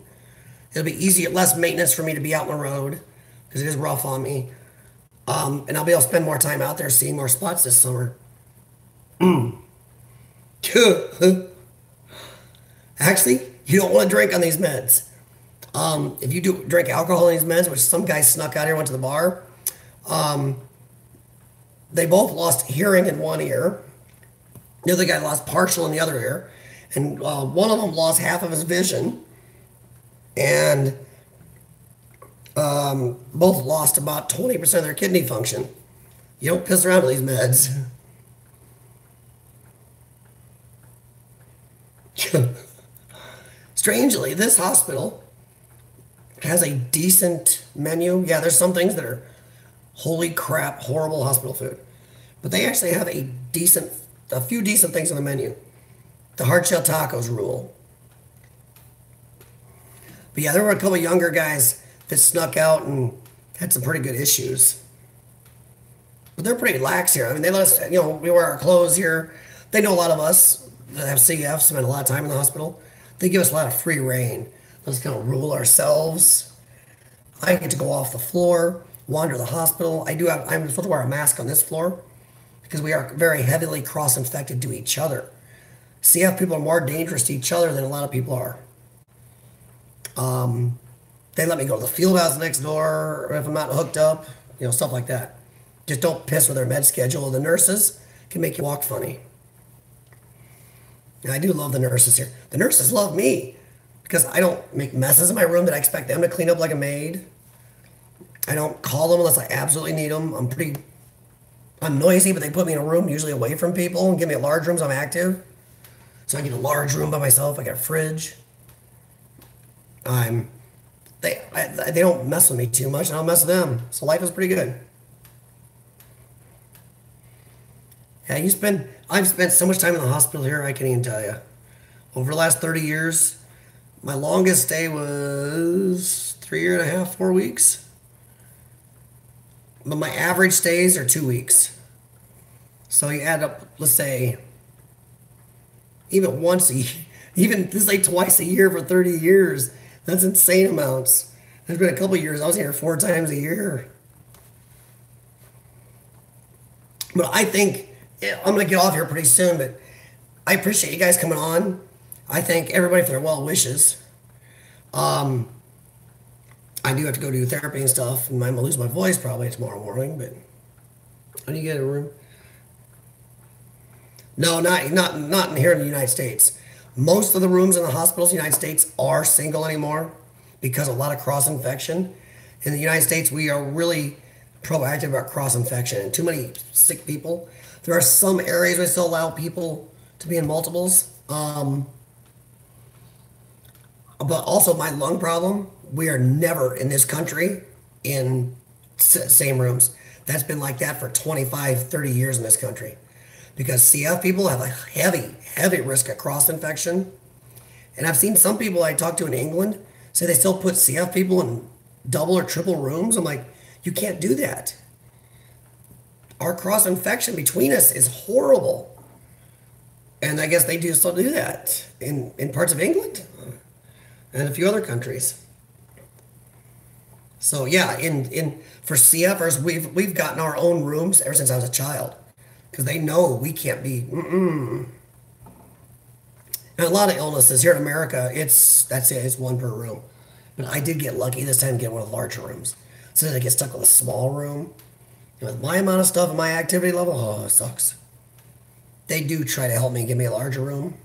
It'll be easier, less maintenance for me to be out on the road because it is rough on me. And I'll be able to spend more time out there seeing more spots this summer. Actually, you don't want to drink on these meds. If you do drink alcohol on these meds, which some guy snuck out here, went to the bar, they both lost hearing in one ear. The other guy lost partial in the other ear. And one of them lost half of his vision. And both lost about 20% of their kidney function. You don't piss around with these meds. Strangely, this hospital has a decent menu. Yeah, there's some things that are holy crap, horrible hospital food. But they actually have a few decent things on the menu. The hard shell tacos rule. But yeah, there were a couple of younger guys that snuck out and had some pretty good issues. But they're pretty lax here. I mean, they let us, we wear our clothes here. They know a lot of us that have CF, spend a lot of time in the hospital. They give us a lot of free reign. Let us kind of rule ourselves. I get to go off the floor, wander the hospital. I'm supposed to wear a mask on this floor because we are very heavily cross-infected to each other. CF people are more dangerous to each other than a lot of people are. They let me go to the field house next door or if I'm not hooked up, stuff like that. Just don't piss with their med schedule. The nurses can make you walk funny. And I do love the nurses here. The nurses love me because I don't make messes in my room that I expect them to clean up like a maid. I don't call them unless I absolutely need them. I'm noisy, but they put me in a room usually away from people and give me a large room so I'm active. So I get a large room by myself. I got a fridge. They don't mess with me too much. I don't mess with them. So life is pretty good. Yeah, I've spent so much time in the hospital here, I can't even tell you. over the last 30 years, my longest stay was 3.5, 4 weeks. But my average stays are 2 weeks. So you add up, let's say, even once a year, even this is like twice a year for 30 years. That's insane amounts. There's been a couple of years I was here 4 times a year. But I think I'm going to get off here pretty soon, but I appreciate you guys coming on. I thank everybody for their well wishes. I do have to go do therapy and stuff, and I'm going to lose my voice probably tomorrow morning, but how do you get a room? No, not here in the United States. Most of the rooms in the hospitals in the United States are single anymore because of a lot of cross-infection. In the United States, we are really proactive about cross-infection and too many sick people. There are some areas we still allow people to be in multiples. But also my lung problem, we are never in this country in same rooms. That's been like that for 25, 30 years in this country. Because CF people have a heavy risk of cross-infection. And I've seen some people I talked to in England say they still put CF people in double or triple rooms. I'm like, you can't do that. Our cross-infection between us is horrible. And I guess they do still do that in parts of England and a few other countries. So yeah, for CFers, we've gotten our own rooms ever since I was a child. Because they know we can't be. And a lot of illnesses here in America, that's it. It's one per room. But I did get lucky this time to get one of the larger rooms. So then I get stuck with a small room. And with my amount of stuff and my activity level, oh, it sucks. They do try to help me give me a larger room.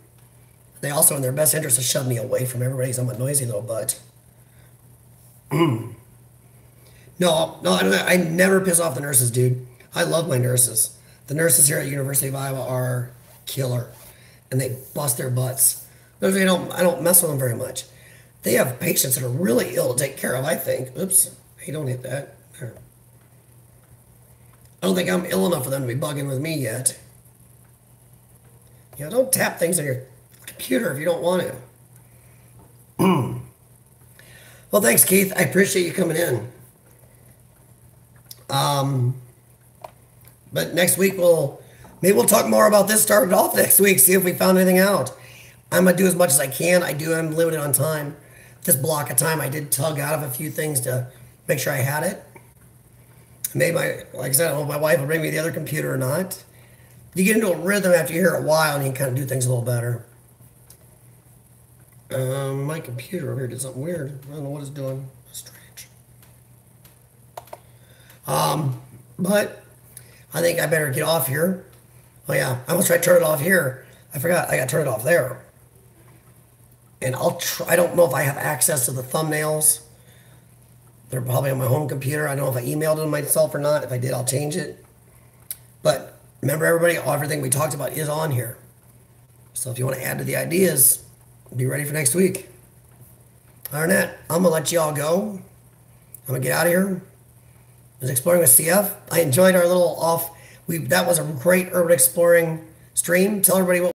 They also, in their best interest, to shove me away from everybody because I'm a noisy little butt. No, I never piss off the nurses, dude. I love my nurses. The nurses here at University of Iowa are killer, and they bust their butts. I don't mess with them very much. They have patients that are really ill to take care of, I think. Oops, hey, don't hit that. There. I don't think I'm ill enough for them to be bugging with me yet. You know, don't tap things on your computer if you don't want to. Well, thanks, Keith. I appreciate you coming in. But next week maybe we'll talk more about this. Start it off next week. See if we found anything out. I'm gonna do as much as I can. I'm limited on time. This block of time, I did tug out of a few things to make sure I had it. Maybe like I said, I don't know if my wife will bring me the other computer or not. You get into a rhythm after you're here a while, and you can kind of do things a little better. My computer over here did something weird. I don't know what it's doing. It's strange. But I think I better get off here. Oh yeah, I almost tried to turn it off here. I forgot I got to turn it off there. And I don't know if I have access to the thumbnails. They're probably on my home computer. I don't know if I emailed them myself or not. If I did, I'll change it. But remember, everybody, everything we talked about is on here. So if you want to add to the ideas, be ready for next week. Other than that, I'm going to let you all go. I'm going to get out of here. I was exploring with CF. I enjoyed our little that was a great urban exploring stream. Tell everybody